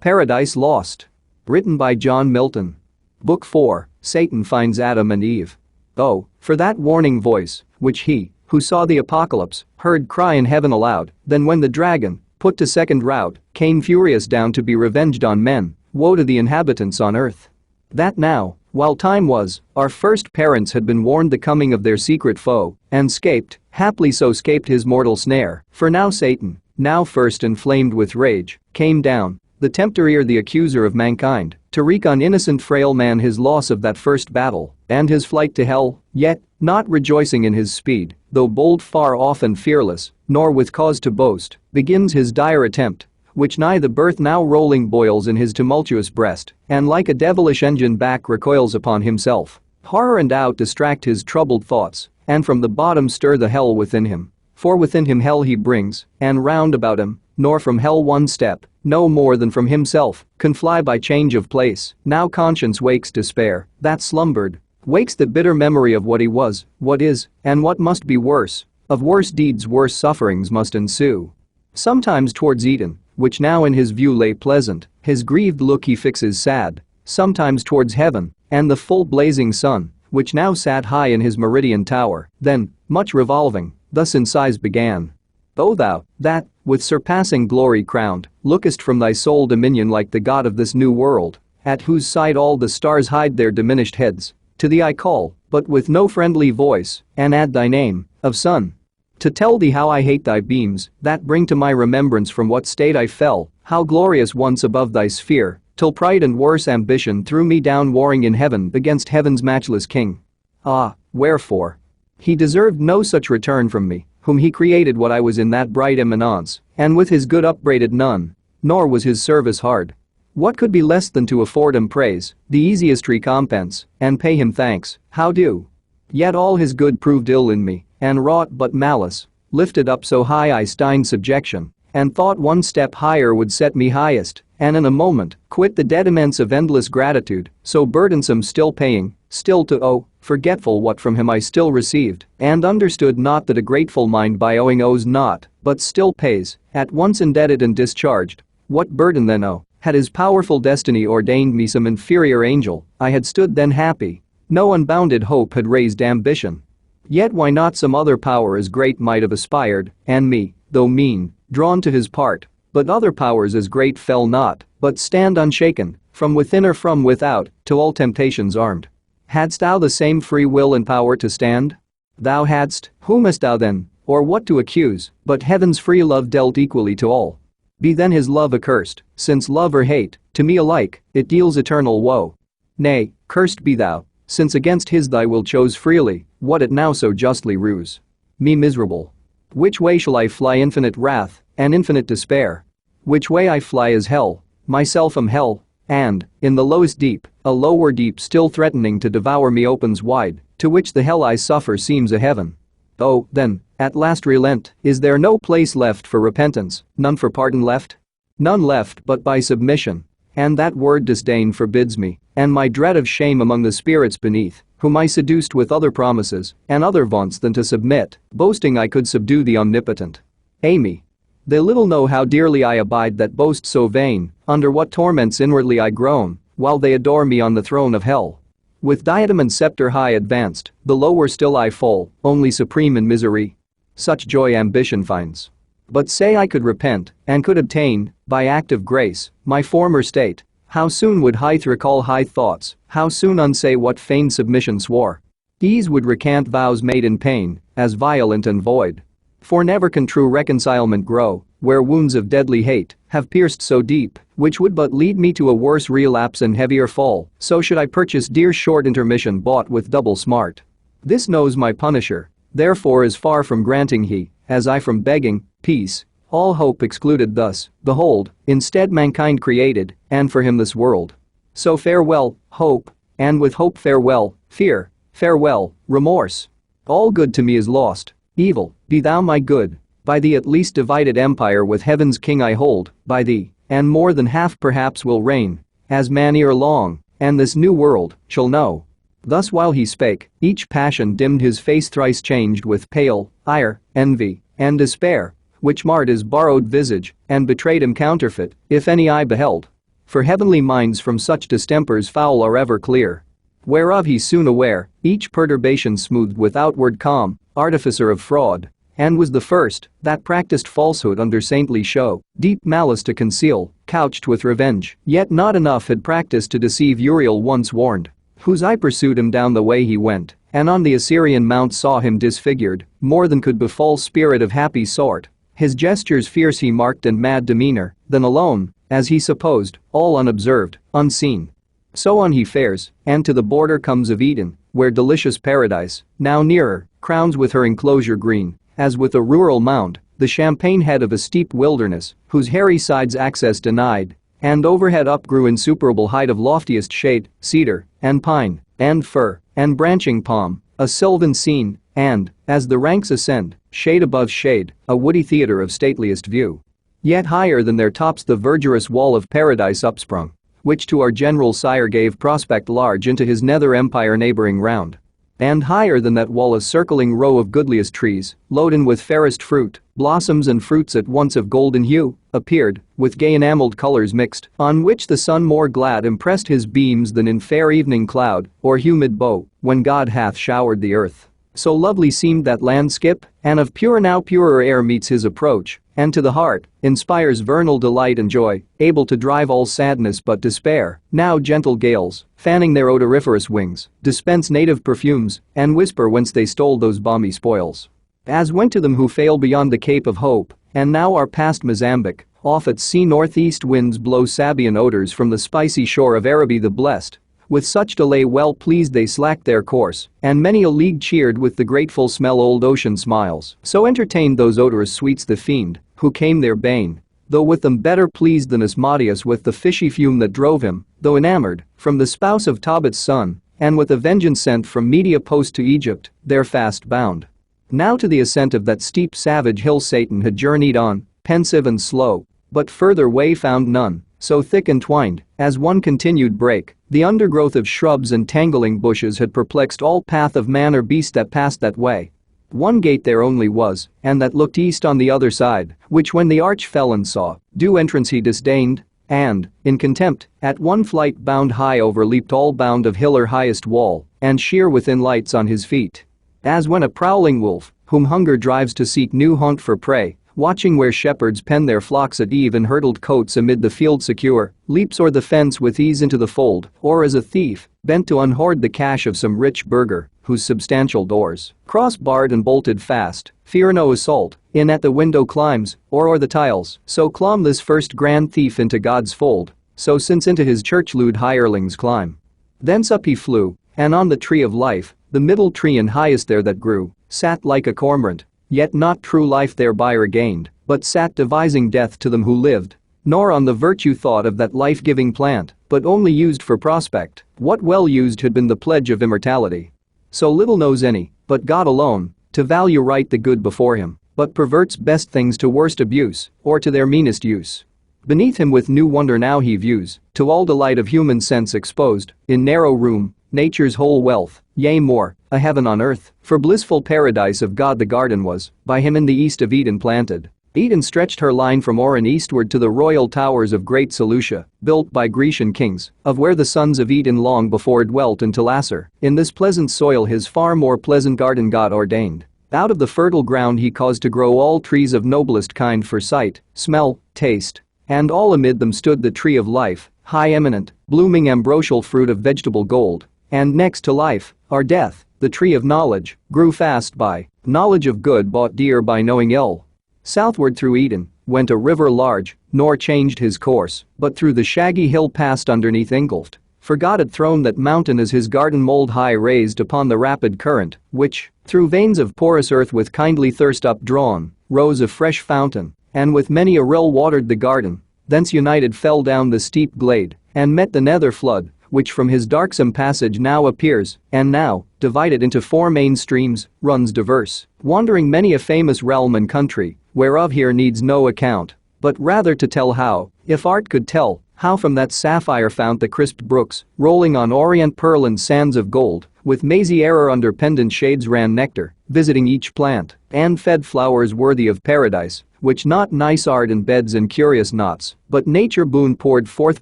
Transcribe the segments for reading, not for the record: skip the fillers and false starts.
Paradise Lost. Written by John Milton. Book 4, Satan finds Adam and Eve. Oh, for that warning voice, which he, who saw the apocalypse, heard cry in heaven aloud, then when the dragon, put to second rout, came furious down to be revenged on men, woe to the inhabitants on earth. That now, while time was, our first parents had been warned the coming of their secret foe, and scaped, haply so scaped his mortal snare, for now Satan, now first inflamed with rage, came down, the tempter the accuser of mankind, to wreak on innocent frail man his loss of that first battle, and his flight to hell, yet, not rejoicing in his speed, though bold far off and fearless, nor with cause to boast, begins his dire attempt, which nigh the birth now rolling boils in his tumultuous breast, and like a devilish engine back recoils upon himself. Horror and doubt distract his troubled thoughts, and from the bottom stir the hell within him. For within him hell he brings, and round about him, nor from hell one step, no more than from himself, can fly by change of place. Now conscience wakes despair, that slumbered, wakes the bitter memory of what he was, what is, and what must be worse. Of worse deeds worse sufferings must ensue. Sometimes towards Eden, which now in his view lay pleasant, his grieved look he fixes sad, sometimes towards heaven, and the full blazing sun, which now sat high in his meridian tower, then, much revolving, thus in sighs began. O thou, that, with surpassing glory crowned, lookest from thy sole dominion like the God of this new world, at whose side all the stars hide their diminished heads, to thee I call, but with no friendly voice, and add thy name, of Son. To tell thee how I hate thy beams, that bring to my remembrance from what state I fell, how glorious once above thy sphere, till pride and worse ambition threw me down warring in heaven against heaven's matchless king. Ah, wherefore? He deserved no such return from me, whom he created what I was in that bright eminence, and with his good upbraided none, nor was his service hard. What could be less than to afford him praise, the easiest recompense, and pay him thanks, how do? Yet all his good proved ill in me, and wrought but malice, lifted up so high I steined subjection, and thought one step higher would set me highest, and in a moment, quit the dead immense of endless gratitude, so burdensome still paying, still to owe, forgetful what from him I still received, and understood not that a grateful mind by owing owes not, but still pays, at once indebted and discharged. What burden then owe? Had his powerful destiny ordained me some inferior angel, I had stood then happy. No unbounded hope had raised ambition. Yet why not some other power as great might have aspired, and me, though mean, drawn to his part, but other powers as great fell not, but stand unshaken, from within or from without, to all temptations armed. Hadst thou the same free will and power to stand? Thou hadst, whom hast thou then, or what to accuse, but heaven's free love dealt equally to all. Be then his love accursed, since love or hate, to me alike, it deals eternal woe. Nay, cursed be thou, since against his thy will chose freely, what it now so justly rues. Me miserable. Which way shall I fly infinite wrath, and infinite despair? Which way I fly is hell, myself am hell, and, in the lowest deep, a lower deep still threatening to devour me opens wide, to which the hell I suffer seems a heaven. Oh, then, at last relent, is there no place left for repentance, none for pardon left? None left but by submission, and that word disdain forbids me, and my dread of shame among the spirits beneath, whom I seduced with other promises, and other vaunts than to submit, boasting I could subdue the omnipotent. Amy. They little know how dearly I abide that boast so vain, under what torments inwardly I groan, while they adore me on the throne of hell. With diadem and scepter high advanced, the lower still I fall, only supreme in misery. Such joy ambition finds. But say I could repent, and could obtain, by act of grace, my former state, how soon would Hythe recall high thoughts, how soon unsay what feigned submission swore. Ease would recant vows made in pain, as violent and void. For never can true reconcilement grow, where wounds of deadly hate have pierced so deep, which would but lead me to a worse relapse and heavier fall, so should I purchase dear short intermission bought with double smart. This knows my punisher, therefore is far from granting he, as I from begging, peace, all hope excluded thus, behold, instead mankind created, and for him this world. So farewell, hope, and with hope farewell, fear, farewell, remorse. All good to me is lost, evil, be thou my good, by thee at least divided empire with heaven's king I hold, by thee, and more than half perhaps will reign, as man ere long, and this new world, shall know. Thus while he spake, each passion dimmed his face thrice changed with pale, ire, envy, and despair, which marred his borrowed visage, and betrayed him counterfeit, if any eye beheld. for heavenly minds from such distempers foul are ever clear. Whereof he's soon aware, each perturbation smoothed with outward calm, artificer of fraud. And was the first that practiced falsehood under saintly show, deep malice to conceal, couched with revenge, yet not enough had practiced to deceive Uriel once warned. Whose eye pursued him down the way he went, and on the Assyrian mount saw him disfigured, more than could befall spirit of happy sort. His gestures fierce he marked and mad demeanor, then alone, as he supposed, all unobserved, unseen. So on he fares, and to the border comes of Eden, where delicious paradise, now nearer, crowns with her enclosure green, as with a rural mound, the champaign head of a steep wilderness, whose hairy sides access denied, and overhead upgrew insuperable height of loftiest shade, cedar, and pine, and fir, and branching palm, a sylvan scene, and, as the ranks ascend, shade above shade, a woody theatre of stateliest view. Yet higher than their tops the verdurous wall of paradise upsprung, which to our general sire gave prospect large into his nether empire neighboring round. And higher than that wall a circling row of goodliest trees, loaden with fairest fruit, blossoms and fruits at once of golden hue, appeared, with gay enamelled colours mixed, on which the sun more glad impressed his beams than in fair evening cloud, or humid bow, when God hath showered the earth. So lovely seemed that landskip, and of pure now purer air meets his approach, and to the heart, inspires vernal delight and joy, able to drive all sadness but despair. Now gentle gales, fanning their odoriferous wings, dispense native perfumes, and whisper whence they stole those balmy spoils. As went to them who fail beyond the Cape of Hope, and now are past Mozambique, off at sea northeast winds blow Sabian odors from the spicy shore of Araby the blessed. With such delay well pleased they slacked their course, and many a league cheered with the grateful smell old ocean smiles. So entertained those odorous sweets the fiend, who came their bane, though with them better pleased than Asmodeus with the fishy fume that drove him, though enamored, from the spouse of Tobit's son, and with a vengeance sent from Media post to Egypt, there fast bound. Now to the ascent of that steep savage hill Satan had journeyed on, pensive and slow, but further way found none, so thick and twined, as one continued brake, the undergrowth of shrubs and tangling bushes had perplexed all path of man or beast that passed that way. One gate there only was, and that looked east on the other side, which when the arch-felon saw, due entrance he disdained, and, in contempt, at one flight bound high overleaped all bound of hill or highest wall, and sheer within lights on his feet. As when a prowling wolf, whom hunger drives to seek new haunt for prey, watching where shepherds pen their flocks at eve in hurdled coats amid the field secure, leaps o'er the fence with ease into the fold, or as a thief, bent to unhoard the cash of some rich burgher, whose substantial doors, cross-barred and bolted fast, fear no assault, in at the window climbs, or o'er the tiles, so clomb this first grand thief into God's fold, so since into his church lewd hirelings climb. Thence up he flew, and on the tree of life, the middle tree and highest there that grew, sat like a cormorant, yet not true life thereby regained, but sat devising death to them who lived, nor on the virtue thought of that life-giving plant, but only used for prospect, what well used had been the pledge of immortality. So little knows any, but God alone, to value right the good before him, but perverts best things to worst abuse, or to their meanest use. Beneath him with new wonder now he views, to all delight of human sense exposed, in narrow room, nature's whole wealth, yea more, a heaven on earth, for blissful paradise of God the garden was, by him in the east of Eden planted. Eden stretched her line from Oran eastward to the royal towers of great Seleucia, built by Grecian kings, of where the sons of Eden long before dwelt in Telasser. In this pleasant soil his far more pleasant garden God ordained. Out of the fertile ground he caused to grow all trees of noblest kind for sight, smell, taste, and all amid them stood the tree of life, high eminent, blooming ambrosial fruit of vegetable gold, and next to life, or death, the tree of knowledge, grew fast by knowledge of good bought dear by knowing ill. Southward through Eden went a river large, nor changed his course, but through the shaggy hill passed underneath engulfed. For God had thrown that mountain as his garden mold high raised upon the rapid current, which, through veins of porous earth with kindly thirst updrawn, rose a fresh fountain, and with many a rill watered the garden. Thence united fell down the steep glade, and met the nether flood, which from his darksome passage now appears, and now, divided into four main streams, runs diverse, wandering many a famous realm and country, whereof here needs no account, but rather to tell how, if art could tell, how from that sapphire fount the crisped brooks, rolling on orient pearl and sands of gold, with mazy error under pendant shades ran nectar, visiting each plant, and fed flowers worthy of paradise, which not nice art and beds and curious knots, but nature boon poured forth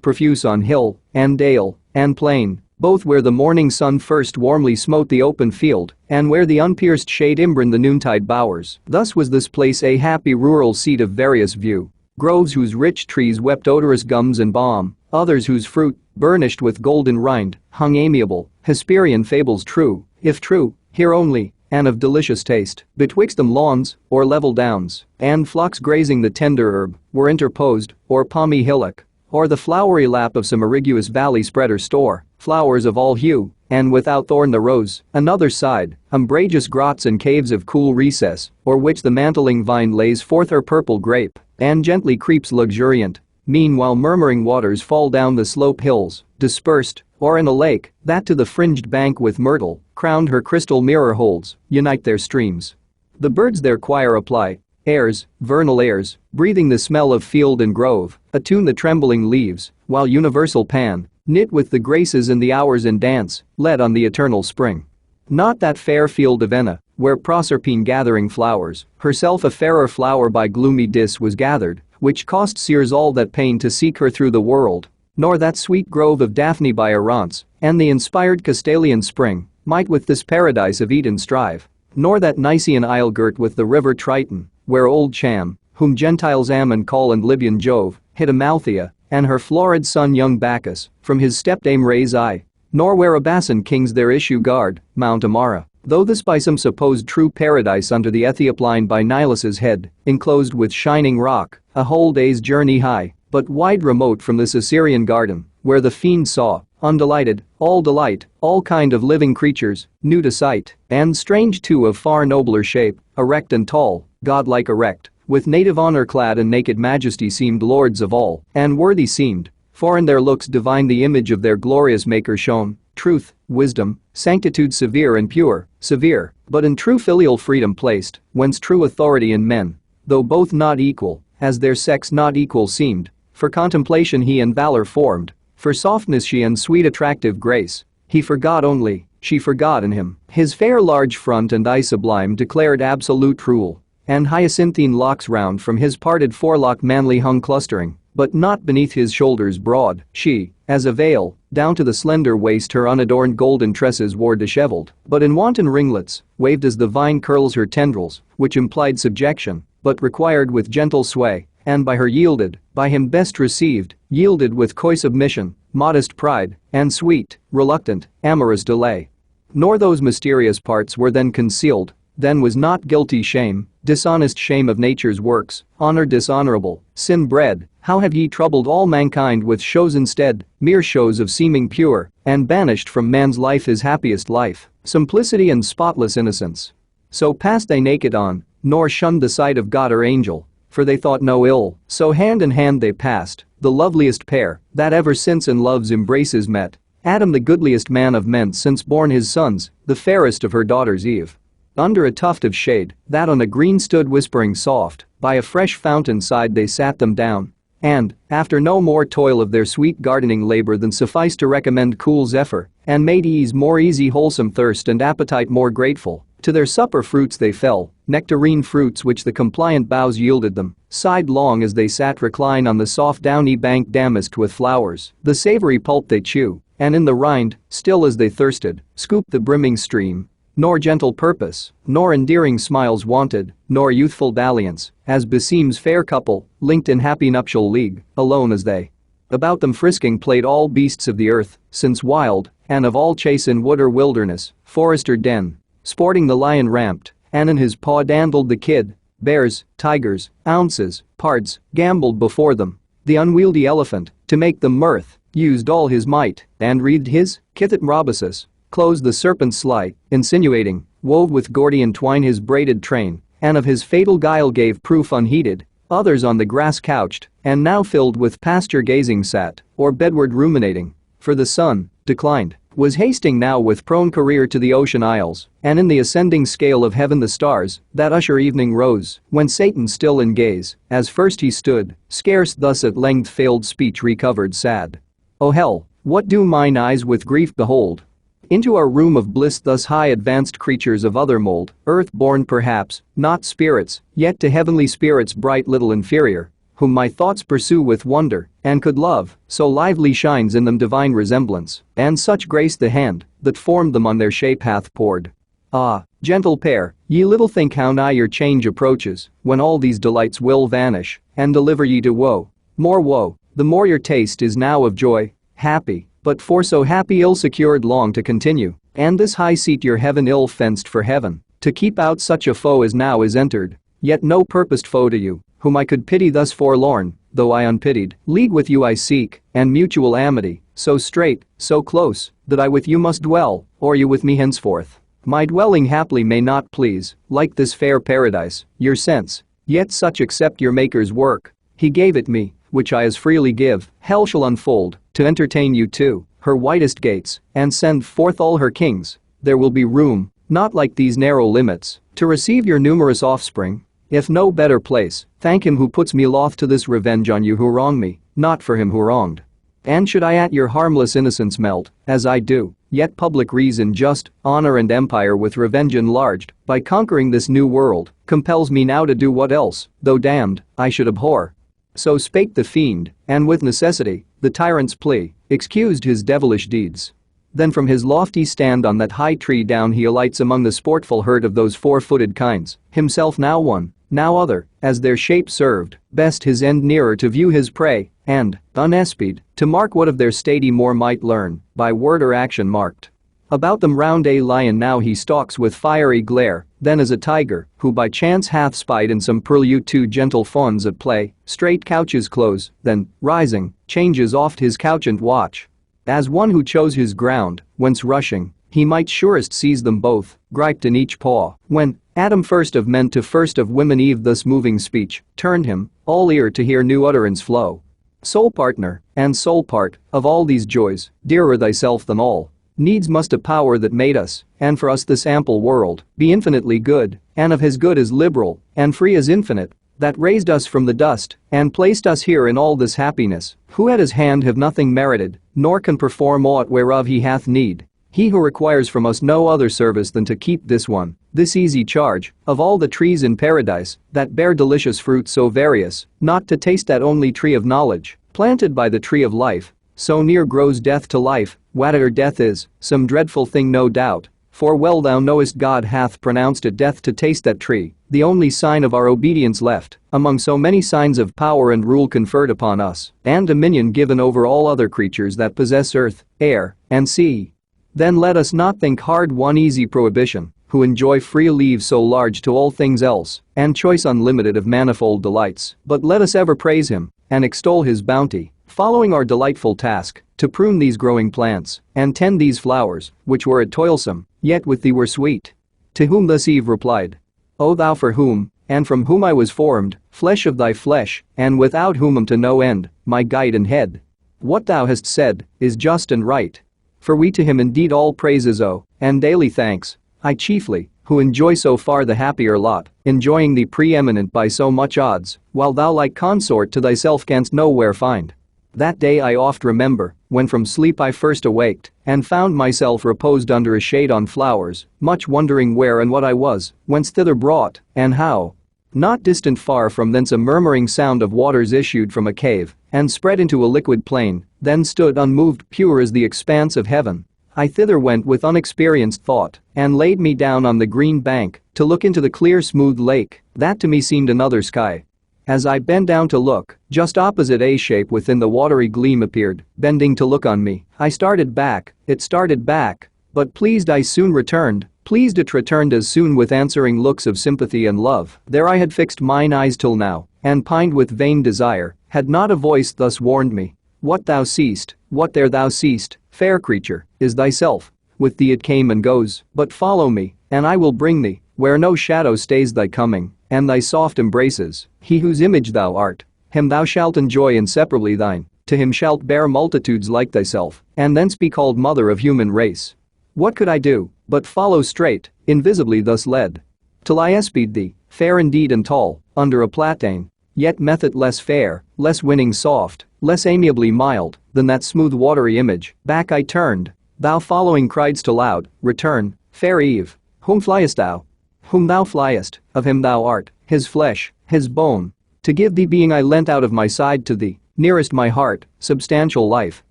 profuse on hill, and dale, and plain, both where the morning sun first warmly smote the open field, and where the unpierced shade imbrined the noontide bowers. Thus was this place a happy rural seat of various view. Groves whose rich trees wept odorous gums and balm, others whose fruit, burnished with golden rind, hung amiable, Hesperian fables true, if true, here only, and of delicious taste. Betwixt them lawns, or level downs, and flocks grazing the tender herb, were interposed, or palmy hillock, or the flowery lap of some eriguous valley spread her store, flowers of all hue, and without thorn the rose, another side, umbrageous grots and caves of cool recess, o'er which the mantling vine lays forth her purple grape, and gently creeps luxuriant. Meanwhile murmuring waters fall down the slope hills, dispersed, or in a lake, that to the fringed bank with myrtle, crowned her crystal mirror holds, unite their streams. The birds their choir apply, airs, vernal airs, breathing the smell of field and grove, attune the trembling leaves, while universal Pan, knit with the graces and the hours in dance, led on the eternal spring. Not that fair field of Enna, where Proserpine gathering flowers, herself a fairer flower by gloomy Dis was gathered, which cost seers all that pain to seek her through the world, nor that sweet grove of Daphne by Orontes, and the inspired Castalian spring, might with this paradise of Eden strive, nor that Nicean isle girt with the river Triton, where old Cham, whom Gentiles Ammon call and Libyan Jove, hid Amalthea, and her florid son young Bacchus, from his stepdame raise eye, nor where Abassan kings their issue guard, Mount Amara. Though this by some supposed true paradise under the Ethiop line by Nilus's head, enclosed with shining rock, a whole day's journey high, but wide remote from this Assyrian garden, where the fiend saw, undelighted, all delight, all kind of living creatures, new to sight, and strange too of far nobler shape, erect and tall, godlike erect, with native honor clad and naked majesty seemed lords of all, and worthy seemed, for in their looks divine the image of their glorious maker shone, truth, wisdom, sanctitude severe and pure, severe, but in true filial freedom placed, whence true authority in men, though both not equal, as their sex not equal seemed, for contemplation he and valor formed, for softness she and sweet attractive grace, he forgot only, she forgot in him, his fair large front and eye sublime declared absolute rule, and hyacinthine locks round from his parted forelock manly hung clustering, but not beneath his shoulders broad, she, as a veil, down to the slender waist her unadorned golden tresses wore disheveled, but in wanton ringlets, waved as the vine curls her tendrils, which implied subjection, but required with gentle sway, and by her yielded, by him best received, yielded with coy submission, modest pride, and sweet, reluctant, amorous delay. Nor those mysterious parts were then concealed, then was not guilty shame, dishonest shame of nature's works, honor dishonorable, sin bred, how have ye troubled all mankind with shows instead, mere shows of seeming pure, and banished from man's life his happiest life, simplicity and spotless innocence. So passed they naked on, nor shunned the sight of God or angel, for they thought no ill, so hand in hand they passed, the loveliest pair, that ever since in love's embraces met, Adam the goodliest man of men since born his sons, the fairest of her daughters Eve. Under a tuft of shade, that on a green stood whispering soft, by a fresh fountain side they sat them down, and, after no more toil of their sweet gardening labor than sufficed to recommend cool zephyr, and made ease more easy wholesome thirst and appetite more grateful, to their supper fruits they fell, nectarine fruits which the compliant boughs yielded them, sighed long as they sat recline on the soft downy bank damasked with flowers, the savory pulp they chew, and in the rind, still as they thirsted, scooped the brimming stream. Nor gentle purpose, nor endearing smiles wanted, nor youthful dalliance, as beseems fair couple, linked in happy nuptial league, alone as they. About them frisking played all beasts of the earth, since wild, and of all chase in wood or wilderness, forest or den, sporting the lion ramped, and in his paw dandled the kid, bears, tigers, ounces, pards, gamboled before them, the unwieldy elephant, to make them mirth, used all his might, and wreathed his, Kithit Robisus, closed the serpent sly, insinuating, wove with Gordian twine his braided train, and of his fatal guile gave proof unheeded, others on the grass couched, and now filled with pasture gazing sat, or bedward ruminating, for the sun, declined, was hasting now with prone career to the ocean isles, and in the ascending scale of heaven the stars, that usher evening rose, when Satan still in gaze, as first he stood, scarce thus at length failed speech recovered sad. O hell, what do mine eyes with grief behold? Into our room of bliss thus high advanced creatures of other mold, earth-born perhaps, not spirits, yet to heavenly spirits bright little inferior, whom my thoughts pursue with wonder, and could love, so lively shines in them divine resemblance, and such grace the hand that formed them on their shape hath poured. Ah, gentle pair, ye little think how nigh your change approaches, when all these delights will vanish, and deliver ye to woe. More woe, the more your taste is now of joy, happy, but for so happy ill secured long to continue, and this high seat your heaven ill fenced for heaven, to keep out such a foe as now is entered, yet no purposed foe to you, whom I could pity thus forlorn, though I unpitied, league with you I seek, and mutual amity, so straight, so close, that I with you must dwell, or you with me henceforth. My dwelling haply may not please, like this fair paradise, your sense, yet such accept your Maker's work, he gave it me, which I as freely give, hell shall unfold, to entertain you too, her widest gates, and send forth all her kings, there will be room, not like these narrow limits, to receive your numerous offspring. If no better place, thank him who puts me loth to this revenge on you who wrong me, not for him who wronged. And should I at your harmless innocence melt, as I do, yet public reason just, honor and empire with revenge enlarged, by conquering this new world, compels me now to do what else, though damned, I should abhor. So spake the fiend, and with necessity, the tyrant's plea, excused his devilish deeds. Then from his lofty stand on that high tree down he alights among the sportful herd of those four-footed kinds, himself now one, now other, as their shape served, best his end nearer to view his prey, and, unespied, to mark what of their state he more might learn, by word or action marked. About them round a lion now he stalks with fiery glare, then as a tiger, who by chance hath spied in some purlieu two gentle fawns at play, straight couches close, then, rising, changes oft his couchant watch. As one who chose his ground, whence rushing, he might surest seize them both, griped in each paw, when, Adam first of men to first of women Eve thus moving speech, turned him, all ear to hear new utterance flow. Sole partner, and sole part, of all these joys, dearer thyself than all. Needs must a power that made us, and for us this ample world, be infinitely good, and of his good as liberal, and free as infinite, that raised us from the dust, and placed us here in all this happiness, who at his hand have nothing merited, nor can perform aught whereof he hath need. He who requires from us no other service than to keep this one, this easy charge, of all the trees in paradise, that bear delicious fruit so various, not to taste that only tree of knowledge, planted by the tree of life, so near grows death to life, whate'er death is, some dreadful thing no doubt, for well thou knowest God hath pronounced it death to taste that tree, the only sign of our obedience left, among so many signs of power and rule conferred upon us, and dominion given over all other creatures that possess earth, air, and sea. Then let us not think hard one easy prohibition, who enjoy free leave so large to all things else, and choice unlimited of manifold delights, but let us ever praise him, and extol his bounty, following our delightful task, to prune these growing plants, and tend these flowers, which were it toilsome, yet with thee were sweet. To whom thus Eve replied, O thou for whom, and from whom I was formed, flesh of thy flesh, and without whom am to no end, my guide and head. What thou hast said, is just and right. For we to him indeed all praises owe, and daily thanks, I chiefly, who enjoy so far the happier lot, enjoying thee preeminent by so much odds, while thou like consort to thyself canst nowhere find. That day I oft remember, when from sleep I first awaked, and found myself reposed under a shade on flowers, much wondering where and what I was, whence thither brought, and how. Not distant far from thence a murmuring sound of waters issued from a cave, and spread into a liquid plain, then stood unmoved pure as the expanse of heaven. I thither went with unexperienced thought, and laid me down on the green bank, to look into the clear smooth lake, that to me seemed another sky. As I bent down to look, just opposite a shape within the watery gleam appeared, bending to look on me. I started back, it started back, but pleased I soon returned, pleased it returned as soon with answering looks of sympathy and love. There I had fixed mine eyes till now, and pined with vain desire, had not a voice thus warned me. What thou seest, what there thou seest, fair creature, is thyself. With thee it came and goes, but follow me, and I will bring thee, where no shadow stays thy coming, and thy soft embraces. He whose image thou art, him thou shalt enjoy inseparably thine, to him shalt bear multitudes like thyself, and thence be called mother of human race. What could I do, but follow straight, invisibly thus led? Till I espied thee, fair indeed and tall, under a platane, yet method less fair, less winning soft, less amiably mild, than that smooth watery image. Back I turned, Thou following criedst aloud, return, fair Eve. Whom fliest thou? Whom thou fliest, of him thou art, his flesh, his bone. To give thee being I lent out of my side to thee, nearest my heart, substantial life,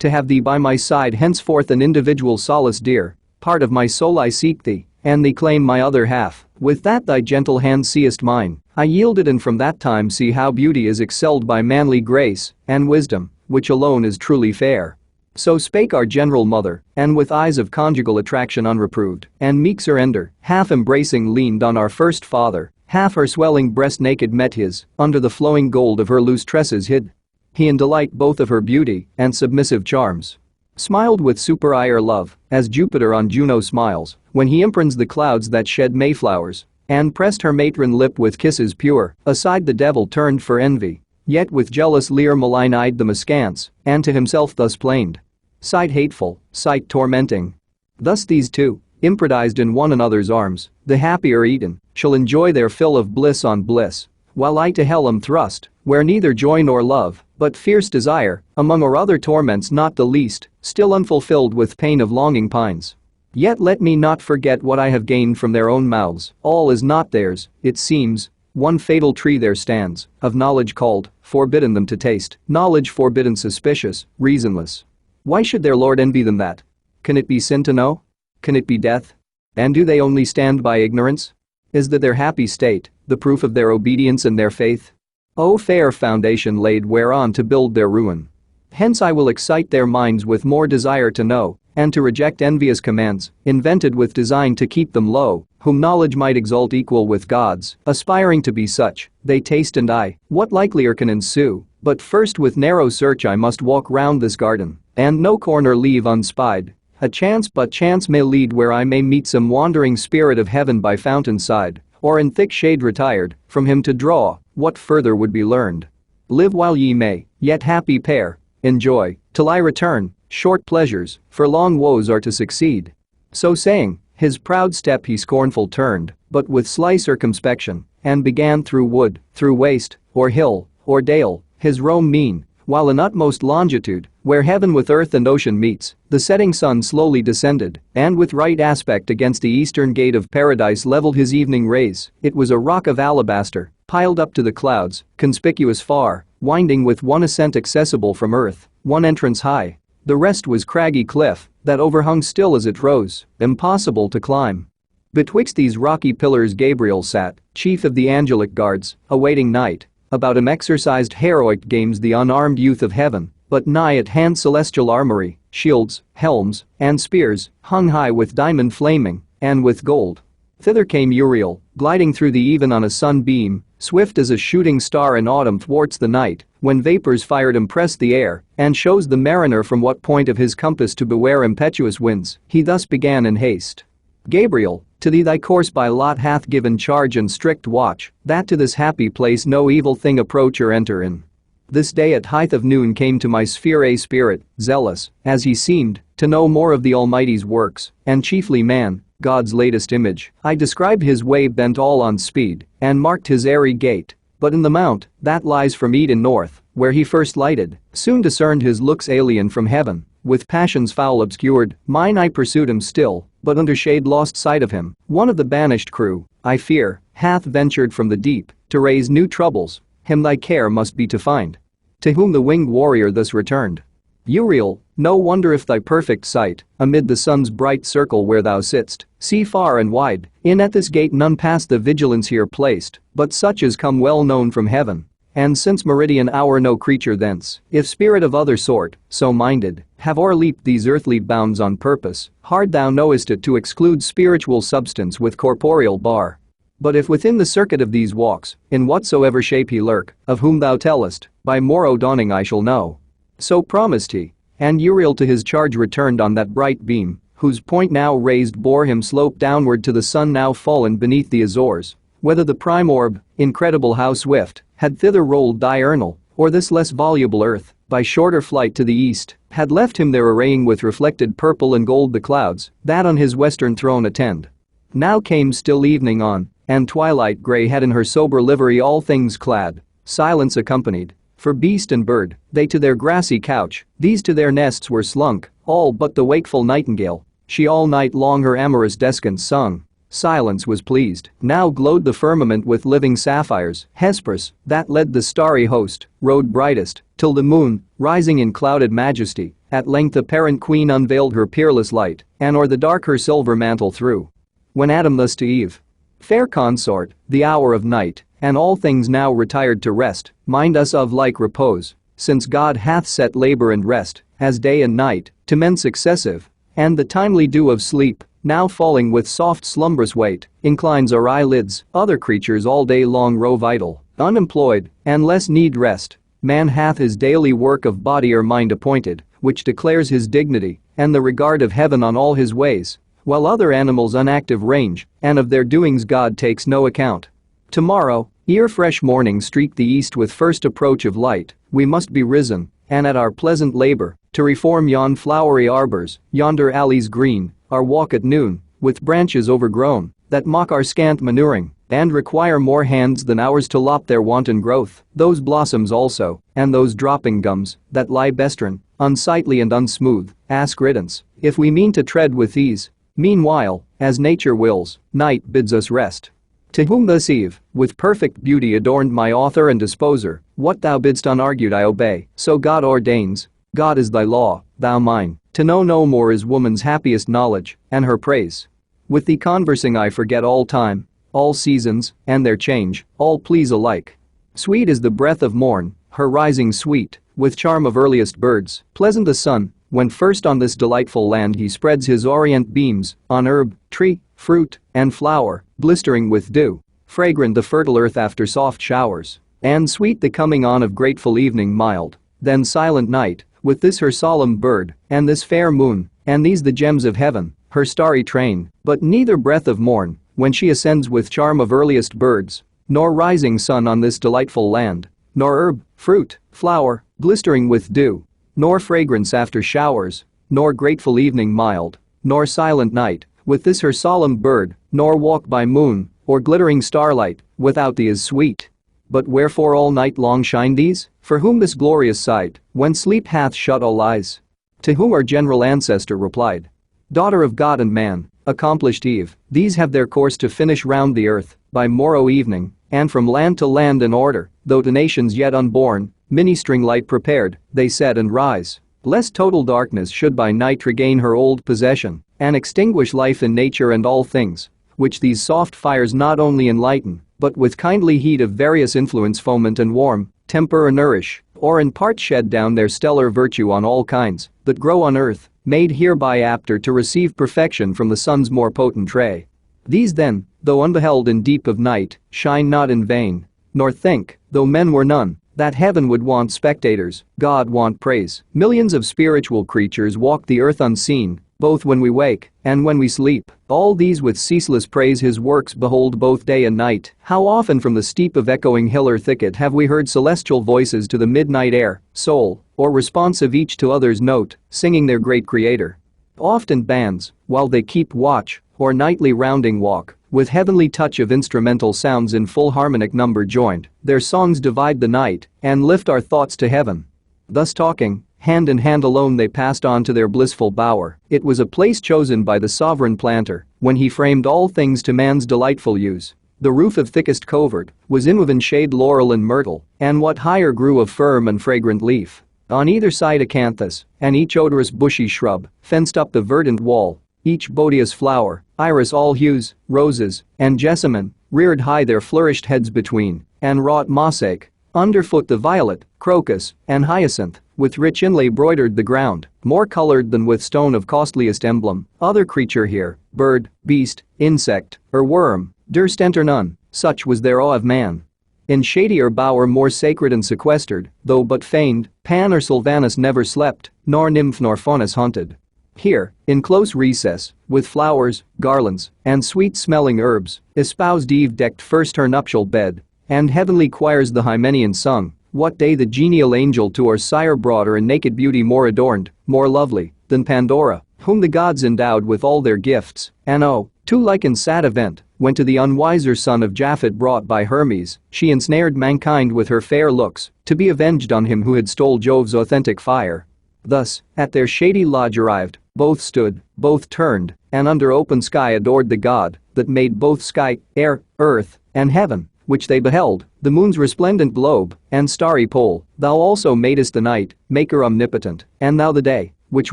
to have thee by my side henceforth an individual solace dear, part of my soul I seek thee, and thee claim my other half, with that thy gentle hand seest mine, I yielded and from that time see how beauty is excelled by manly grace, and wisdom, which alone is truly fair. So spake our general mother, and with eyes of conjugal attraction unreproved, and meek surrender, half embracing leaned on our first father, half her swelling breast naked met his, under the flowing gold of her loose tresses hid. He in delight both of her beauty and submissive charms smiled with superior love, as Jupiter on Juno smiles, when he imprints the clouds that shed mayflowers, and pressed her matron lip with kisses pure, aside the devil turned for envy, yet with jealous leer malign-eyed them askance, and to himself thus plained. Sight hateful, sight tormenting. Thus these two, improdized in one another's arms, the happier eaten, shall enjoy their fill of bliss on bliss, while I to hell am thrust, where neither joy nor love, but fierce desire, among or other torments not the least, still unfulfilled with pain of longing pines. Yet let me not forget what I have gained from their own mouths, all is not theirs, it seems. One fatal tree there stands, of knowledge called, forbidden them to taste, knowledge forbidden suspicious, reasonless. Why should their Lord envy them that? Can it be sin to know? Can it be death? And do they only stand by ignorance? Is that their happy state, the proof of their obedience and their faith? O fair foundation laid whereon to build their ruin. Hence I will excite their minds with more desire to know, and to reject envious commands, invented with design to keep them low, whom knowledge might exalt equal with gods, aspiring to be such, they taste and I, what likelier can ensue, but first with narrow search I must walk round this garden, and no corner leave unspied. A chance but chance may lead where I may meet some wandering spirit of heaven by fountain side, or in thick shade retired, from him to draw, what further would be learned. Live while ye may, yet happy pair, enjoy, till I return, short pleasures, for long woes are to succeed. So saying, his proud step he scornful turned, but with sly circumspection, and began through wood, through waste, or hill, or dale, his roam mean, while in utmost longitude, where heaven with earth and ocean meets, the setting sun slowly descended, and with right aspect against the eastern gate of paradise leveled his evening rays. It was a rock of alabaster, piled up to the clouds, conspicuous far, winding with one ascent accessible from earth, one entrance high. The rest was craggy cliff that overhung still as it rose, impossible to climb. Betwixt these rocky pillars Gabriel sat, chief of the angelic guards, awaiting night. About him exercised heroic games the unarmed youth of heaven, but nigh at hand celestial armory, shields, helms, and spears, hung high with diamond flaming, and with gold. Thither came Uriel, gliding through the even on a sunbeam, swift as a shooting star in autumn thwarts the night, when vapors fired impress the air, and shows the mariner from what point of his compass to beware impetuous winds. He thus began in haste. Gabriel, to thee thy course by lot hath given charge and strict watch, that to this happy place no evil thing approach or enter in. This day at height of noon came to my sphere a spirit, zealous, as he seemed, to know more of the Almighty's works, and chiefly man, God's latest image. I described his way bent all on speed, and marked his airy gait, but in the mount, that lies from Eden north, where he first lighted, soon discerned his looks alien from heaven, with passions foul obscured, mine eye pursued him still, but under shade lost sight of him. One of the banished crew, I fear, hath ventured from the deep, to raise new troubles, him thy care must be to find. To whom the winged warrior thus returned. Uriel, no wonder if thy perfect sight, amid the sun's bright circle where thou sitt'st, see far and wide, in at this gate none pass the vigilance here placed, but such as come well known from heaven. And since meridian hour no creature thence, if spirit of other sort, so minded, have o'erleaped these earthly bounds on purpose, hard thou knowest it to exclude spiritual substance with corporeal bar. But if within the circuit of these walks, in whatsoever shape he lurk, of whom thou tellest, by morrow dawning I shall know. So promised he, and Uriel to his charge returned on that bright beam, whose point now raised bore him slope downward to the sun now fallen beneath the Azores. Whether the prime orb, incredible how swift, had thither rolled diurnal, or this less voluble earth, by shorter flight to the east, had left him there arraying with reflected purple and gold the clouds that on his western throne attend. Now came still evening on, and twilight grey had in her sober livery all things clad, silence accompanied. For beast and bird, they to their grassy couch, these to their nests were slunk, all but the wakeful nightingale. She all night long her amorous descant sung. Silence was pleased, now glowed the firmament with living sapphires. Hesperus, that led the starry host, rode brightest, till the moon, rising in clouded majesty, at length apparent queen unveiled her peerless light, and o'er the dark her silver mantle threw. When Adam thus to Eve, fair consort, the hour of night, and all things now retired to rest, mind us of like repose, since God hath set labor and rest, as day and night, to men successive, and the timely dew of sleep, now falling with soft slumbrous weight, inclines our eyelids. Other creatures all day long rove idle, unemployed, and less need rest. Man hath his daily work of body or mind appointed, which declares his dignity, and the regard of heaven on all his ways, while other animals unactive range, and of their doings God takes no account. Tomorrow, ere fresh morning streak the east with first approach of light, we must be risen, and at our pleasant labor, to reform yon flowery arbors, yonder alleys green, our walk at noon, with branches overgrown, that mock our scant manuring, and require more hands than ours to lop their wanton growth, those blossoms also, and those dropping gums, that lie bestren, unsightly and unsmooth, ask riddance, if we mean to tread with ease. Meanwhile, as nature wills, night bids us rest. To whom thus Eve, with perfect beauty adorned my author and disposer, what thou bidst unargued I obey, so God ordains. God is thy law, thou mine. To know no more is woman's happiest knowledge, and her praise. With thee conversing I forget all time, all seasons, and their change, all please alike. Sweet is the breath of morn, her rising sweet, with charm of earliest birds, pleasant the sun, when first on this delightful land he spreads his orient beams, on herb, tree, fruit, and flower, blistering with dew, fragrant the fertile earth after soft showers, and sweet the coming on of grateful evening mild, then silent night, with this her solemn bird, and this fair moon, and these the gems of heaven, her starry train, but neither breath of morn, when she ascends with charm of earliest birds, nor rising sun on this delightful land, nor herb, fruit, flower, blistering with dew, nor fragrance after showers, nor grateful evening mild, nor silent night, with this her solemn bird, nor walk by moon, or glittering starlight, without thee is sweet. But wherefore all night long shine these? For whom this glorious sight, when sleep hath shut all eyes? To whom our general ancestor replied, daughter of God and man, accomplished Eve, these have their course to finish round the earth, by morrow evening, and from land to land in order, though to nations yet unborn, ministering light prepared, they set and rise. Lest total darkness should by night regain her old possession, and extinguish life in nature and all things, which these soft fires not only enlighten, but with kindly heat of various influence foment and warm, temper or nourish, or in part shed down their stellar virtue on all kinds that grow on earth, made hereby apter to receive perfection from the sun's more potent ray. These then, though unbeheld in deep of night, shine not in vain, nor think, though men were none, that heaven would want spectators, God want praise. Millions of spiritual creatures walk the earth unseen, both when we wake and when we sleep, all these with ceaseless praise his works behold both day and night. How often from the steep of echoing hill or thicket have we heard celestial voices to the midnight air, soul, or responsive each to other's note, singing their great creator. Often bands, while they keep watch, or nightly rounding walk, with heavenly touch of instrumental sounds in full harmonic number joined, their songs divide the night and lift our thoughts to heaven. Thus talking, hand in hand alone they passed on to their blissful bower. It was a place chosen by the sovereign planter when he framed all things to man's delightful use. The roof of thickest covert was inwoven shade laurel and myrtle, and what higher grew of firm and fragrant leaf. On either side acanthus, and each odorous bushy shrub, fenced up the verdant wall. Each bodeous flower, iris all hues, roses, and jessamine, reared high their flourished heads between, and wrought mosaic. Underfoot the violet, crocus, and hyacinth, with rich inlay broidered the ground, more colored than with stone of costliest emblem. Other creature here, bird, beast, insect, or worm, durst enter none, such was their awe of man. In shadier bower more sacred and sequestered, though but feigned, Pan or Sylvanus never slept, nor nymph nor faunus haunted. Here, in close recess, with flowers, garlands, and sweet-smelling herbs, espoused Eve decked first her nuptial bed, and heavenly choirs the Hymenean sung. What day the genial angel to our sire brought her in naked beauty more adorned, more lovely, than Pandora, whom the gods endowed with all their gifts, and oh, too like in sad event, when to the unwiser son of Japhet brought by Hermes, she ensnared mankind with her fair looks, to be avenged on him who had stole Jove's authentic fire. Thus, at their shady lodge arrived, both stood, both turned, and under open sky adored the God that made both sky, air, earth, and heaven, which they beheld, the moon's resplendent globe, and starry pole. Thou also madest the night, Maker omnipotent, and thou the day, which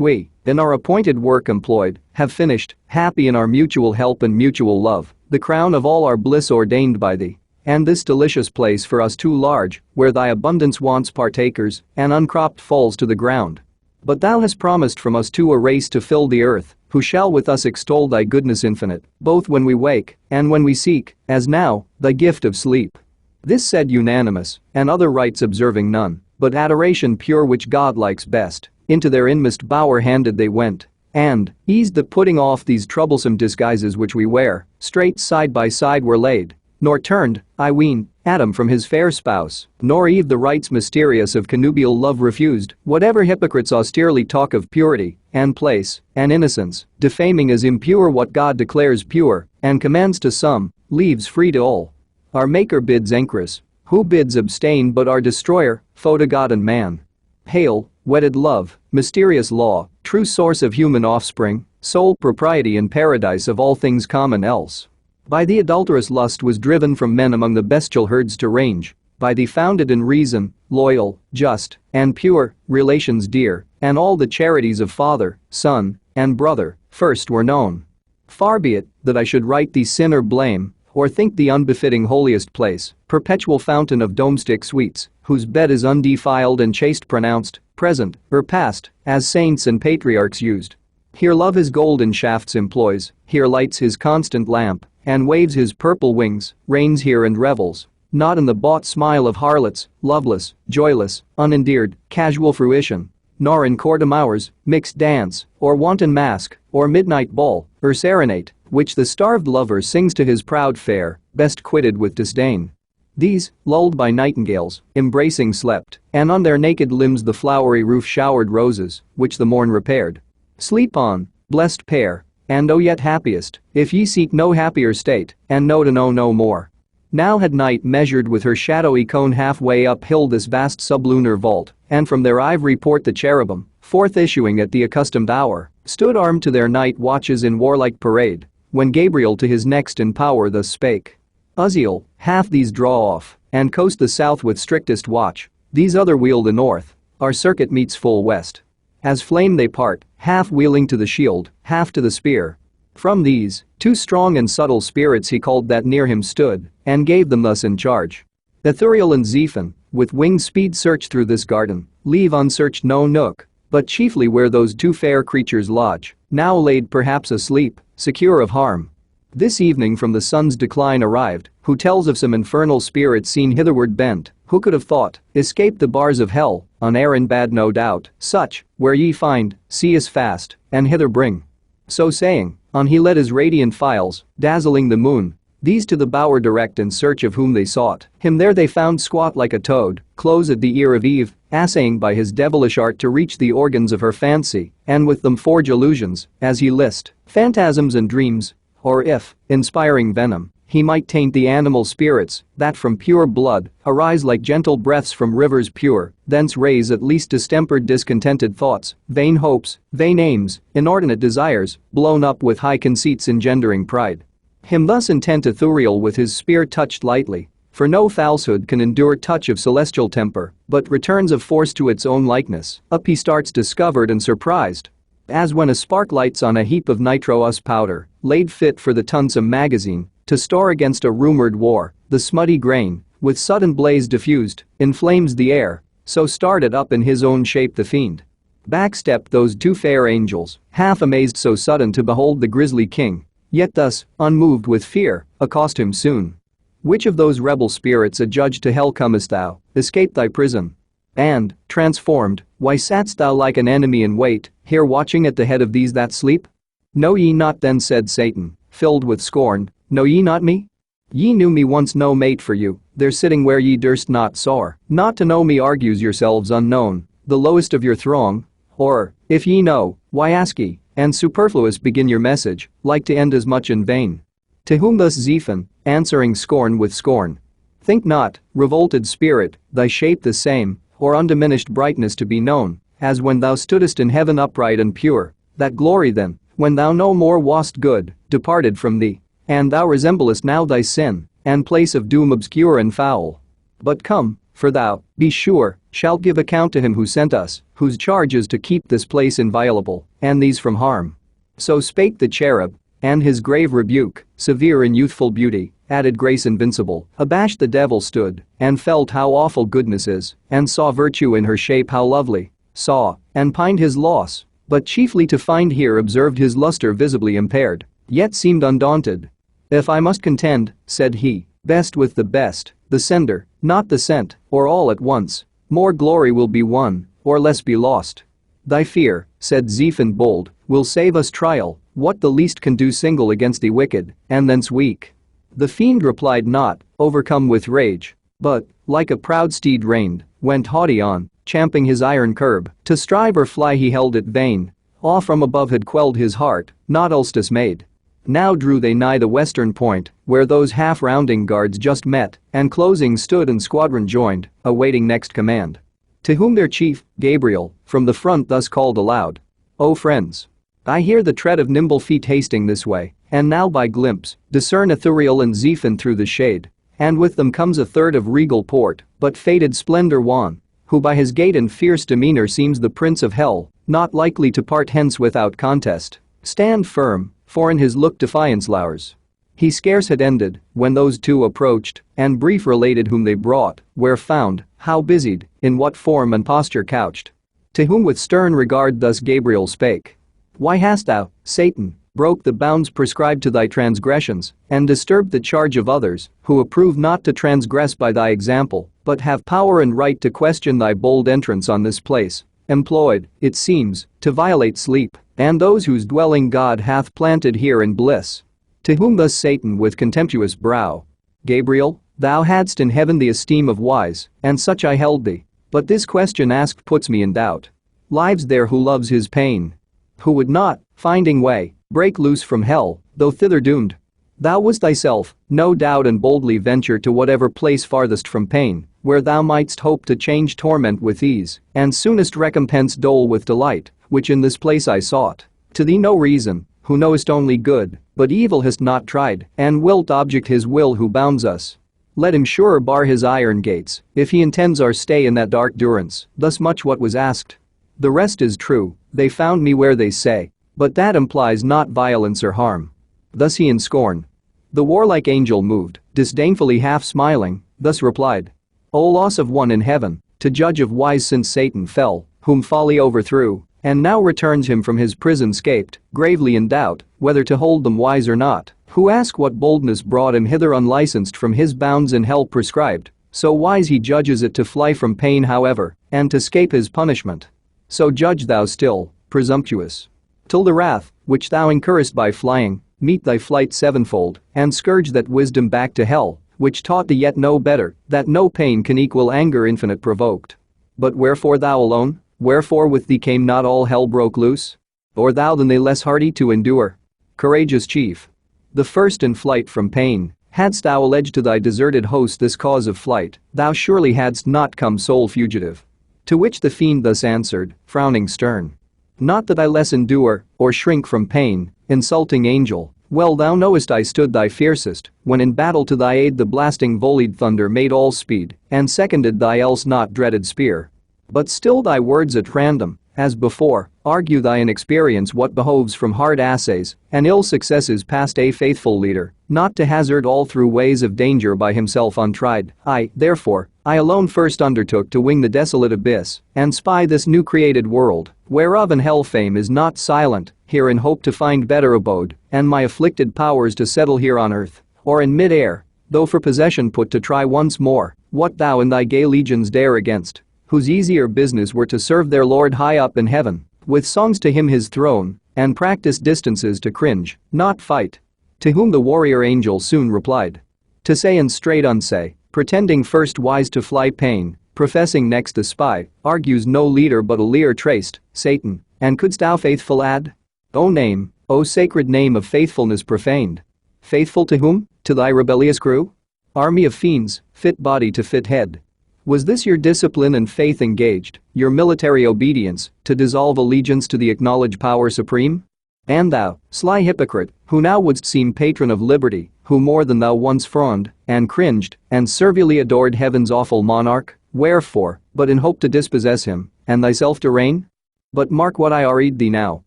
we, in our appointed work employed, have finished, happy in our mutual help and mutual love, the crown of all our bliss ordained by thee. And this delicious place for us too large, where thy abundance wants partakers, and uncropped falls to the ground. But thou hast promised from us too a race to fill the earth, who shall with us extol thy goodness infinite, both when we wake, and when we seek, as now, thy gift of sleep. This said unanimous, and other rites observing none, but adoration pure which God likes best, into their inmost bower handed they went, and, eased the putting off these troublesome disguises which we wear, straight side by side were laid, nor turned, I ween, Adam from his fair spouse, nor Eve the rites mysterious of connubial love refused, whatever hypocrites austerely talk of purity, and place, and innocence, defaming as impure what God declares pure, and commands to some, leaves free to all. Our Maker bids Encris, who bids abstain but our destroyer, foe to God and man. Hail, wedded love, mysterious law, true source of human offspring, sole propriety and paradise of all things common else. By thee adulterous lust was driven from men among the bestial herds to range, by thee founded in reason, loyal, just, and pure, relations dear, and all the charities of father, son, and brother, first were known. Far be it that I should write thee sin or blame, or think thee unbefitting holiest place, perpetual fountain of domestic sweets, whose bed is undefiled and chaste pronounced, present, or past, as saints and patriarchs used. Here love his golden shafts employs, here lights his constant lamp, and waves his purple wings, reigns here and revels, not in the bought smile of harlots, loveless, joyless, unendeared, casual fruition, nor in courtdom hours, mixed dance, or wanton mask, or midnight ball, or serenade, which the starved lover sings to his proud fair, best quitted with disdain. These, lulled by nightingales, embracing slept, and on their naked limbs the flowery roof showered roses, which the morn repaired. Sleep on, blessed pair, and O yet happiest, if ye seek no happier state, and know to know no more. Now had night measured with her shadowy cone halfway uphill this vast sublunar vault, and from their ivory port the cherubim, forth issuing at the accustomed hour, stood armed to their night watches in warlike parade, when Gabriel to his next in power thus spake. Uzziel, half these draw off, and coast the south with strictest watch, these other wheel the north, our circuit meets full west. As flame they part, half wheeling to the shield, half to the spear. From these, two strong and subtle spirits he called that near him stood, and gave them thus in charge. Ithuriel and Zephan, with winged speed search through this garden, leave unsearched no nook, but chiefly where those two fair creatures lodge, now laid perhaps asleep, secure of harm. This evening from the sun's decline arrived, who tells of some infernal spirits seen hitherward bent, who could have thought, escaped the bars of hell, on errand bad no doubt, such, where ye find, see us fast, and hither bring. So saying, on he led his radiant files, dazzling the moon, these to the bower direct in search of whom they sought, him there they found squat like a toad, close at the ear of Eve, assaying by his devilish art to reach the organs of her fancy, and with them forge illusions, as he list, phantasms and dreams, or if, inspiring venom, he might taint the animal spirits, that from pure blood, arise like gentle breaths from rivers pure, thence raise at least distempered discontented thoughts, vain hopes, vain aims, inordinate desires, blown up with high conceits engendering pride. Him thus intent Ithuriel with his spear touched lightly, for no falsehood can endure touch of celestial temper, but returns of force to its own likeness, up he starts discovered and surprised. As when a spark lights on a heap of nitrous powder, laid fit for the tonsum magazine, to store against a rumored war, the smutty grain, with sudden blaze diffused, inflames the air, so started up in his own shape the fiend. Back stepped those two fair angels, half amazed so sudden to behold the grisly king, yet thus, unmoved with fear, accost him soon. Which of those rebel spirits adjudged to hell comest thou, escape thy prison? And, transformed, why satst thou like an enemy in wait, here watching at the head of these that sleep? Know ye not then, said Satan, filled with scorn, know ye not me? Ye knew me once no mate for you, there sitting where ye durst not soar, not to know me argues yourselves unknown, the lowest of your throng, or, if ye know, why ask ye, and superfluous begin your message, like to end as much in vain. To whom thus Zephan, answering scorn with scorn. Think not, revolted spirit, thy shape the same, or undiminished brightness to be known, as when thou stoodest in heaven upright and pure, that glory then, when thou no more wast good, departed from thee, and thou resemblest now thy sin, and place of doom obscure and foul. But come, for thou, be sure, shalt give account to him who sent us, whose charge is to keep this place inviolable, and these from harm. So spake the cherub, and his grave rebuke, severe in youthful beauty, added grace invincible, abashed the devil stood, and felt how awful goodness is, and saw virtue in her shape how lovely, saw, and pined his loss, but chiefly to find here observed his luster visibly impaired, yet seemed undaunted. If I must contend, said he, best with the best, the sender, not the sent, or all at once, more glory will be won, or less be lost. Thy fear, said Zephan bold, will save us trial, what the least can do single against the wicked, and thence weak. The fiend replied not, overcome with rage, but, like a proud steed reined, went haughty on, champing his iron curb, to strive or fly he held it vain. Awe from above had quelled his heart, not else dismayed. Now drew they nigh the western point, where those half-rounding guards just met, and closing stood and squadron joined, awaiting next command. To whom their chief, Gabriel, from the front thus called aloud. O friends! I hear the tread of nimble feet hasting this way, and now by glimpse, discern Ithuriel and Zephan through the shade, and with them comes a third of regal port, but faded splendor wan, who by his gait and fierce demeanor seems the prince of hell, not likely to part hence without contest. Stand firm, for in his look defiance lowers. He scarce had ended, when those two approached, and brief related whom they brought, where found, how busied, in what form and posture couched. To whom with stern regard thus Gabriel spake. Why hast thou, Satan, broke the bounds prescribed to thy transgressions, and disturbed the charge of others, who approve not to transgress by thy example, but have power and right to question thy bold entrance on this place, employed, it seems, to violate sleep, and those whose dwelling God hath planted here in bliss? To whom thus Satan with contemptuous brow. Gabriel, thou hadst in heaven the esteem of wise, and such I held thee, but this question asked puts me in doubt. Lives there who loves his pain? Who would not, finding way, break loose from hell, though thither doomed? Thou wouldst thyself, no doubt and boldly venture to whatever place farthest from pain, where thou mightst hope to change torment with ease, and soonest recompense dole with delight, which in this place I sought. To thee no reason, who knowest only good, but evil hast not tried, and wilt object his will who bounds us. Let him surer bar his iron gates, if he intends our stay in that dark durance. Thus much what was asked. The rest is true, they found me where they say, but that implies not violence or harm. Thus he in scorn. The warlike angel moved, disdainfully half smiling, thus replied. O loss of one in heaven, to judge of wise since Satan fell, whom folly overthrew, and now returns him from his prison scaped, gravely in doubt, whether to hold them wise or not, who ask what boldness brought him hither unlicensed from his bounds in hell prescribed, so wise he judges it to fly from pain however, and to scape his punishment. So judge thou still, presumptuous. Till the wrath, which thou incurrest by flying, meet thy flight sevenfold, and scourge that wisdom back to hell, which taught thee yet no better, that no pain can equal anger infinite provoked. But wherefore thou alone? Wherefore with thee came not all hell broke loose? Or thou than they less hardy to endure? Courageous chief. The first in flight from pain, hadst thou alleged to thy deserted host this cause of flight, thou surely hadst not come sole fugitive. To which the fiend thus answered, frowning stern. Not that I less endure, or shrink from pain, insulting angel, well thou knowest I stood thy fiercest, when in battle to thy aid the blasting volleyed thunder made all speed, and seconded thy else not dreaded spear. But still thy words at random, as before, argue thy inexperience what behoves from hard assays, and ill successes past a faithful leader, not to hazard all through ways of danger by himself untried. Therefore, I alone first undertook to wing the desolate abyss, and spy this new created world, whereof in hell fame is not silent, here in hope to find better abode, and my afflicted powers to settle here on earth, or in mid-air, though for possession put to try once more, what thou and thy gay legions dare against, whose easier business were to serve their Lord high up in heaven, with songs to him his throne, and practice distances to cringe, not fight. To whom the warrior angel soon replied. To say and straight unsay, pretending first wise to fly pain, professing next to spy, argues no leader but a leer traced, Satan, and couldst thou faithful add? O name, O sacred name of faithfulness profaned. Faithful to whom? To thy rebellious crew? Army of fiends, fit body to fit head. Was this your discipline and faith engaged, your military obedience, to dissolve allegiance to the acknowledged power supreme? And thou, sly hypocrite, who now wouldst seem patron of liberty, who more than thou once frowned, and cringed, and servilely adored heaven's awful monarch, wherefore, but in hope to dispossess him, and thyself to reign? But mark what I rede thee now,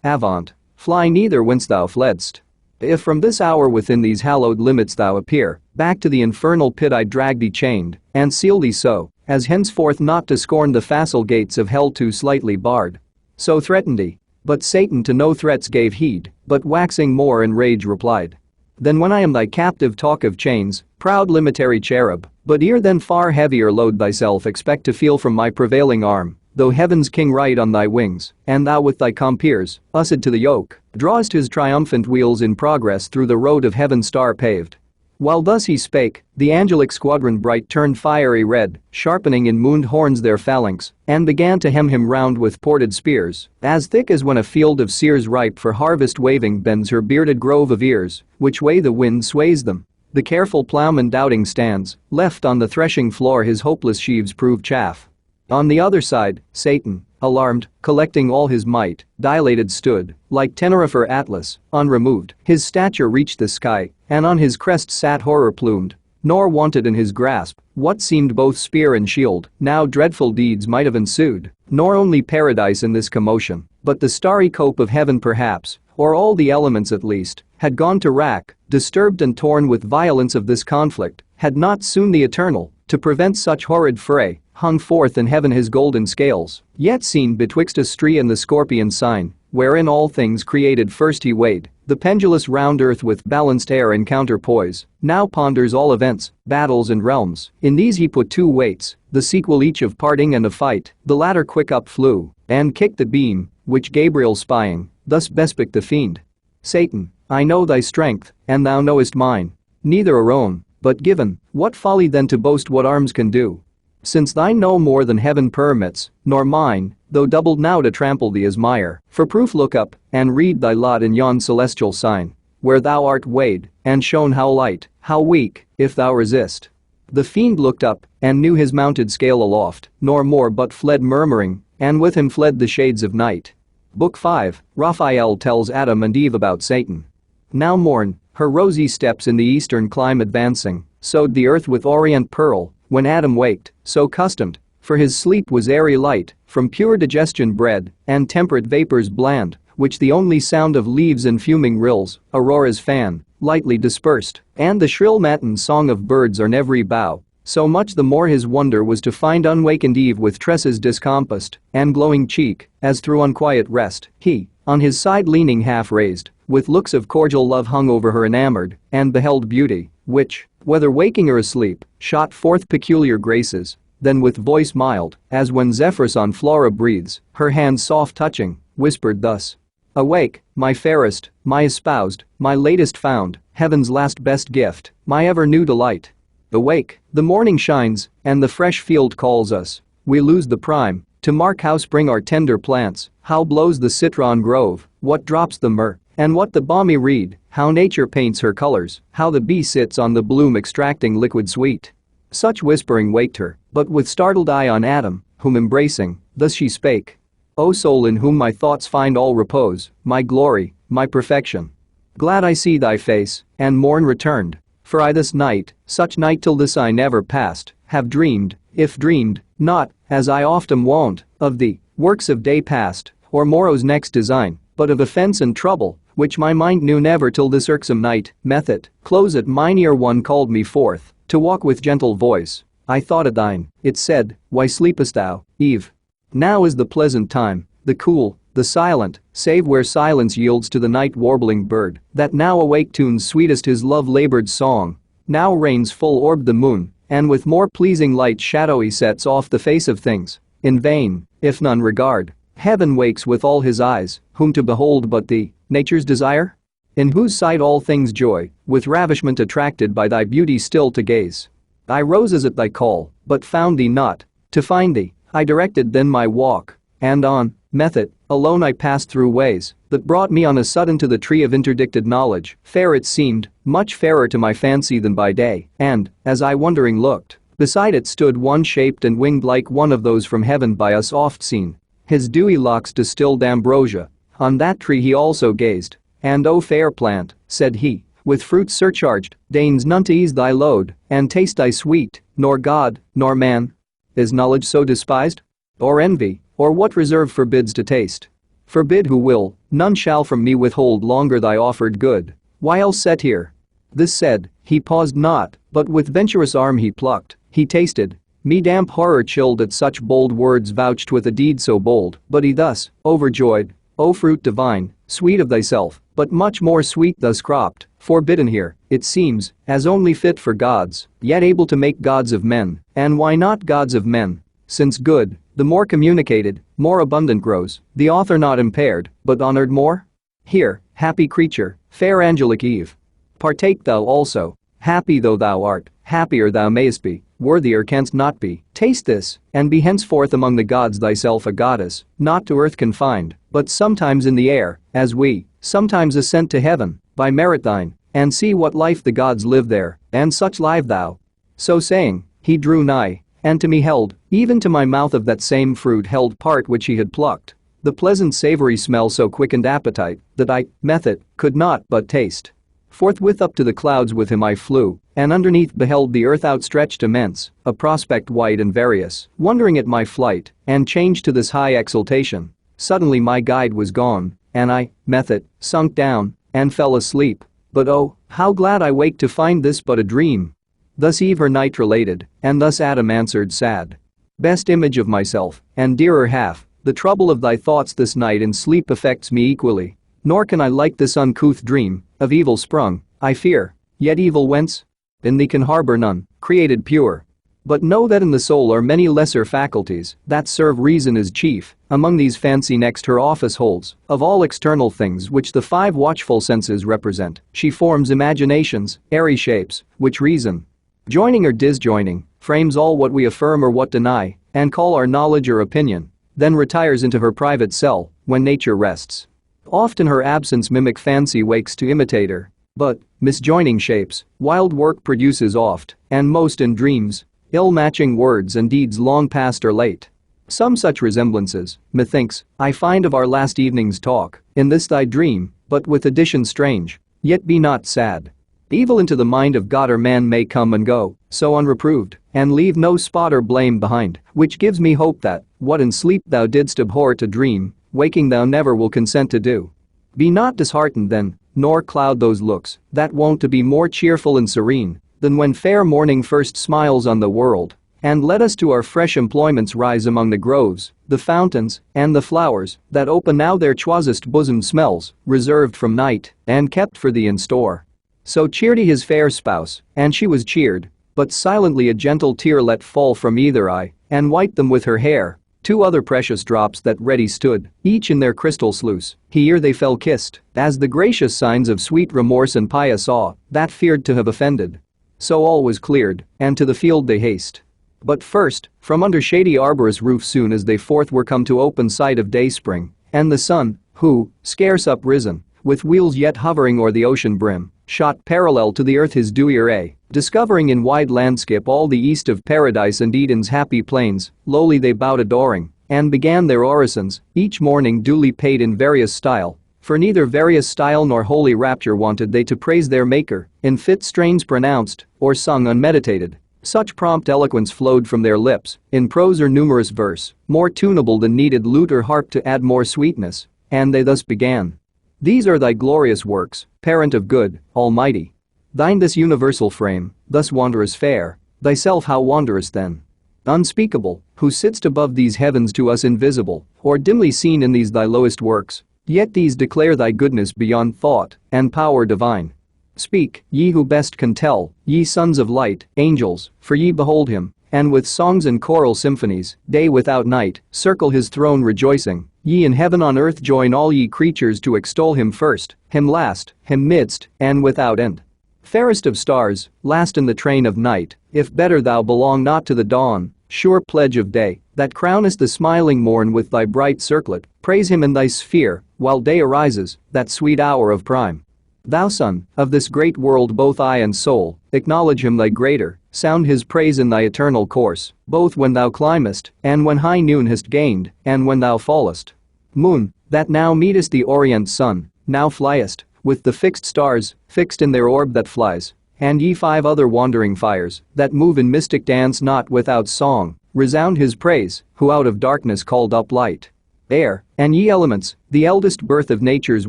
avaunt, fly neither whence thou fledst. If from this hour within these hallowed limits thou appear, back to the infernal pit I drag thee chained, and seal thee so, as henceforth not to scorn the facile gates of hell too slightly barred. So threatened he. But Satan to no threats gave heed, but waxing more in rage replied. Then when I am thy captive talk of chains, proud limitary cherub, but ere then far heavier load thyself expect to feel from my prevailing arm, though heaven's king ride on thy wings, and thou with thy compeers, used to the yoke, drawest his triumphant wheels in progress through the road of heaven star paved. While thus he spake, the angelic squadron bright turned fiery red, sharpening in mooned horns their phalanx, and began to hem him round with ported spears, as thick as when a field of seers ripe for harvest waving bends her bearded grove of ears, which way the wind sways them. The careful ploughman doubting stands, left on the threshing floor his hopeless sheaves prove chaff. On the other side, Satan, alarmed, collecting all his might, dilated stood, like Tenerife Atlas, unremoved, his stature reached the sky, and on his crest sat horror plumed, nor wanted in his grasp what seemed both spear and shield. Now dreadful deeds might have ensued, nor only paradise in this commotion, but the starry cope of heaven perhaps, or all the elements at least, had gone to rack, disturbed and torn with violence of this conflict, had not soon the Eternal, to prevent such horrid fray, hung forth in heaven his golden scales, yet seen betwixt a stree and the scorpion sign, wherein all things created first he weighed, the pendulous round earth with balanced air and counterpoise, now ponders all events, battles and realms, in these he put two weights, the sequel each of parting and of fight, the latter quick up flew, and kicked the beam, which Gabriel spying, thus bespake the fiend. Satan, I know thy strength, and thou knowest mine, neither our own, but given, what folly then to boast what arms can do? Since thine no more than heaven permits, nor mine, though doubled now to trample thee as mire, for proof look up, and read thy lot in yon celestial sign, where thou art weighed, and shown how light, how weak, if thou resist. The fiend looked up, and knew his mounted scale aloft, nor more but fled murmuring, and with him fled the shades of night. Book 5, Raphael tells Adam and Eve about Satan. Now morn, her rosy steps in the eastern clime advancing, sowed the earth with orient pearl, when Adam waked, so customed, for his sleep was airy light, from pure digestion bred, and temperate vapors bland, which the only sound of leaves and fuming rills, Aurora's fan, lightly dispersed, and the shrill matin song of birds on every bough. So much the more his wonder was to find unwakened Eve with tresses discompassed, and glowing cheek, as through unquiet rest, he, on his side leaning half raised, with looks of cordial love hung over her enamored, and beheld beauty, which, whether waking or asleep, shot forth peculiar graces, then with voice mild, as when Zephyrus on Flora breathes, her hands soft touching, whispered thus. Awake, my fairest, my espoused, my latest found, heaven's last best gift, my ever new delight. Awake, the morning shines, and the fresh field calls us, we lose the prime, to mark how spring our tender plants, how blows the citron grove, what drops the myrrh, and what the balmy reed, how nature paints her colors, how the bee sits on the bloom extracting liquid sweet. Such whispering waked her, but with startled eye on Adam, whom embracing, thus she spake. O soul in whom my thoughts find all repose, my glory, my perfection. Glad I see thy face, and morn returned, for I this night, such night till this I never passed, have dreamed, if dreamed, not, as I often wont, of the works of day past, or morrow's next design, but of offense and trouble, which my mind knew never till this irksome night, method, close at mine ear one called me forth, to walk with gentle voice. I thought it thine, it said, why sleepest thou, Eve? Now is the pleasant time, the cool, the silent, save where silence yields to the night warbling bird, that now awake tunes sweetest his love-labored song. Now reigns full-orbed the moon, and with more pleasing light shadowy sets off the face of things. In vain, if none regard, heaven wakes with all his eyes, whom to behold but thee, nature's desire? In whose sight all things joy, with ravishment attracted by thy beauty still to gaze. I rose as at thy call, but found thee not. To find thee, I directed then my walk, and on method alone I passed through ways that brought me on a sudden to the tree of interdicted knowledge. Fair it seemed, much fairer to my fancy than by day, and, as I wondering looked, Beside it stood one shaped and winged like one of those from heaven by us oft seen. His dewy locks distilled ambrosia. On that tree he also gazed. And O fair plant, said he, with fruit surcharged, deigns none to ease thy load, and taste thy sweet, nor God, nor man. Is knowledge so despised? Or envy, or what reserve forbids to taste? Forbid who will, none shall from me withhold longer thy offered good. Why else set here? This said, he paused not, but with venturous arm he plucked, he tasted. Me damp horror chilled at such bold words vouched with a deed so bold, but he thus, overjoyed, O fruit divine, sweet of thyself, but much more sweet thus cropped, forbidden here, it seems, as only fit for gods, yet able to make gods of men, and why not gods of men? Since good, the more communicated, more abundant grows, the author not impaired, but honored more? Here, happy creature, fair angelic Eve. Partake thou also, happy though thou art, happier thou mayest be, worthier canst not be, taste this, and be henceforth among the gods thyself a goddess, not to earth confined, but sometimes in the air, as we, sometimes ascent to heaven, by merit thine, and see what life the gods live there, and such live thou. So saying, he drew nigh, and to me held, even to my mouth of that same fruit held part which he had plucked. The pleasant savory smell so quickened appetite, that I, method, could not but taste. Forthwith up to the clouds with him I flew, and underneath beheld the earth outstretched immense, a prospect wide and various, wondering at my flight, and changed to this high exultation. Suddenly my guide was gone, and I, method, sunk down, and fell asleep. But oh, how glad I waked to find this but a dream. Thus Eve her night related, and thus Adam answered sad. Best image of myself, and dearer half, the trouble of thy thoughts this night in sleep affects me equally. Nor can I like this uncouth dream, of evil sprung, I fear, yet evil whence? In thee can harbor none, created pure. But know that in the soul are many lesser faculties, that serve reason as chief, among these fancy next her office holds, of all external things which the 5 watchful senses represent, she forms imaginations, airy shapes, which reason, joining or disjoining, frames all what we affirm or what deny, and call our knowledge or opinion, then retires into her private cell, when nature rests. Oft in her absence mimic fancy wakes to imitate her, but, misjoining shapes, wild work produces oft, and most in dreams, ill-matching words and deeds long past or late. Some such resemblances, methinks, I find of our last evening's talk, in this thy dream, but with addition strange, yet be not sad. Evil into the mind of God or man may come and go, so unreproved, and leave no spot or blame behind, which gives me hope that, what in sleep thou didst abhor to dream, waking thou never will consent to do. Be not disheartened then, nor cloud those looks, that wont to be more cheerful and serene, than when fair morning first smiles on the world. And let us to our fresh employments rise among the groves, the fountains, and the flowers, that open now their choicest bosom smells, reserved from night, and kept for thee in store. So cheered he his fair spouse, and she was cheered, but silently a gentle tear let fall from either eye, and wiped them with her hair. 2 other precious drops that ready stood, each in their crystal sluice, here they fell kissed, as the gracious signs of sweet remorse and pious awe, that feared to have offended. So all was cleared, and to the field they haste. But first, from under shady arborous roof soon as they forth were come to open sight of dayspring, and the sun, who, scarce uprisen, with wheels yet hovering o'er the ocean brim, shot parallel to the earth his dewy ray, discovering in wide landskip all the east of paradise and Eden's happy plains, lowly they bowed adoring, and began their orisons, each morning duly paid in various style, for neither various style nor holy rapture wanted they to praise their Maker, in fit strains pronounced, or sung unmeditated. Such prompt eloquence flowed from their lips, in prose or numerous verse, more tunable than needed lute or harp to add more sweetness, and they thus began. These are thy glorious works, parent of good, almighty. Thine this universal frame, thus wondrous fair, thyself how wondrous then. Unspeakable, who sitst above these heavens to us invisible, or dimly seen in these thy lowest works, yet these declare thy goodness beyond thought, and power divine. Speak, ye who best can tell, ye sons of light, angels, for ye behold him, and with songs and choral symphonies, day without night, circle his throne rejoicing. Ye in heaven on earth join all ye creatures to extol him first, him last, him midst, and without end. Fairest of stars, last in the train of night, if better thou belong not to the dawn, sure pledge of day, that crownest the smiling morn with thy bright circlet, praise him in thy sphere, while day arises, that sweet hour of prime. Thou son, of this great world both eye and soul, acknowledge him thy greater, sound his praise in thy eternal course, both when thou climbest, and when high noon hast gained, and when thou fallest. Moon, that now meetest the orient sun, now fliest, with the fixed stars, fixed in their orb that flies, and ye 5 other wandering fires, that move in mystic dance not without song, resound his praise, who out of darkness called up light. Air, and ye elements, the eldest birth of nature's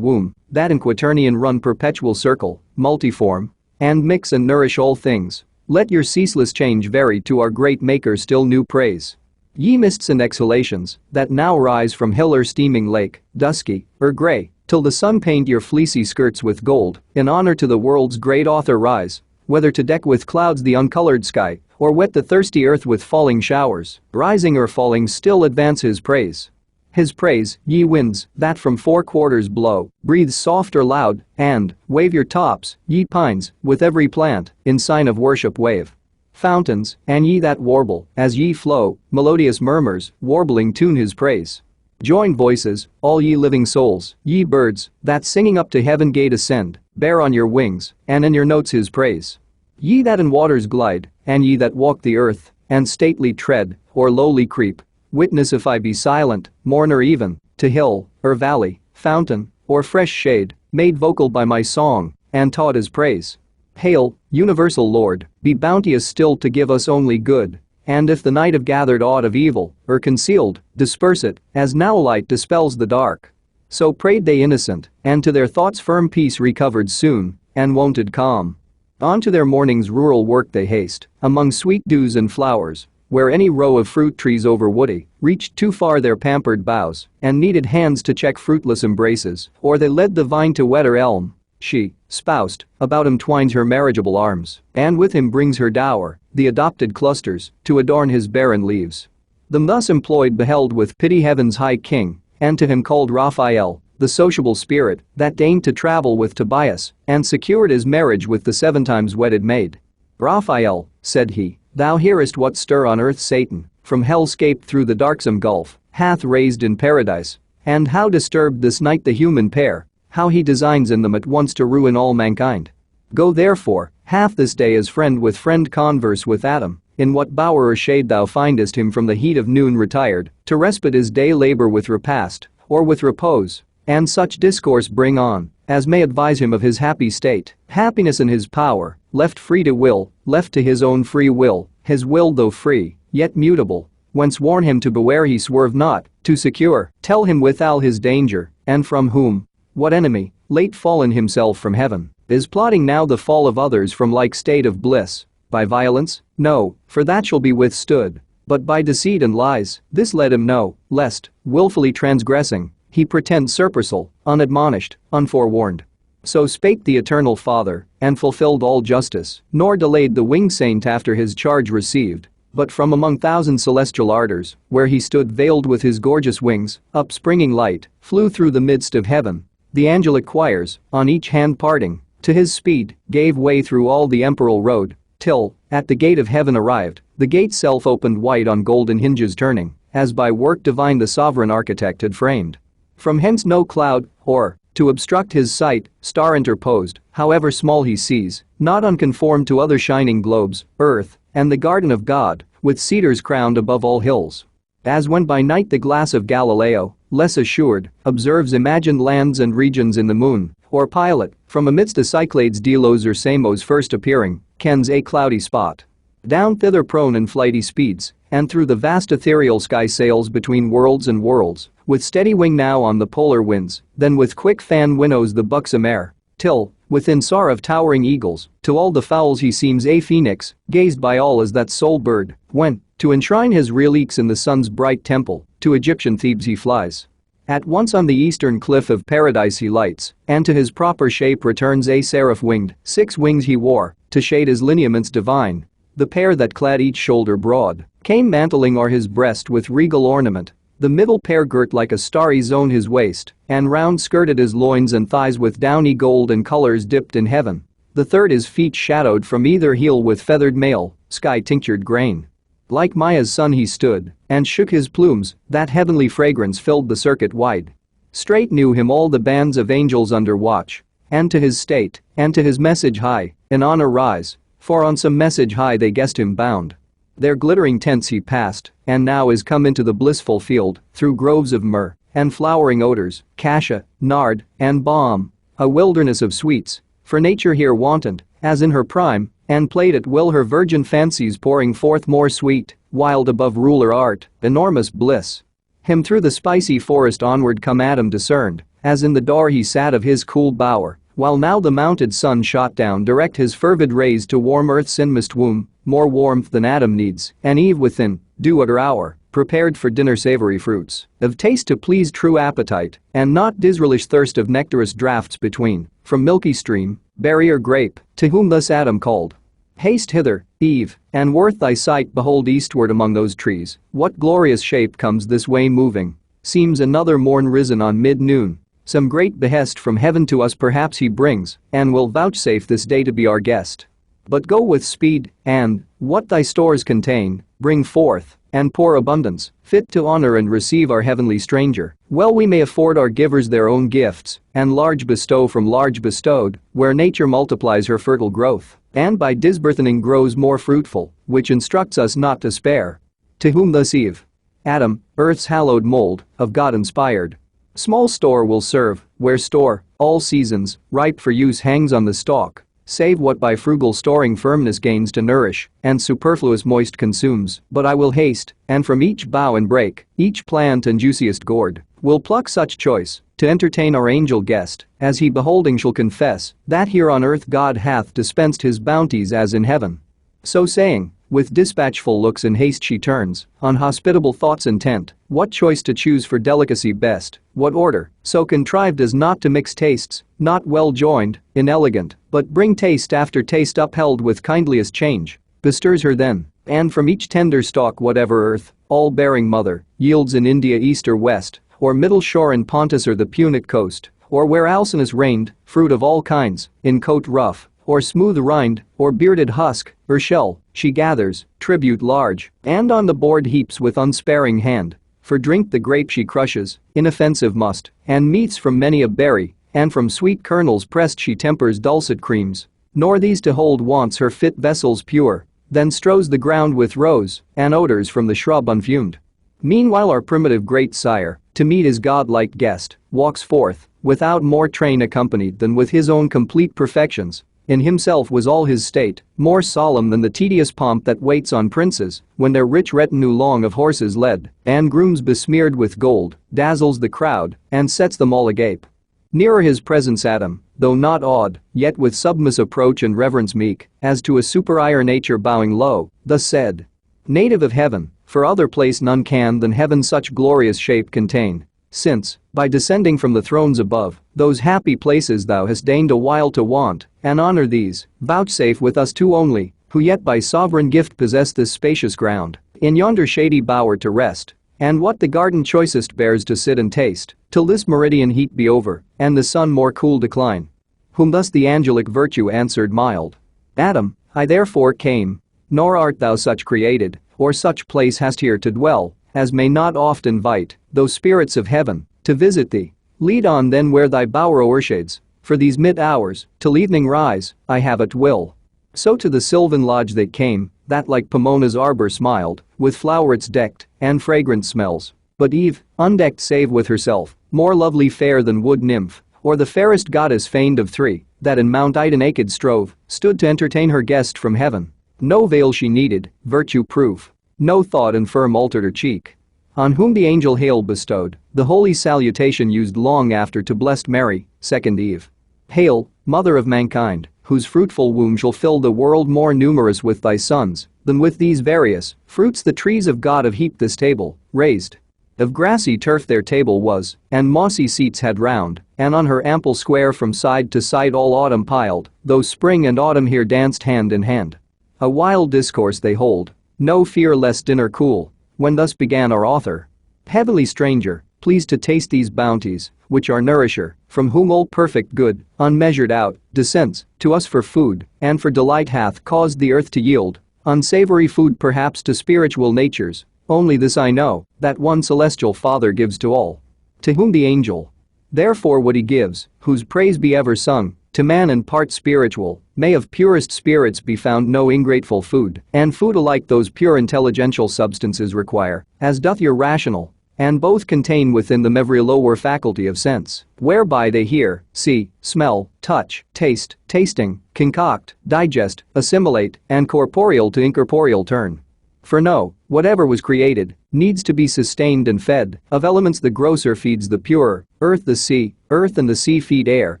womb, that in quaternion run perpetual circle, multiform, and mix and nourish all things, let your ceaseless change vary to our great Maker still new praise. Ye mists and exhalations, that now rise from hill or steaming lake, dusky, or grey, till the sun paint your fleecy skirts with gold, in honor to the world's great author rise, whether to deck with clouds the uncolored sky, or wet the thirsty earth with falling showers, rising or falling still advance his praise. His praise, ye winds, that from 4 quarters blow, breathe soft or loud, and wave your tops, ye pines, with every plant, in sign of worship wave. Fountains, and ye that warble, as ye flow, melodious murmurs, warbling tune his praise. Join voices, all ye living souls, ye birds, that singing up to heaven gate ascend, bear on your wings, and in your notes his praise. Ye that in waters glide, and ye that walk the earth, and stately tread, or lowly creep, witness if I be silent, mourner even, to hill, or valley, fountain, or fresh shade, made vocal by my song, and taught his praise. Hail, universal Lord, be bounteous still to give us only good, and if the night have gathered aught of evil, or concealed, disperse it, as now light dispels the dark. So prayed they innocent, and to their thoughts firm peace recovered soon, and wonted calm. On to their morning's rural work they haste, among sweet dews and flowers, where any row of fruit trees over woody reached too far their pampered boughs and needed hands to check fruitless embraces, or they led the vine to wetter elm. She, spoused, about him twines her marriageable arms, and with him brings her dower, the adopted clusters, to adorn his barren leaves. Them thus employed beheld with pity heaven's high king, and to him called Raphael, the sociable spirit that deigned to travel with Tobias and secured his marriage with the 7 times wedded maid. Raphael, said he, thou hearest what stir on earth Satan, from hell scaped through the darksome gulf, hath raised in paradise, and how disturbed this night the human pair, how he designs in them at once to ruin all mankind. Go therefore, half this day as friend with friend converse with Adam, in what bower or shade thou findest him from the heat of noon retired, to respite his day labor with repast, or with repose, and such discourse bring on, as may advise him of his happy state, happiness in his power, left free to will, left to his own free will, his will though free, yet mutable, whence warn him to beware he swerve not, to secure, tell him withal his danger, and from whom, what enemy, late fallen himself from heaven, is plotting now the fall of others from like state of bliss, by violence? No, for that shall be withstood, but by deceit and lies, this let him know, lest, wilfully transgressing, he pretend surpersal, unadmonished, unforewarned. So spake the eternal Father, and fulfilled all justice, nor delayed the winged saint after his charge received, but from among 1,000 celestial ardors, where he stood veiled with his gorgeous wings, upspringing light, flew through the midst of heaven. The angelic choirs, on each hand parting, to his speed, gave way through all the emperal road, till, at the gate of heaven arrived, the gate self opened wide on golden hinges turning, as by work divine the sovereign architect had framed. From hence no cloud, or, to obstruct his sight, star interposed, however small he sees, not unconformed to other shining globes, earth, and the garden of God, with cedars crowned above all hills. As when by night the glass of Galileo, less assured, observes imagined lands and regions in the moon, or Pilate, from amidst a Cyclades Delos or Samos first appearing, kens a cloudy spot. Down thither prone in flighty speeds, and through the vast ethereal sky sails between worlds and worlds, with steady wing now on the polar winds, then with quick fan winnows the buxom air, till, within soar of towering eagles, to all the fowls he seems a phoenix, gazed by all as that sole bird, when, to enshrine his reliques in the sun's bright temple, to Egyptian Thebes he flies. At once on the eastern cliff of paradise he lights, and to his proper shape returns a seraph winged, 6 wings he wore, to shade his lineaments divine. The pair that clad each shoulder broad, came mantling o'er his breast with regal ornament, the middle pair girt like a starry zone his waist, and round skirted his loins and thighs with downy gold and colors dipped in heaven. The third his feet shadowed from either heel with feathered mail, sky tinctured grain. Like Maya's son he stood, and shook his plumes, that heavenly fragrance filled the circuit wide. Straight knew him all the bands of angels under watch, and to his state, and to his message high, in honor rise, for on some message high they guessed him bound. Their glittering tents he passed, and now is come into the blissful field, through groves of myrrh, and flowering odors, cassia, nard, and balm, a wilderness of sweets, for nature here wantoned, as in her prime, and played at will her virgin fancies pouring forth more sweet, wild above ruler art, enormous bliss. Him through the spicy forest onward come Adam discerned, as in the door he sat of his cool bower, while now the mounted sun shot down direct his fervid rays to warm earth's inmost womb, more warmth than Adam needs, and Eve within, dew at her hour, prepared for dinner savory fruits, of taste to please true appetite, and not disrelish thirst of nectarous draughts between, from milky stream, berry or grape, to whom thus Adam called. Haste hither, Eve, and worth thy sight behold eastward among those trees, what glorious shape comes this way moving. Seems another morn risen on mid-noon. Some great behest from heaven to us perhaps he brings, and will vouchsafe this day to be our guest. But go with speed, and, what thy stores contain, bring forth, and pour abundance, fit to honor and receive our heavenly stranger. Well we may afford our givers their own gifts, and large bestow from large bestowed, where nature multiplies her fertile growth, and by disburthening grows more fruitful, which instructs us not to spare. To whom thus Eve, Adam, earth's hallowed mold, of God inspired. Small store will serve, where store, all seasons, ripe for use hangs on the stalk, save what by frugal storing firmness gains to nourish, and superfluous moist consumes, but I will haste, and from each bough and brake, each plant and juiciest gourd, will pluck such choice, to entertain our angel guest, as he beholding shall confess, that here on earth God hath dispensed his bounties as in heaven. So saying, with dispatchful looks in haste she turns, on hospitable thoughts intent, what choice to choose for delicacy best, what order, so contrived as not to mix tastes, not well joined, inelegant, but bring taste after taste upheld with kindliest change, bestirs her then, and from each tender stalk whatever earth, all-bearing mother, yields in India east or west, or middle shore in Pontus or the Punic coast, or where Alcinous reigned, fruit of all kinds, in coat rough, or smooth rind, or bearded husk, or shell, she gathers, tribute large, and on the board heaps with unsparing hand. For drink the grape she crushes, inoffensive must, and meats from many a berry, and from sweet kernels pressed she tempers dulcet creams, nor these to hold wants her fit vessels pure, then strows the ground with rose, and odors from the shrub unfumed. Meanwhile our primitive great sire, to meet his godlike guest, walks forth, without more train accompanied than with his own complete perfections. In himself was all his state, more solemn than the tedious pomp that waits on princes, when their rich retinue long of horses led, and grooms besmeared with gold, dazzles the crowd, and sets them all agape. Nearer his presence Adam, though not awed, yet with submiss approach and reverence meek, as to a superior nature bowing low, thus said. Native of heaven, for other place none can than heaven such glorious shape contain. Since, by descending from the thrones above, those happy places thou hast deigned a while to want, and honor these, vouchsafe with us two only, who yet by sovereign gift possess this spacious ground, in yonder shady bower to rest, and what the garden choicest bears to sit and taste, till this meridian heat be over, and the sun more cool decline. Whom thus the angelic virtue answered mild. Adam, I therefore came, nor art thou such created, or such place hast here to dwell, as may not oft invite, those spirits of heaven, to visit thee. Lead on then where thy bower o'ershades, for these mid-hours, till evening rise, I have at will. So to the sylvan lodge they came, that like Pomona's arbor smiled, with flowerets decked, and fragrant smells. But Eve, undecked save with herself, more lovely fair than wood nymph, or the fairest goddess feigned of three, that in Mount Ida naked strove, stood to entertain her guest from heaven. No veil she needed, virtue proof. No thought infirm altered her cheek. On whom the angel Hail bestowed, the holy salutation used long after to blessed Mary, second Eve. Hail, mother of mankind, whose fruitful womb shall fill the world more numerous with thy sons, than with these various fruits the trees of God have heaped this table, raised. Of grassy turf their table was, and mossy seats had round, and on her ample square from side to side all autumn piled, though spring and autumn here danced hand in hand. A wild discourse they hold, no fear lest dinner cool, when thus began our author. Heavenly stranger, pleased to taste these bounties, which our nourisher, from whom all perfect good, unmeasured out, descends, to us for food, and for delight hath caused the earth to yield, unsavory food perhaps to spiritual natures, only this I know, that one celestial Father gives to all. To whom the angel, therefore what he gives, whose praise be ever sung, to man and part spiritual, may of purest spirits be found no ingrateful food, and food alike those pure intelligential substances require, as doth your rational, and both contain within them every lower faculty of sense, whereby they hear, see, smell, touch, taste, tasting, concoct, digest, assimilate, and corporeal to incorporeal turn. For no, whatever was created, needs to be sustained and fed, of elements the grosser feeds the purer, earth and the sea feed air,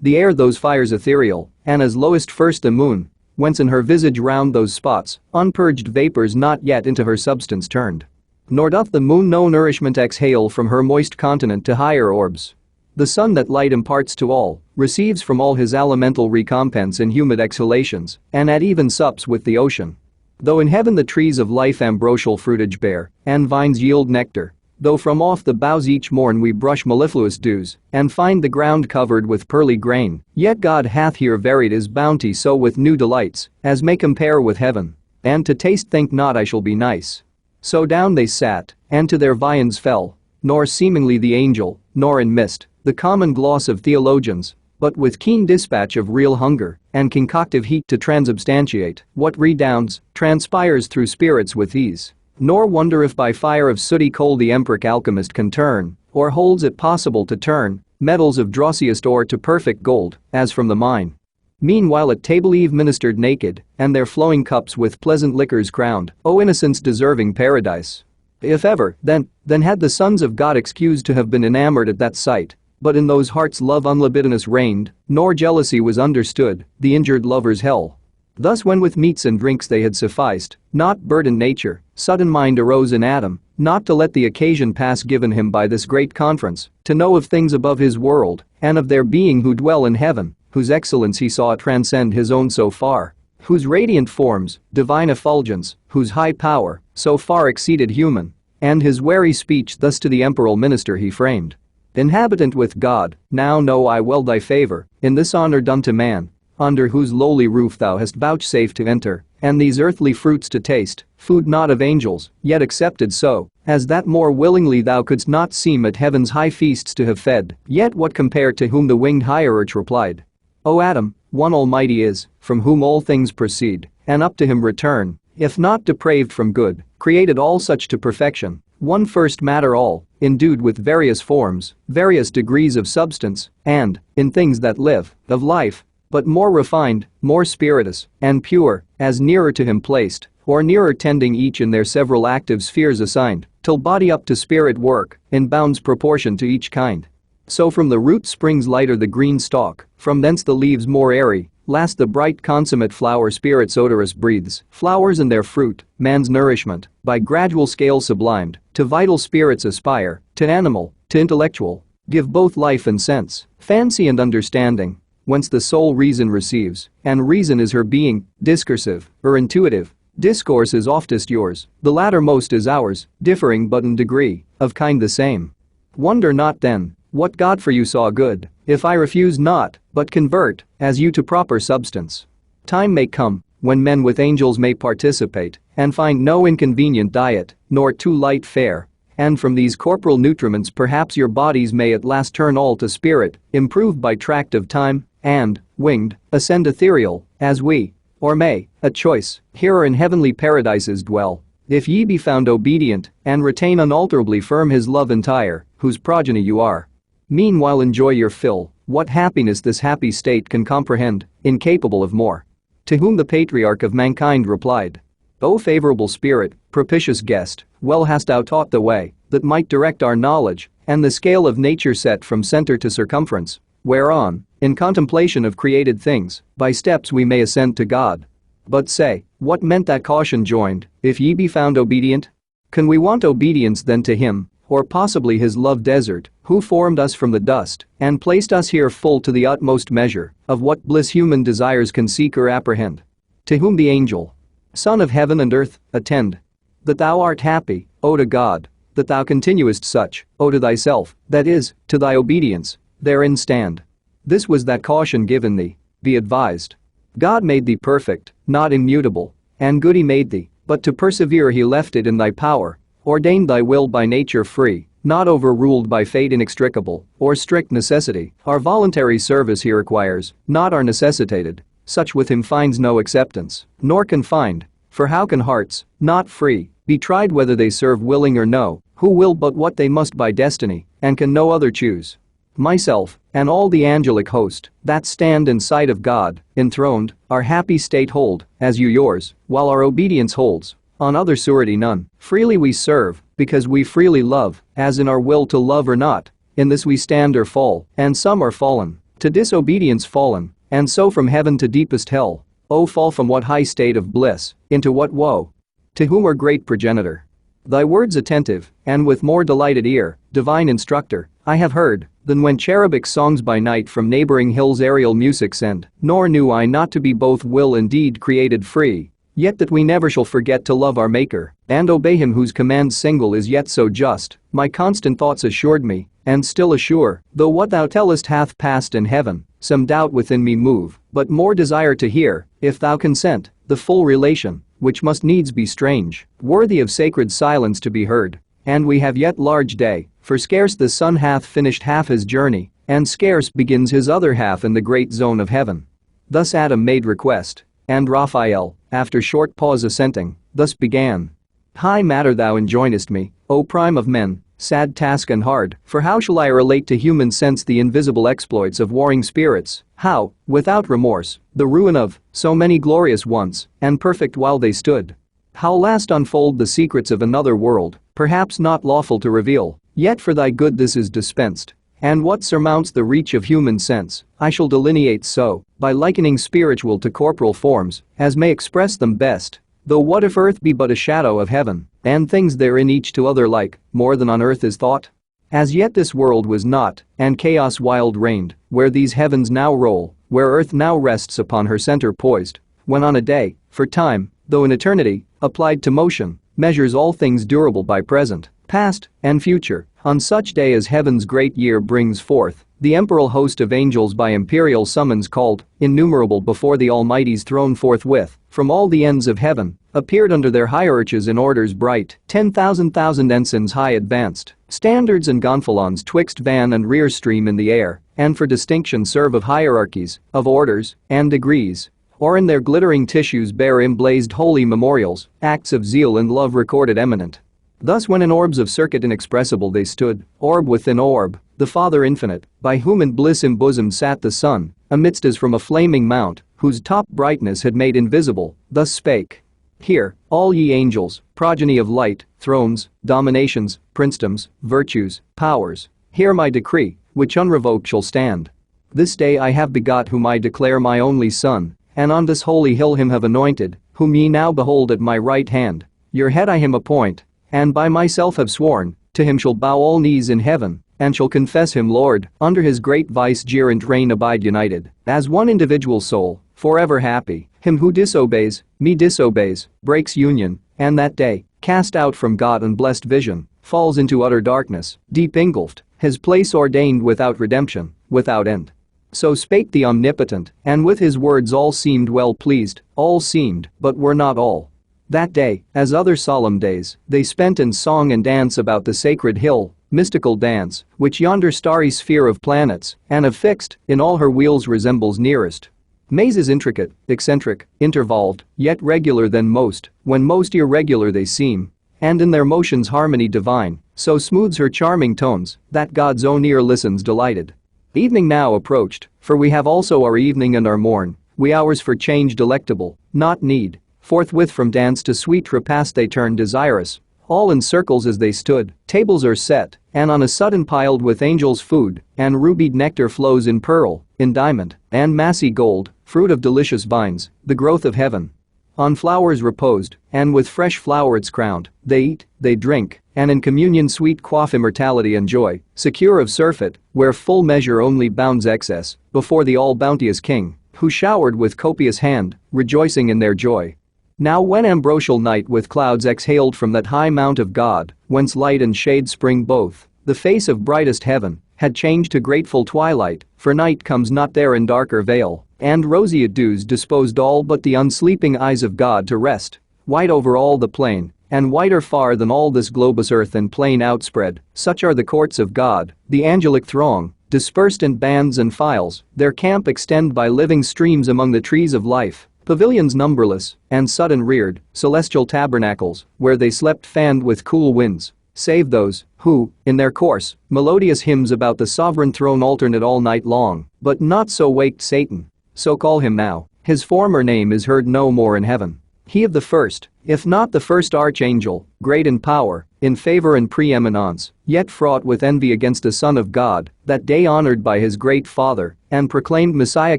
the air those fires ethereal, and as lowest first the moon, whence in her visage round those spots, unpurged vapors not yet into her substance turned. Nor doth the moon no nourishment exhale from her moist continent to higher orbs. The sun that light imparts to all, receives from all his elemental recompense in humid exhalations, and at even sups with the ocean. Though in heaven the trees of life ambrosial fruitage bear, and vines yield nectar, though from off the boughs each morn we brush mellifluous dews, and find the ground covered with pearly grain, yet God hath here varied his bounty so with new delights, as may compare with heaven. And to taste think not I shall be nice. So down they sat, and to their viands fell, nor seemingly the angel, nor in mist, the common gloss of theologians, but with keen dispatch of real hunger, and concoctive heat to transubstantiate what redounds, transpires through spirits with ease. Nor wonder if by fire of sooty coal the empiric alchemist can turn, or holds it possible to turn, metals of drossiest ore to perfect gold, as from the mine. Meanwhile at table Eve ministered naked, and their flowing cups with pleasant liquors crowned, O innocents deserving paradise. If ever, then had the sons of God excused to have been enamored at that sight, but in those hearts love unlibidinous reigned, nor jealousy was understood, the injured lovers hell. Thus when with meats and drinks they had sufficed, not burdened nature, sudden mind arose in Adam, not to let the occasion pass given him by this great conference, to know of things above his world, and of their being who dwell in heaven, whose excellence he saw transcend his own so far, whose radiant forms, divine effulgence, whose high power, so far exceeded human, and his wary speech thus to the emperor minister he framed. Inhabitant with God, now know I well thy favor, in this honor done to man, under whose lowly roof thou hast vouchsafed to enter, and these earthly fruits to taste, food not of angels, yet accepted so, as that more willingly thou couldst not seem at heaven's high feasts to have fed, yet what compared to whom the winged hierarch replied. O Adam, one Almighty is, from whom all things proceed, and up to him return, if not depraved from good, created all such to perfection, one first matter all, endued with various forms, various degrees of substance, and, in things that live, of life, but more refined, more spirituous, and pure, as nearer to him placed, or nearer tending each in their several active spheres assigned, till body up to spirit work, in bounds proportion to each kind. So from the root springs lighter the green stalk, from thence the leaves more airy, last the bright consummate flower spirit's odorous breathes, flowers and their fruit, man's nourishment, by gradual scale sublimed, to vital spirits aspire, to animal, to intellectual, give both life and sense, fancy and understanding, whence the soul reason receives, and reason is her being, discursive, or intuitive, discourse is oftest yours, the latter most is ours, differing but in degree, of kind the same. Wonder not then, what God for you saw good, if I refuse not, but convert, as you to proper substance. Time may come, when men with angels may participate, and find no inconvenient diet, nor too light fare, and from these corporal nutriments perhaps your bodies may at last turn all to spirit, improved by tract of time, and, winged, ascend ethereal, as we, or may, at choice, here or in heavenly paradises dwell, if ye be found obedient, and retain unalterably firm his love entire, whose progeny you are. Meanwhile enjoy your fill, what happiness this happy state can comprehend, incapable of more. To whom the patriarch of mankind replied, O favorable spirit, propitious guest, well hast thou taught the way, that might direct our knowledge, and the scale of nature set from center to circumference, whereon, in contemplation of created things, by steps we may ascend to God. But say, what meant that caution joined, if ye be found obedient? Can we want obedience then to him, or possibly his love desert, who formed us from the dust, and placed us here full to the utmost measure, of what bliss human desires can seek or apprehend? To whom the angel, Son of heaven and earth, attend. That thou art happy, O to God, that thou continuest such, O to thyself, that is, to thy obedience, therein stand. This was that caution given thee, be advised. God made thee perfect, not immutable, and good he made thee, but to persevere he left it in thy power, ordained thy will by nature free, not overruled by fate inextricable, or strict necessity. Our voluntary service he requires, not our necessitated. Such with him finds no acceptance, nor can find. For how can hearts, not free, be tried whether they serve willing or no, who will but what they must by destiny, and can no other choose? Myself, and all the angelic host, that stand in sight of God, enthroned, our happy state hold, as you yours, while our obedience holds, on other surety none. Freely we serve, because we freely love, as in our will to love or not, in this we stand or fall, and some are fallen, to disobedience fallen, and so from heaven to deepest hell. Oh, fall from what high state of bliss, into what woe? To whom are great progenitor? Thy words attentive, and with more delighted ear, divine instructor, I have heard, than when cherubic songs by night from neighboring hills aerial music send, nor knew I not to be both will and deed created free, yet that we never shall forget to love our Maker, and obey him whose command single is yet so just, my constant thoughts assured me, and still assure, though what thou tellest hath passed in heaven, some doubt within me move, but more desire to hear, if thou consent, the full relation, which must needs be strange, worthy of sacred silence to be heard. And we have yet large day, for scarce the sun hath finished half his journey, and scarce begins his other half in the great zone of heaven. Thus Adam made request, and Raphael, after short pause assenting, thus began. High matter thou enjoinest me, O prime of men, sad task and hard, for how shall I relate to human sense the invisible exploits of warring spirits, how, without remorse, the ruin of so many glorious once, and perfect while they stood? How last unfold the secrets of another world, perhaps not lawful to reveal, yet for thy good this is dispensed. And what surmounts the reach of human sense, I shall delineate so, by likening spiritual to corporal forms, as may express them best. Though what if earth be but a shadow of heaven, and things therein each to other like, more than on earth is thought? As yet this world was not, and chaos wild reigned, where these heavens now roll, where earth now rests upon her center poised, when on a day, for time, though in eternity, applied to motion, measures all things durable by present, past, and future, on such day as heaven's great year brings forth, the emperor host of angels by imperial summons called, innumerable before the Almighty's throne forthwith, from all the ends of heaven, appeared under their hierarchies in orders bright, 10,000 ensigns high advanced, standards and gonfalons twixt van and rear stream in the air, and for distinction serve of hierarchies, of orders, and degrees, or in their glittering tissues bear emblazed holy memorials, acts of zeal and love recorded eminent. Thus when in orbs of circuit inexpressible they stood, orb within orb, the Father infinite, by whom in bliss embosomed sat the Son, amidst as from a flaming mount, whose top brightness had made invisible, thus spake. Hear, all ye angels, progeny of light, thrones, dominations, princedoms, virtues, powers, hear my decree, which unrevoked shall stand. This day I have begot whom I declare my only Son, and on this holy hill him have anointed, whom ye now behold at my right hand. Your head I him appoint, and by myself have sworn, to him shall bow all knees in heaven, and shall confess him Lord, under his great vicegerent reign abide united, as one individual soul, forever happy. Him who disobeys, me disobeys, breaks union, and that day, cast out from God and blessed vision, falls into utter darkness, deep engulfed, his place ordained without redemption, without end. So spake the Omnipotent, and with his words all seemed well pleased, all seemed, but were not all. That day, as other solemn days, they spent in song and dance about the sacred hill, mystical dance, which yonder starry sphere of planets, and of fixed, in all her wheels resembles nearest. Mazes intricate, eccentric, intervolved, yet regular than most, when most irregular they seem, and in their motions harmony divine, so smooths her charming tones, that God's own ear listens delighted. Evening now approached, for we have also our evening and our morn, we hours for change delectable, not need. Forthwith from dance to sweet repast they turned desirous, all in circles as they stood, tables are set, and on a sudden piled with angels' food, and rubied nectar flows in pearl, in diamond, and massy gold, fruit of delicious vines, the growth of heaven. On flowers reposed, and with fresh flowerets crowned, they eat, they drink, and in communion sweet quaff immortality and joy, secure of surfeit, where full measure only bounds excess, before the all-bounteous King, who showered with copious hand, rejoicing in their joy. Now when ambrosial night with clouds exhaled from that high mount of God, whence light and shade spring both, the face of brightest heaven, had changed to grateful twilight, for night comes not there in darker veil, and roseate dews disposed all but the unsleeping eyes of God to rest. White over all the plain, and whiter far than all this globous earth and plain outspread, such are the courts of God, the angelic throng, dispersed in bands and files, their camp extend by living streams among the trees of life, pavilions numberless, and sudden reared, celestial tabernacles, where they slept fanned with cool winds, save those who, in their course, melodious hymns about the sovereign throne alternate all night long, but not so waked Satan. So call him now, his former name is heard no more in heaven. He of the first, if not the first archangel, great in power, in favor and preeminence, yet fraught with envy against the Son of God, that day honored by his great Father, and proclaimed Messiah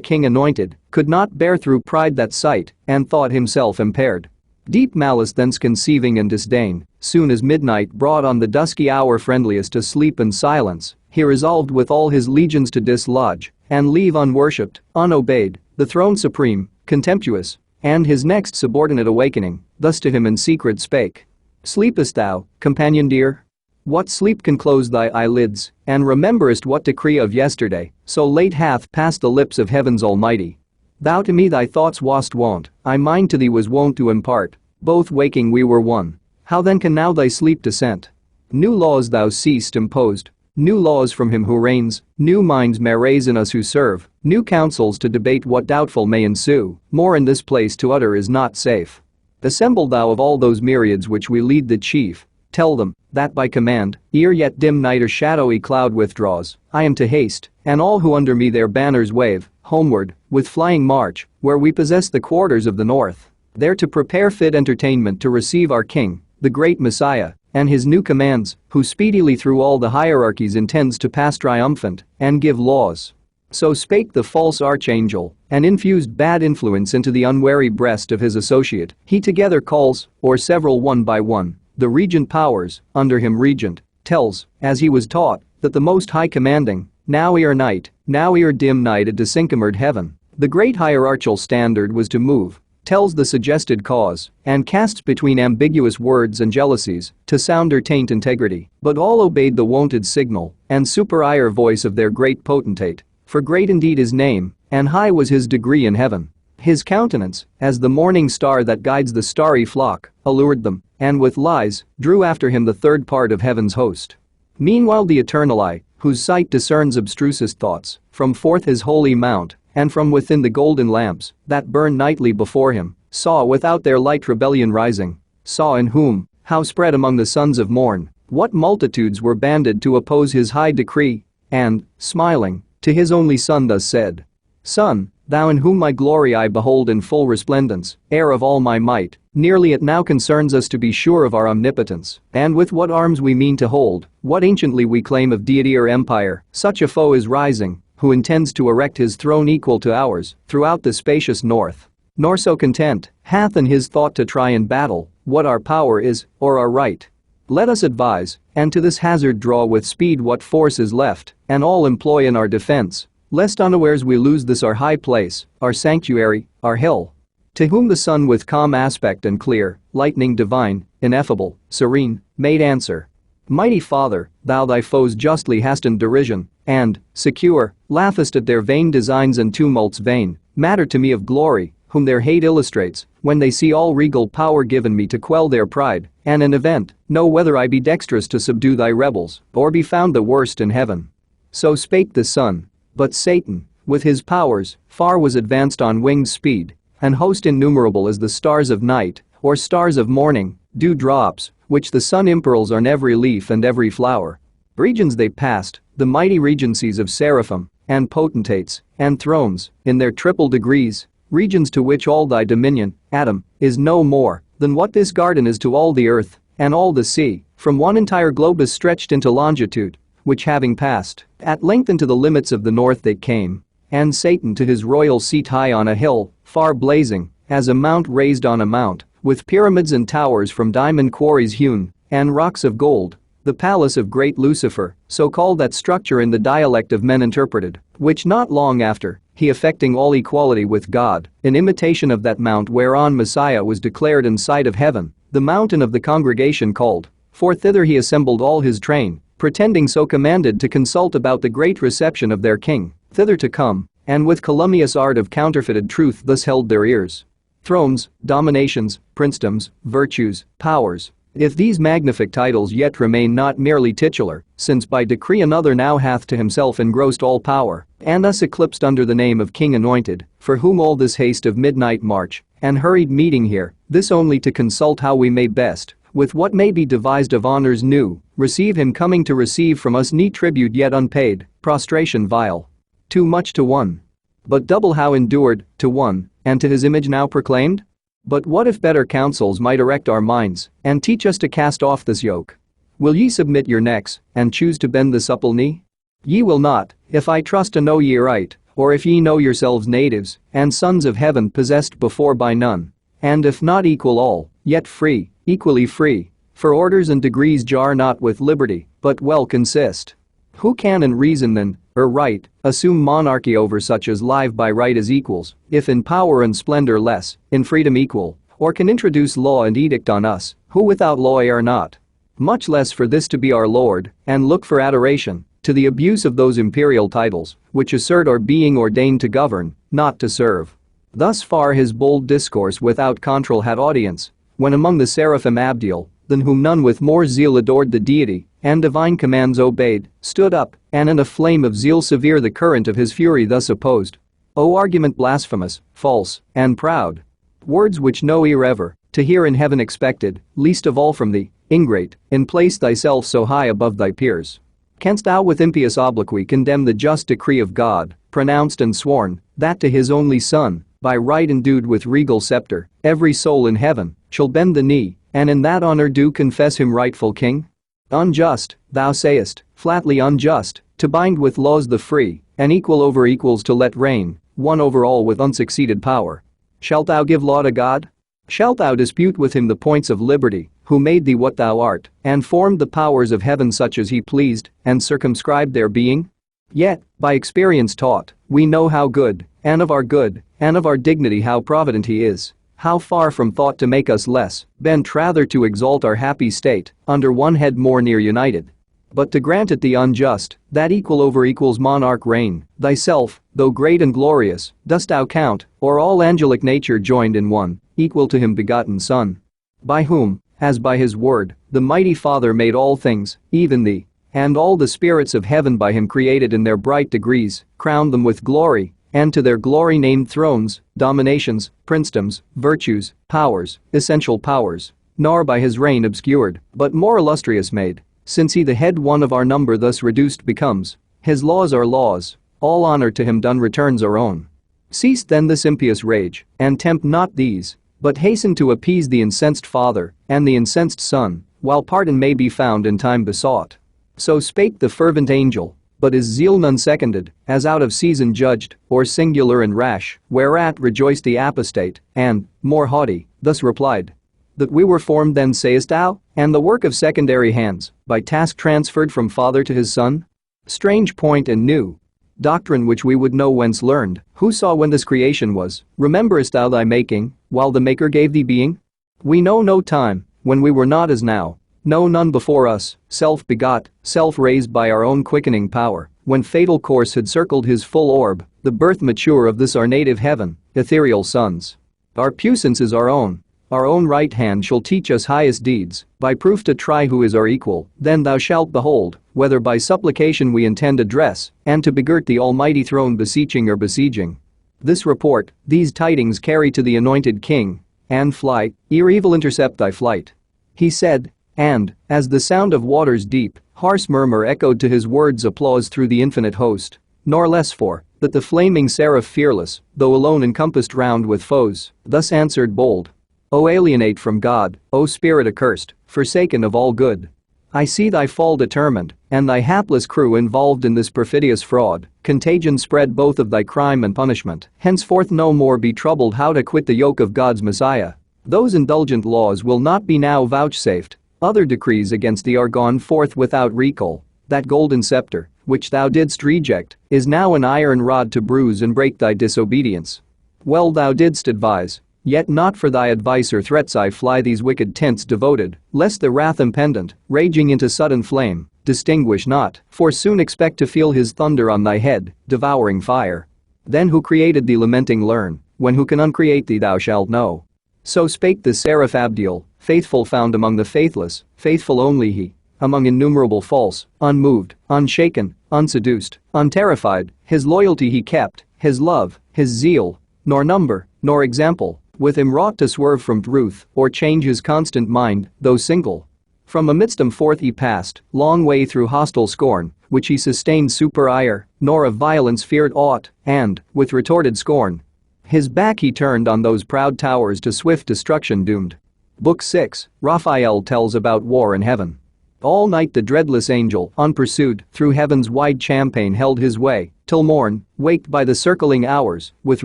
King anointed, could not bear through pride that sight, and thought himself impaired. Deep malice thence conceiving and disdain, soon as midnight brought on the dusky hour friendliest to sleep and silence, he resolved with all his legions to dislodge, and leave unworshipped, unobeyed, the throne supreme, contemptuous, and his next subordinate awakening, thus to him in secret spake. Sleepest thou, companion dear? What sleep can close thy eyelids, and rememberest what decree of yesterday, so late hath passed the lips of heaven's Almighty? Thou to me thy thoughts wast wont, I mine to thee was wont to impart, both waking we were one. How then can now thy sleep dissent? New laws thou seest imposed, new laws from him who reigns, new minds may raise in us who serve, new counsels to debate what doubtful may ensue, more in this place to utter is not safe. Assemble thou of all those myriads which we lead the chief, tell them, that by command, ere yet dim night or shadowy cloud withdraws, I am to haste, and all who under me their banners wave, homeward, with flying march, where we possess the quarters of the north, there to prepare fit entertainment to receive our King, the great Messiah, and his new commands, who speedily through all the hierarchies intends to pass triumphant, and give laws. So spake the false archangel, and infused bad influence into the unwary breast of his associate, he together calls, or several one by one, the regent powers, under him regent, tells, as he was taught, that the Most High commanding, now ere night, now ere dim night at dissyncamerd heaven, the great hierarchical standard was to move, tells the suggested cause, and casts between ambiguous words and jealousies, to sound or taint integrity, but all obeyed the wonted signal, and superior voice of their great potentate, for great indeed his name, and high was his degree in heaven. His countenance, as the morning star that guides the starry flock, allured them, and with lies, drew after him the third part of heaven's host. Meanwhile the eternal eye, whose sight discerns abstrusest thoughts, from forth his holy mount, and from within the golden lamps, that burn nightly before him, saw without their light rebellion rising, saw in whom, how spread among the sons of morn, what multitudes were banded to oppose his high decree, and, smiling, to his only Son thus said, Son, thou in whom my glory I behold in full resplendence, heir of all my might, nearly it now concerns us to be sure of our omnipotence, and with what arms we mean to hold, what anciently we claim of deity or empire, such a foe is rising, who intends to erect his throne equal to ours, throughout the spacious north. Nor so content, hath in his thought to try in battle, what our power is, or our right. Let us advise, and to this hazard draw with speed what force is left, and all employ in our defense, lest unawares we lose this our high place, our sanctuary, our hill. To whom the sun with calm aspect and clear, lightning divine, ineffable, serene, made answer. Mighty Father, thou thy foes justly hast in derision, and, secure, laughest at their vain designs and tumults vain, matter to me of glory, whom their hate illustrates, when they see all regal power given me to quell their pride, and in event, know whether I be dexterous to subdue thy rebels, or be found the worst in heaven. So spake the Son, but Satan, with his powers, far was advanced on winged speed, an host innumerable as the stars of night, or stars of morning, dew drops, which the sun impearls on every leaf and every flower. Regions they passed, the mighty regencies of seraphim, and potentates, and thrones, in their triple degrees, regions to which all thy dominion, Adam, is no more than what this garden is to all the earth, and all the sea, from one entire globe is stretched into longitude, which having passed, at length into the limits of the north they came, and Satan to his royal seat high on a hill, far blazing, as a mount raised on a mount, with pyramids and towers from diamond quarries hewn, and rocks of gold, the palace of great Lucifer, so called that structure in the dialect of men interpreted, which not long after, he affecting all equality with God, in imitation of that mount whereon Messiah was declared in sight of heaven, the mountain of the congregation called, for thither he assembled all his train, pretending so commanded to consult about the great reception of their king, thither to come, and with calumnious art of counterfeited truth thus held their ears. Thrones, dominations, princedoms, virtues, powers, If these magnific titles yet remain not merely titular, since by decree another now hath to himself engrossed all power, and thus eclipsed under the name of King Anointed, for whom all this haste of midnight march and hurried meeting here, this only to consult how we may best, with what may be devised of honors new, receive him coming to receive from us neat tribute yet unpaid, prostration vile. Too much to one. But double how endured, to one, and to his image now proclaimed? But what if better counsels might erect our minds, and teach us to cast off this yoke? Will ye submit your necks, and choose to bend the supple knee? Ye will not, if I trust to know ye right, or if ye know yourselves natives, and sons of heaven possessed before by none. And if not equal all, yet free, equally free, for orders and degrees jar not with liberty, but well consist. Who can in reason then, or right, assume monarchy over such as live by right as equals, if in power and splendor less, in freedom equal, or can introduce law and edict on us, who without law are not? Much less for this to be our Lord, and look for adoration, to the abuse of those imperial titles, which assert our being ordained to govern, not to serve. Thus far his bold discourse without control had audience, when among the seraphim Abdiel, than whom none with more zeal adored the deity, and divine commands obeyed, stood up, and in a flame of zeal severe the current of his fury thus opposed. O argument blasphemous, false, and proud! Words which no ear ever, to hear in heaven expected, least of all from thee, ingrate, in place thyself so high above thy peers. Canst thou with impious obloquy condemn the just decree of God, pronounced and sworn, that to his only Son, by right endued with regal scepter, every soul in heaven, shall bend the knee, and in that honor do confess him rightful king? Unjust, thou sayest, flatly unjust, to bind with laws the free, and equal over equals to let reign, one over all with unsucceeded power. Shalt thou give law to God? Shalt thou dispute with him the points of liberty, who made thee what thou art, and formed the powers of heaven such as he pleased, and circumscribed their being? Yet, by experience taught, we know how good, and of our dignity how provident he is, how far from thought to make us less, bent rather to exalt our happy state, under one head more near united. But to grant it the unjust, that equal over equals monarch reign, thyself, though great and glorious, dost thou count, or all angelic nature joined in one, equal to him begotten Son. By whom, as by his word, the mighty Father made all things, even thee, and all the spirits of heaven by him created in their bright degrees, crowned them with glory, and to their glory named thrones, dominations, princedoms, virtues, powers, essential powers, nor by his reign obscured, but more illustrious made, since he the head one of our number thus reduced becomes. His laws are laws, all honor to him done returns our own. Cease then this impious rage, and tempt not these, but hasten to appease the incensed Father, and the incensed Son, while pardon may be found in time besought. So spake the fervent angel, but his zeal none seconded, as out of season judged, or singular and rash, whereat rejoiced the apostate, and, more haughty, thus replied. That we were formed then sayest thou, and the work of secondary hands, by task transferred from Father to his Son? Strange point and new doctrine which we would know whence learned, who saw when this creation was, rememberest thou thy making, while the Maker gave thee being? We know no time, when we were not as now, no none before us, self-begot, self-raised by our own quickening power, when fatal course had circled his full orb, the birth mature of this our native heaven, ethereal sons. Our puissance is our own right hand shall teach us highest deeds, by proof to try who is our equal, then thou shalt behold, whether by supplication we intend address, and to begirt the almighty throne beseeching or besieging. This report, these tidings carry to the anointed king, and fly, ere evil intercept thy flight. He said, and, as the sound of waters deep, hoarse murmur echoed to his words applause through the infinite host, nor less for, that the flaming seraph fearless, though alone encompassed round with foes, thus answered bold. O alienate from God, O spirit accursed, forsaken of all good. I see thy fall determined, and thy hapless crew involved in this perfidious fraud, contagion spread both of thy crime and punishment, henceforth no more be troubled how to quit the yoke of God's Messiah. Those indulgent laws will not be now vouchsafed, other decrees against thee are gone forth without recall, that golden scepter, which thou didst reject, is now an iron rod to bruise and break thy disobedience. Well thou didst advise, yet not for thy advice or threats I fly these wicked tents devoted, lest the wrath impendent, raging into sudden flame, distinguish not, for soon expect to feel his thunder on thy head, devouring fire. Then who created thee lamenting learn, when who can uncreate thee thou shalt know. So spake the seraph Abdiel, faithful found among the faithless, faithful only he. Among innumerable false, unmoved, unshaken, unseduced, unterrified, his loyalty he kept, his love, his zeal, nor number, nor example, with him wrought to swerve from truth, or change his constant mind, though single. From amidst them forth he passed, long way through hostile scorn, which he sustained super ire, nor of violence feared aught, and, with retorted scorn, his back he turned on those proud towers to swift destruction doomed. Book 6, Raphael tells about war in heaven. All night the dreadless angel, unpursued, through heaven's wide champaign held his way, till morn, waked by the circling hours, with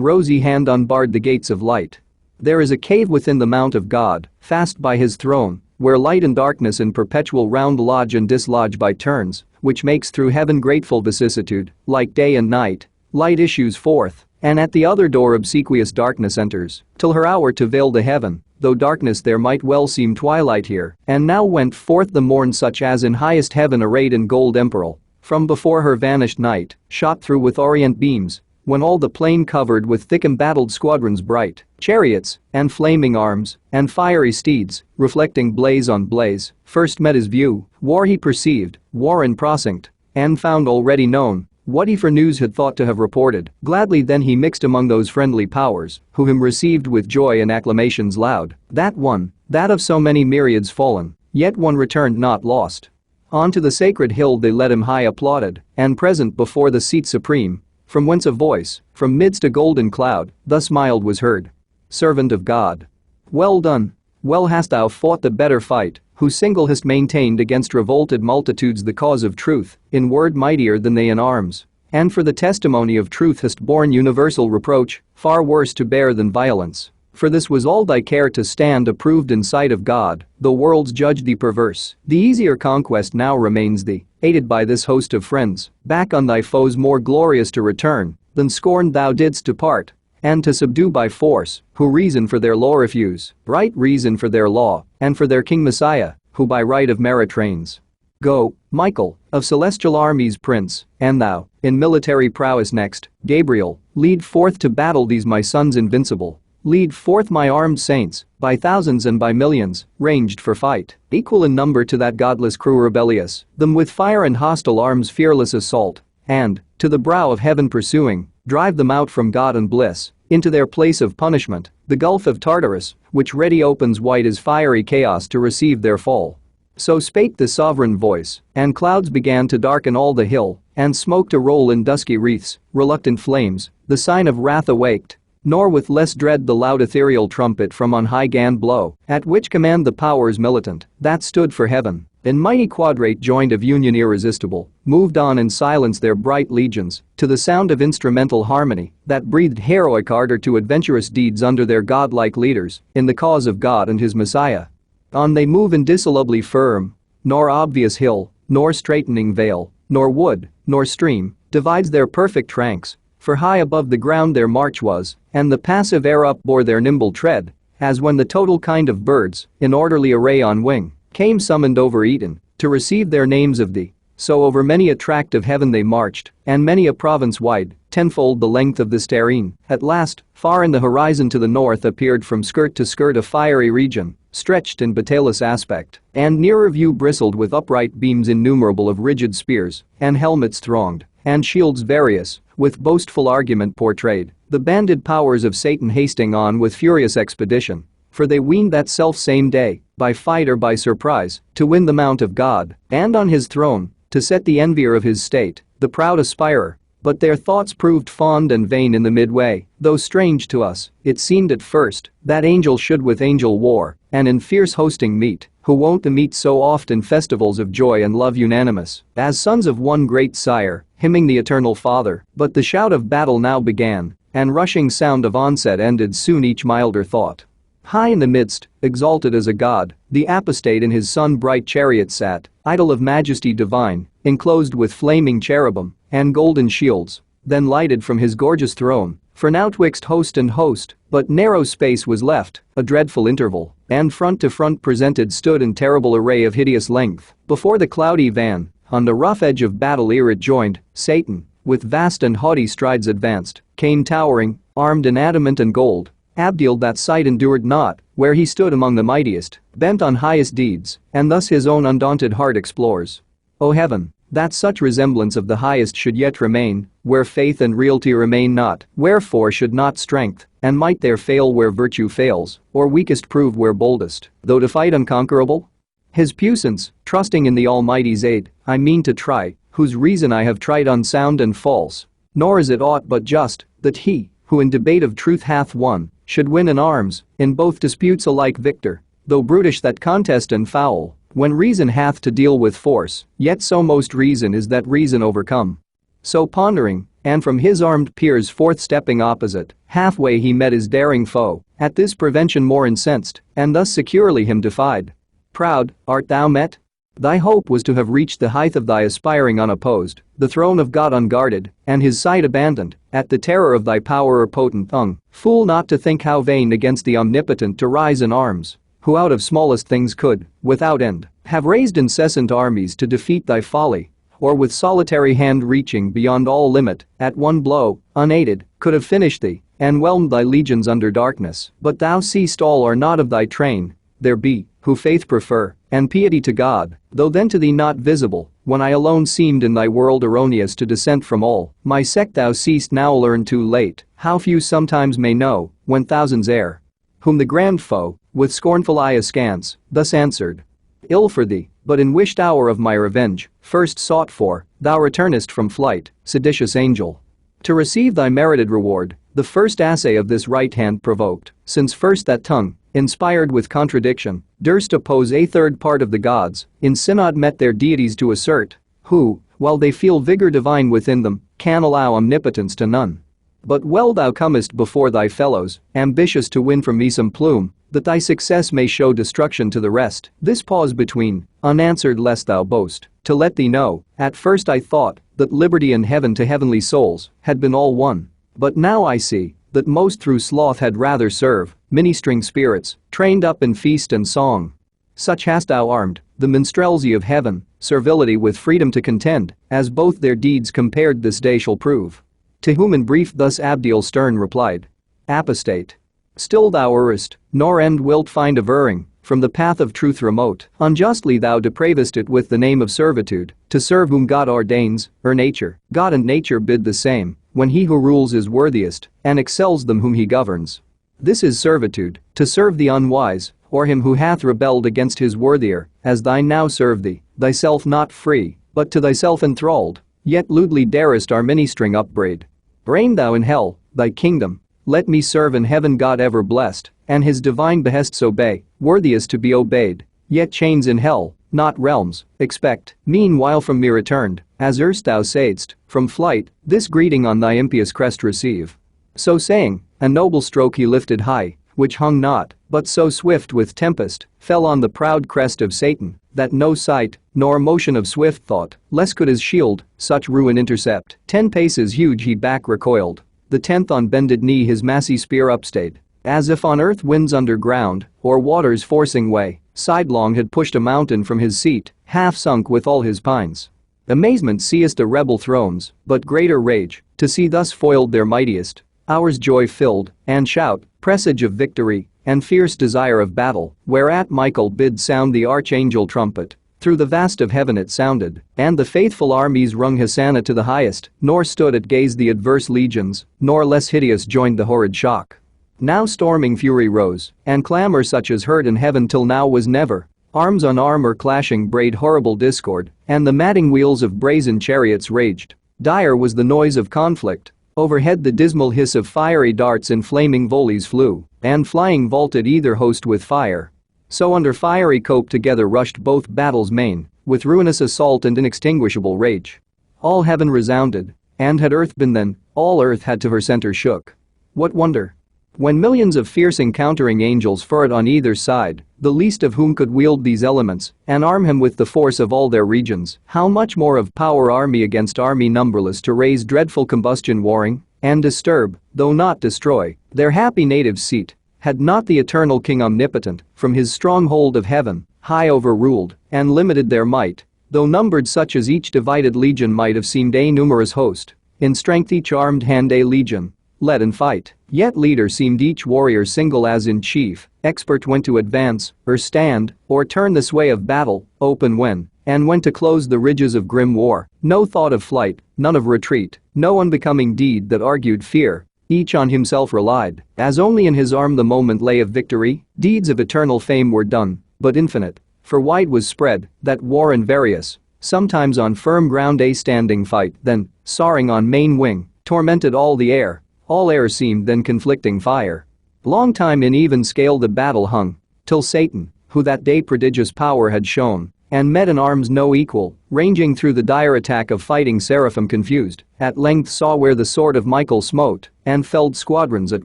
rosy hand unbarred the gates of light. There is a cave within the mount of God, fast by his throne, where light and darkness in perpetual round lodge and dislodge by turns, which makes through heaven grateful vicissitude, like day and night. Light issues forth, and at the other door obsequious darkness enters, till her hour to veil the heaven, though darkness there might well seem twilight here, and now went forth the morn such as in highest heaven arrayed in gold emperal, from before her vanished night, shot through with orient beams, when all the plain covered with thick embattled squadrons bright, chariots, and flaming arms, and fiery steeds, reflecting blaze on blaze, first met his view, war he perceived, war in procinct, and found already known, what he for news had thought to have reported. Gladly then he mixed among those friendly powers, who him received with joy and acclamations loud, that one, that of so many myriads fallen, yet one returned not lost. On to the sacred hill they led him high applauded, and present before the seat supreme, from whence a voice, from midst a golden cloud, thus mild was heard. Servant of God. Well done, well hast thou fought the better fight, who single hast maintained against revolted multitudes the cause of truth, in word mightier than they in arms, and for the testimony of truth hast borne universal reproach, far worse to bear than violence. For this was all thy care to stand approved in sight of God, the world's judge thee perverse. The easier conquest now remains thee, aided by this host of friends, back on thy foes more glorious to return, than scorned thou didst depart, and to subdue by force, who reason for their law refuse, right reason for their law, and for their king Messiah, who by right of merit reigns. Go, Michael, of celestial armies prince, and thou, in military prowess next, Gabriel, lead forth to battle these my sons invincible. Lead forth my armed saints, by thousands and by millions, ranged for fight, equal in number to that godless crew rebellious, them with fire and hostile arms fearless assault, and, to the brow of heaven pursuing, drive them out from God and bliss, into their place of punishment, the gulf of Tartarus, which ready opens wide as fiery chaos to receive their fall. So spake the sovereign voice, and clouds began to darken all the hill, and smoke to roll in dusky wreaths, reluctant flames, the sign of wrath awaked. Nor with less dread the loud ethereal trumpet from on high gan blow, at which command the powers militant, that stood for heaven, in mighty quadrate joined of union irresistible, moved on in silence their bright legions, to the sound of instrumental harmony, that breathed heroic ardor to adventurous deeds under their godlike leaders, in the cause of God and his Messiah. On they move indissolubly firm, nor obvious hill, nor straightening vale, nor wood, nor stream, divides their perfect ranks. For high above the ground their march was, and the passive air upbore their nimble tread, as when the total kind of birds, in orderly array on wing, came summoned over Eden, to receive their names of thee. So over many a tract of heaven they marched, and many a province wide, tenfold the length of this terrene. At last, far in the horizon to the north appeared from skirt to skirt a fiery region, stretched in battailous aspect, and nearer view bristled with upright beams innumerable of rigid spears, and helmets thronged, and shields various, with boastful argument portrayed, the banded powers of Satan hasting on with furious expedition, for they weened that self-same day, by fight or by surprise, to win the mount of God, and on his throne, to set the envier of his state, the proud aspirer. But their thoughts proved fond and vain in the midway, though strange to us, it seemed at first, that angel should with angel war, and in fierce hosting meet, who wont to meet so oft in festivals of joy and love unanimous, as sons of one great sire, hymning the eternal Father. But the shout of battle now began, and rushing sound of onset ended soon each milder thought. High in the midst, exalted as a god, the apostate in his sun-bright chariot sat, idol of majesty divine, enclosed with flaming cherubim and golden shields, then lighted from his gorgeous throne, for now twixt host and host, but narrow space was left, a dreadful interval, and front to front presented stood in terrible array of hideous length, before the cloudy van, on the rough edge of battle ere it joined, Satan, with vast and haughty strides advanced, came towering, armed in adamant and gold, Abdiel that sight endured not, where he stood among the mightiest, bent on highest deeds, and thus his own undaunted heart explores. O heaven, that such resemblance of the highest should yet remain, where faith and realty remain not, wherefore should not strength and might there fail where virtue fails, or weakest prove where boldest, though to fight unconquerable? His puissance, trusting in the Almighty's aid, I mean to try, whose reason I have tried unsound and false. Nor is it aught but just, that he, who in debate of truth hath won, should win in arms, in both disputes alike victor, though brutish that contest and foul, when reason hath to deal with force, yet so most reason is that reason overcome. So pondering, and from his armed peers forth stepping opposite, halfway he met his daring foe, at this prevention more incensed, and thus securely him defied. Proud, art thou met? Thy hope was to have reached the height of thy aspiring unopposed, the throne of God unguarded, and his sight abandoned, at the terror of thy power potent tongue, fool not to think how vain against the omnipotent to rise in arms, who out of smallest things could, without end, have raised incessant armies to defeat thy folly, or with solitary hand reaching beyond all limit, at one blow, unaided, could have finished thee, and whelmed thy legions under darkness, but thou seest all are not of thy train, there be, who faith prefer, and piety to God, though then to thee not visible, when I alone seemed in thy world erroneous to dissent from all, my sect thou seest now learn too late, how few sometimes may know, when thousands err. Whom the grand foe, with scornful eye askance, thus answered. Ill for thee, but in wished hour of my revenge, first sought for, thou returnest from flight, seditious angel. To receive thy merited reward, the first assay of this right hand provoked, since first that tongue, inspired with contradiction, durst oppose a third part of the gods, in synod met their deities to assert, who, while they feel vigor divine within them, can allow omnipotence to none. But well thou comest before thy fellows, ambitious to win from me some plume, that thy success may show destruction to the rest. This pause between, unanswered lest thou boast, to let thee know, at first I thought, that liberty and heaven to heavenly souls, had been all one. But now I see, that most through sloth had rather serve, ministering spirits, trained up in feast and song. Such hast thou armed, the minstrelsy of heaven, servility with freedom to contend, as both their deeds compared this day shall prove. To whom in brief thus Abdiel stern replied. Apostate. Still thou errest, nor end wilt find averring, from the path of truth remote, unjustly thou depravest it with the name of servitude, to serve whom God ordains, or nature, God and nature bid the same, when he who rules is worthiest, and excels them whom he governs. This is servitude, to serve the unwise, or him who hath rebelled against his worthier, as thine now serve thee, thyself not free, but to thyself enthralled, yet lewdly darest our ministering upbraid. Reign thou in hell, thy kingdom, let me serve in heaven God ever blessed, and his divine behests obey, worthiest to be obeyed, yet chains in hell, not realms, expect, meanwhile from me returned, as erst thou saidst, from flight, this greeting on thy impious crest receive. So saying, a noble stroke he lifted high, which hung not, but so swift with tempest, fell on the proud crest of Satan, that no sight, nor motion of swift thought, less could his shield, such ruin intercept. 10 paces huge he back recoiled, the 10th on bended knee his massy spear upstayed, as if on earth winds underground, or waters forcing way, sidelong had pushed a mountain from his seat, half sunk with all his pines. Amazement seest the rebel thrones, but greater rage, to see thus foiled their mightiest, ours joy filled, and shout, presage of victory, and fierce desire of battle, whereat Michael bid sound the archangel trumpet. Through the vast of heaven it sounded, and the faithful armies rung Hosanna to the highest, nor stood at gaze the adverse legions, nor less hideous joined the horrid shock. Now storming fury rose, and clamor such as heard in heaven till now was never. Arms on armor clashing brayed horrible discord, and the madding wheels of brazen chariots raged. Dire was the noise of conflict. Overhead the dismal hiss of fiery darts in flaming volleys flew, and flying vaulted either host with fire. So under fiery cope together rushed both battles main, with ruinous assault and inextinguishable rage. All heaven resounded, and had earth been then, all earth had to her center shook. What wonder? When millions of fierce encountering angels fought on either side, the least of whom could wield these elements, and arm him with the force of all their regions, how much more of power army against army numberless to raise dreadful combustion warring, and disturb, though not destroy, their happy native seat, had not the eternal King omnipotent, from his stronghold of heaven, high overruled, and limited their might, though numbered such as each divided legion might have seemed a numerous host, in strength each armed hand a legion, led in fight. Yet leader seemed each warrior single as in chief, expert when to advance, or stand, or turn the sway of battle, open when, and when to close the ridges of grim war. No thought of flight, none of retreat, no unbecoming deed that argued fear. Each on himself relied, as only in his arm the moment lay of victory. Deeds of eternal fame were done, but infinite. For wide was spread that war and various, sometimes on firm ground a standing fight, then, soaring on main wing, tormented all the air. All air seemed then conflicting fire. Long time in even scale the battle hung, till Satan, who that day prodigious power had shown, and met in arms no equal, ranging through the dire attack of fighting seraphim confused, at length saw where the sword of Michael smote, and felled squadrons at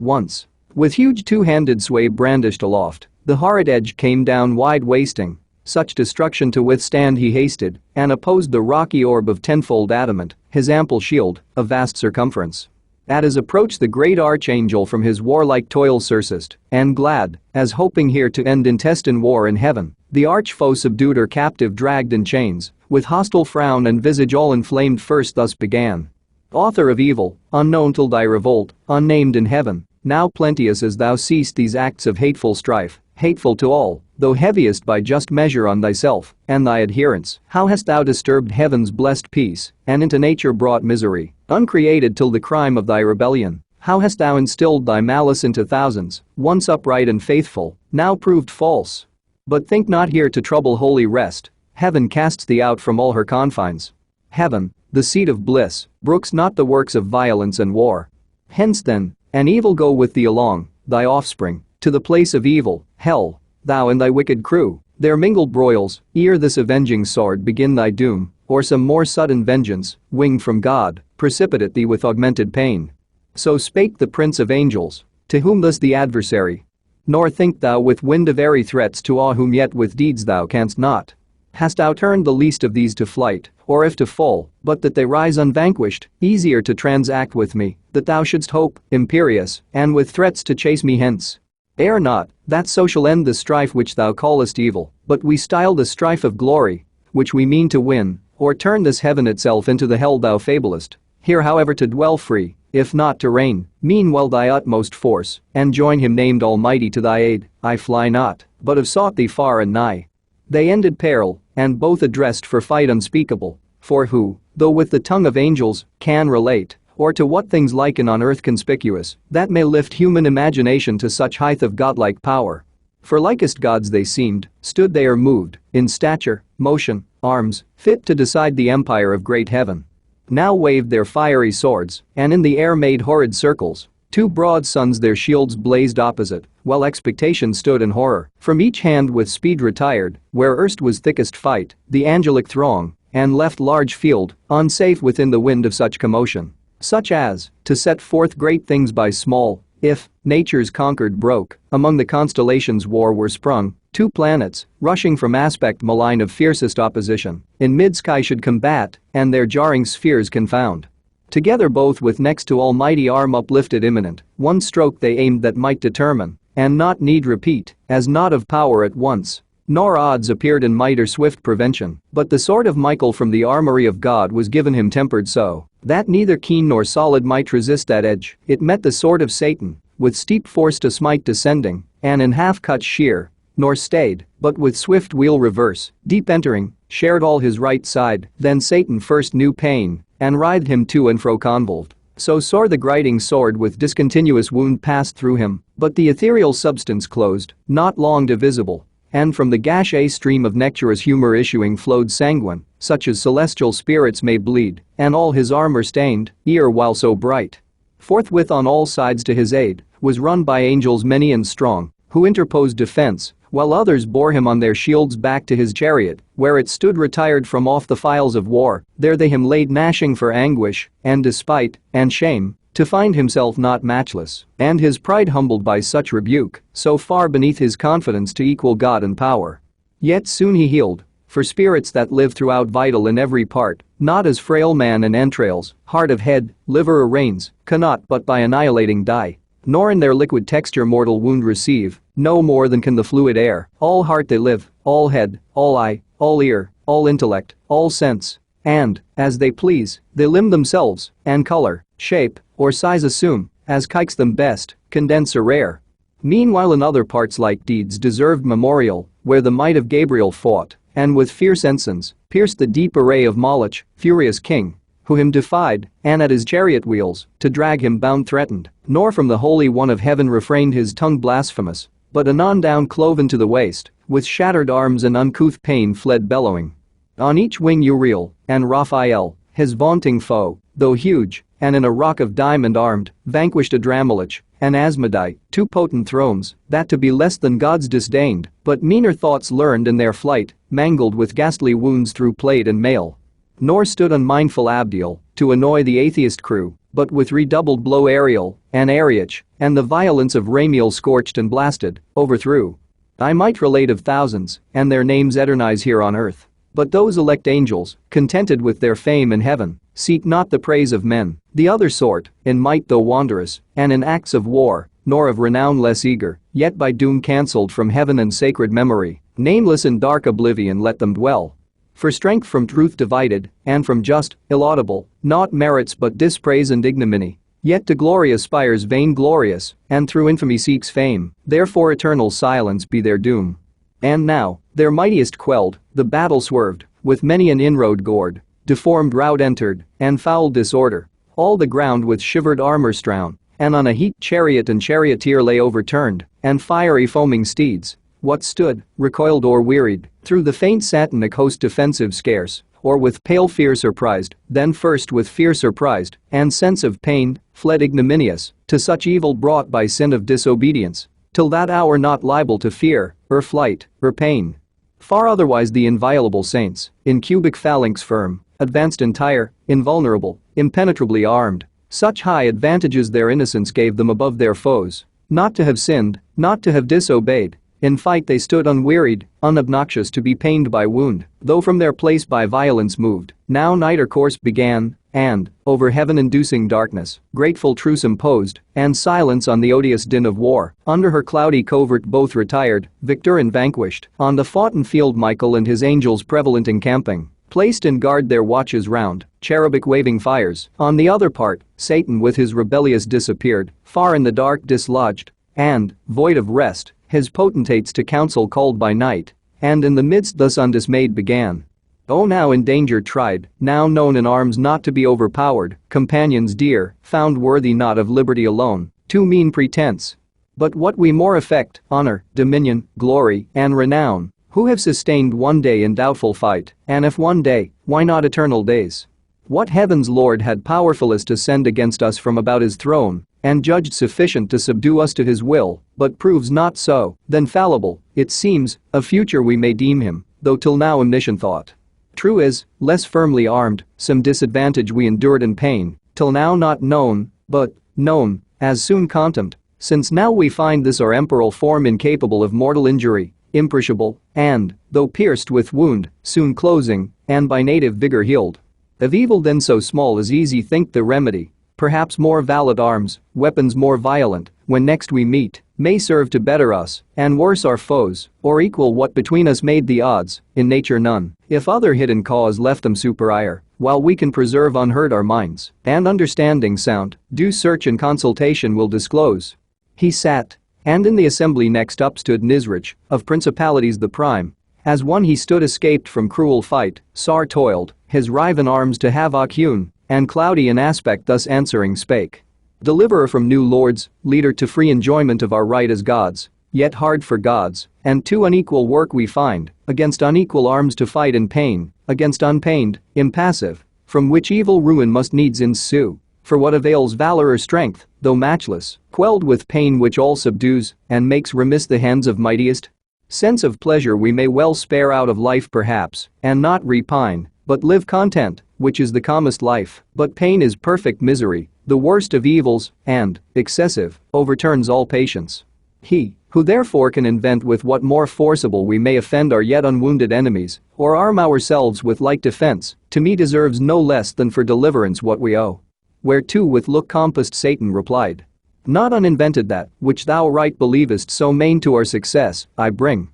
once. With huge two-handed sway brandished aloft, the horrid edge came down wide wasting. Such destruction to withstand he hasted, and opposed the rocky orb of tenfold adamant, his ample shield, of vast circumference. At his approach the great archangel from his warlike toil surcased, and glad, as hoping here to end intestine war in heaven, the arch-foe subdued or captive dragged in chains, with hostile frown and visage all inflamed first thus began. Author of evil, unknown till thy revolt, unnamed in heaven, now plenteous as thou seest these acts of hateful strife, hateful to all, though heaviest by just measure on thyself and thy adherents, how hast thou disturbed heaven's blessed peace, and into nature brought misery, uncreated till the crime of thy rebellion? How hast thou instilled thy malice into thousands, once upright and faithful, now proved false? But think not here to trouble holy rest, heaven casts thee out from all her confines. Heaven, the seat of bliss, brooks not the works of violence and war. Hence then, an evil go with thee along, thy offspring, to the place of evil, hell, thou and thy wicked crew, their mingled broils, ere this avenging sword begin thy doom, or some more sudden vengeance, winged from God, precipitate thee with augmented pain. So spake the Prince of Angels, to whom thus the adversary. Nor think thou with wind of airy threats to awe whom yet with deeds thou canst not. Hast thou turned the least of these to flight, or if to fall, but that they rise unvanquished, easier to transact with me, that thou shouldst hope, imperious, and with threats to chase me hence? Err not, that so shall end the strife which thou callest evil, but we style the strife of glory, which we mean to win, or turn this heaven itself into the hell thou fablest. Here however to dwell free, if not to reign, meanwhile thy utmost force, and join him named Almighty to thy aid. I fly not, but have sought thee far and nigh. They ended peril, and both addressed for fight unspeakable, for who, though with the tongue of angels, can relate, or to what things liken on earth conspicuous, that may lift human imagination to such height of godlike power? For likest gods they seemed, stood they or moved, in stature, motion, arms, fit to decide the empire of great heaven. Now waved their fiery swords, and in the air made horrid circles. Two broad suns their shields blazed opposite, while expectation stood in horror. From each hand with speed retired, where erst was thickest fight, the angelic throng, and left large field, unsafe within the wind of such commotion. Such as, to set forth great things by small, if, nature's conquered broke, among the constellations war were sprung, two planets, rushing from aspect malign of fiercest opposition, in mid-sky should combat, and their jarring spheres confound. Together both with next to almighty arm uplifted imminent, one stroke they aimed that might determine, and not need repeat, as not of power at once. Nor odds appeared in might or swift prevention, but the sword of Michael from the armory of God was given him tempered so, that neither keen nor solid might resist that edge. It met the sword of Satan, with steep force to smite descending, and in half cut sheer, nor stayed, but with swift wheel reverse, deep entering, shared all his right side. Then Satan first knew pain, and writhed him to and fro convulsed. So sore the grinding sword with discontinuous wound passed through him, but the ethereal substance closed, not long divisible. And from the gash a stream of nectarous humor issuing flowed sanguine, such as celestial spirits may bleed, and all his armor stained, ere while so bright. Forthwith on all sides to his aid, was run by angels many and strong, who interposed defense, while others bore him on their shields back to his chariot, where it stood retired from off the files of war. There they him laid gnashing for anguish, and despite, and shame, to find himself not matchless, and his pride humbled by such rebuke, so far beneath his confidence to equal God in power. Yet soon he healed, for spirits that live throughout vital in every part, not as frail man and entrails, heart of head, liver or reins, cannot but by annihilating die, nor in their liquid texture mortal wound receive, no more than can the fluid air. All heart they live, all head, all eye, all ear, all intellect, all sense, and, as they please, they limn themselves, and color, shape, or size assume, as kikes them best, condense are rare. Meanwhile in other parts like deeds deserved memorial, where the might of Gabriel fought, and with fierce ensigns, pierced the deep array of Moloch, furious king, who him defied, and at his chariot wheels, to drag him bound threatened, nor from the Holy One of Heaven refrained his tongue blasphemous, but anon down cloven to the waist, with shattered arms and uncouth pain fled bellowing. On each wing Uriel, and Raphael, his vaunting foe, though huge, and in a rock of diamond armed, vanquished Adramelech and Asmodai, two potent thrones, that to be less than gods disdained, but meaner thoughts learned in their flight, mangled with ghastly wounds through plate and mail. Nor stood unmindful Abdiel, to annoy the atheist crew, but with redoubled blow Ariel, and Ariach, and the violence of Ramiel scorched and blasted, overthrew. I might relate of thousands, and their names eternize here on earth. But those elect angels, contented with their fame in heaven, seek not the praise of men, the other sort, in might though wondrous, and in acts of war, nor of renown less eager, yet by doom cancelled from heaven and sacred memory, nameless in dark oblivion let them dwell. For strength from truth divided, and from just, illaudible, naught merits but dispraise and ignominy, yet to glory aspires vainglorious, and through infamy seeks fame, therefore eternal silence be their doom. And now, their mightiest quelled, the battle swerved, with many an inroad gored, deformed rout entered, and foul disorder, all the ground with shivered armor strown, and on a heap chariot and charioteer lay overturned, and fiery foaming steeds, what stood, recoiled or wearied, through the faint satanic host defensive scarce, or with pale fear surprised, then first with fear surprised, and sense of pain, fled ignominious, to such evil brought by sin of disobedience, till that hour not liable to fear, or flight, or pain. Far otherwise the inviolable saints, in cubic phalanx firm, advanced entire, invulnerable, impenetrably armed, such high advantages their innocence gave them above their foes, not to have sinned, not to have disobeyed, in fight they stood unwearied, unobnoxious to be pained by wound, though from their place by violence moved, now nighter course began, and, over heaven-inducing darkness, grateful truce imposed, and silence on the odious din of war, under her cloudy covert both retired, victor and vanquished, on the foughten field Michael and his angels prevalent encamping, placed in guard their watches round, cherubic waving fires, on the other part, Satan with his rebellious disappeared, far in the dark dislodged, and, void of rest, his potentates to council called by night, and in the midst thus undismayed began. O now in danger tried, now known in arms not to be overpowered, companions dear, found worthy not of liberty alone, too mean pretense. But what we more affect, honor, dominion, glory, and renown, who have sustained one day in doubtful fight, and if one day, why not eternal days? What heaven's Lord had powerfulest to send against us from about his throne, and judged sufficient to subdue us to his will, but proves not so, then fallible, it seems, of future we may deem him, though till now omniscient thought. True is, less firmly armed, some disadvantage we endured in pain, till now not known, but, known, as soon contempt, since now we find this our emperal form incapable of mortal injury, imperishable, and, though pierced with wound, soon closing, and by native vigor healed. Of evil then so small as easy think the remedy, perhaps more valid arms, weapons more violent, when next we meet, may serve to better us, and worse our foes, or equal what between us made the odds, in nature none, if other hidden cause left them superior, while we can preserve unhurt our minds, and understanding sound, due search and consultation will disclose. He sat, and in the assembly next up stood Nisrich, of principalities the prime, as one he stood escaped from cruel fight, sore toiled, his riven arms to havoc hewn, and cloudy in aspect thus answering spake. Deliverer from new lords, leader to free enjoyment of our right as gods, yet hard for gods, and to unequal work we find, against unequal arms to fight in pain, against unpained, impassive, from which evil ruin must needs ensue. For what avails valor or strength, though matchless, quelled with pain which all subdues, and makes remiss the hands of mightiest? Sense of pleasure we may well spare out of life perhaps, and not repine, but live content, which is the calmest life, but pain is perfect misery, the worst of evils, and, excessive, overturns all patience. He, who therefore can invent with what more forcible we may offend our yet unwounded enemies, or arm ourselves with like defense, to me deserves no less than for deliverance what we owe. Whereto with look compassed Satan replied. Not uninvented that, which thou right believest so main to our success, I bring.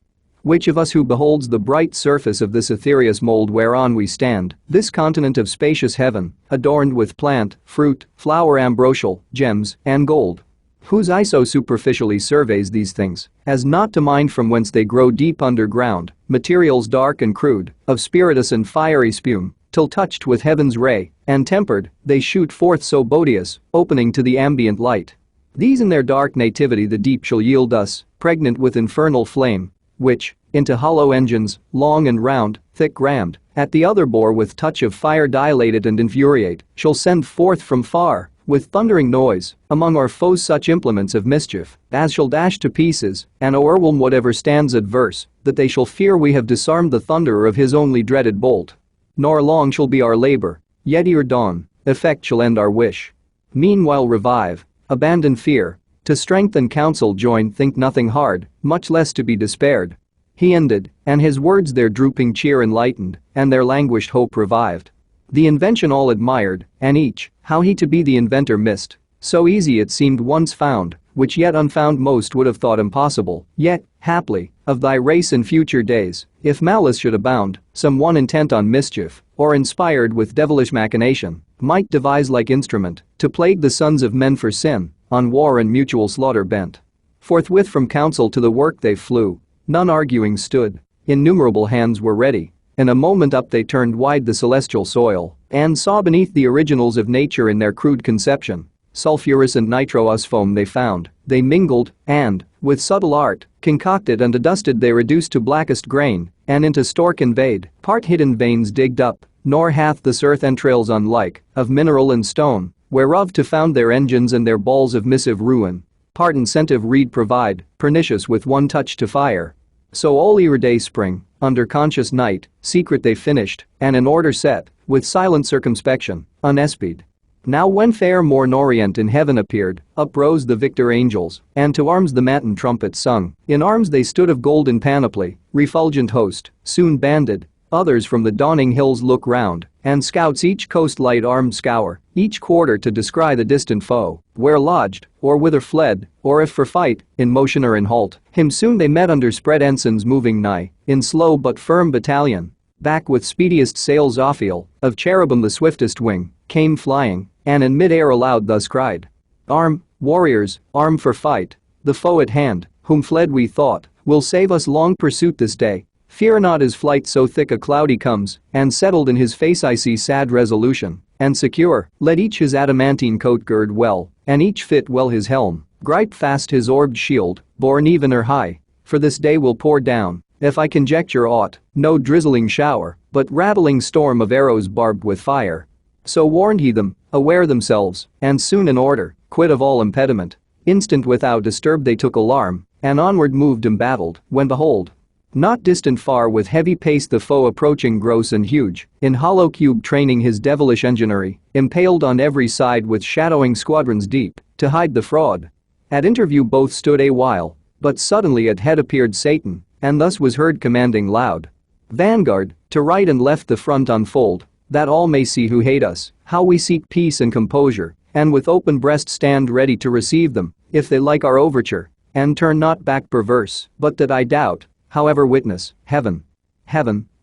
Which of us who beholds the bright surface of this ethereous mold whereon we stand, this continent of spacious heaven, adorned with plant, fruit, flower ambrosial, gems, and gold? Whose eye so superficially surveys these things, as not to mind from whence they grow deep underground, materials dark and crude, of spiritus and fiery spume, till touched with heaven's ray, and tempered, they shoot forth so beauteous, opening to the ambient light. These in their dark nativity the deep shall yield us, pregnant with infernal flame, which, into hollow engines, long and round, thick rammed, at the other bore with touch of fire dilated and infuriate, shall send forth from far, with thundering noise, among our foes such implements of mischief, as shall dash to pieces, and o'erwhelm whatever stands adverse, that they shall fear we have disarmed the thunderer of his only dreaded bolt. Nor long shall be our labor, yet ere dawn, effect shall end our wish. Meanwhile revive, abandon fear, to strength and counsel join, think nothing hard, much less to be despaired. He ended, and his words their drooping cheer enlightened, and their languished hope revived. The invention all admired, and each, how he to be the inventor missed. So easy it seemed once found, which yet unfound most would have thought impossible. Yet, haply, of thy race in future days, if malice should abound, some one intent on mischief, or inspired with devilish machination, might devise like instrument, to plague the sons of men for sin, on war and mutual slaughter bent. Forthwith from council to the work they flew, none arguing stood, innumerable hands were ready. In a moment up they turned wide the celestial soil, and saw beneath the originals of nature in their crude conception. Sulphurous and nitrous foam they found, they mingled, and, with subtle art, concocted and adusted they reduced to blackest grain, and into store conveyed, part hidden veins digged up, nor hath this earth entrails unlike, of mineral and stone, whereof to found their engines and their balls of missive ruin. Part incentive reed provide, pernicious with one touch to fire. So all ere day spring, under conscious night, secret they finished, and in order set, with silent circumspection, unespied. Now when fair morn orient in heaven appeared, uprose the victor angels, and to arms the matin trumpet sung. In arms they stood of golden panoply, refulgent host, soon banded. Others from the dawning hills look round, and scouts each coast light armed scour, each quarter to descry the distant foe, where lodged, or whither fled, or if for fight, in motion or in halt. Him soon they met under spread ensigns moving nigh, in slow but firm battalion. Back with speediest sails Ophiel, of cherubim the swiftest wing, came flying, and in mid-air aloud thus cried. Arm, warriors, arm for fight, the foe at hand, whom fled we thought, will save us long pursuit this day. Fear not his flight so thick a cloud he comes, and settled in his face I see sad resolution, and secure, let each his adamantine coat gird well, and each fit well his helm, gripe fast his orbed shield, borne even or high, for this day will pour down, if I conjecture aught, no drizzling shower, but rattling storm of arrows barbed with fire. So warned he them, aware themselves, and soon in order, quit of all impediment. Instant without disturbed they took alarm, and onward moved embattled, when behold, not distant far with heavy pace the foe approaching gross and huge, in hollow cube training his devilish enginery, impaled on every side with shadowing squadrons deep, to hide the fraud. At interview both stood a while, but suddenly at head appeared Satan, and thus was heard commanding loud. Vanguard, to right and left the front unfold, that all may see who hate us, how we seek peace and composure, and with open breast stand ready to receive them, if they like our overture, and turn not back perverse, but that I doubt. However witness, heaven,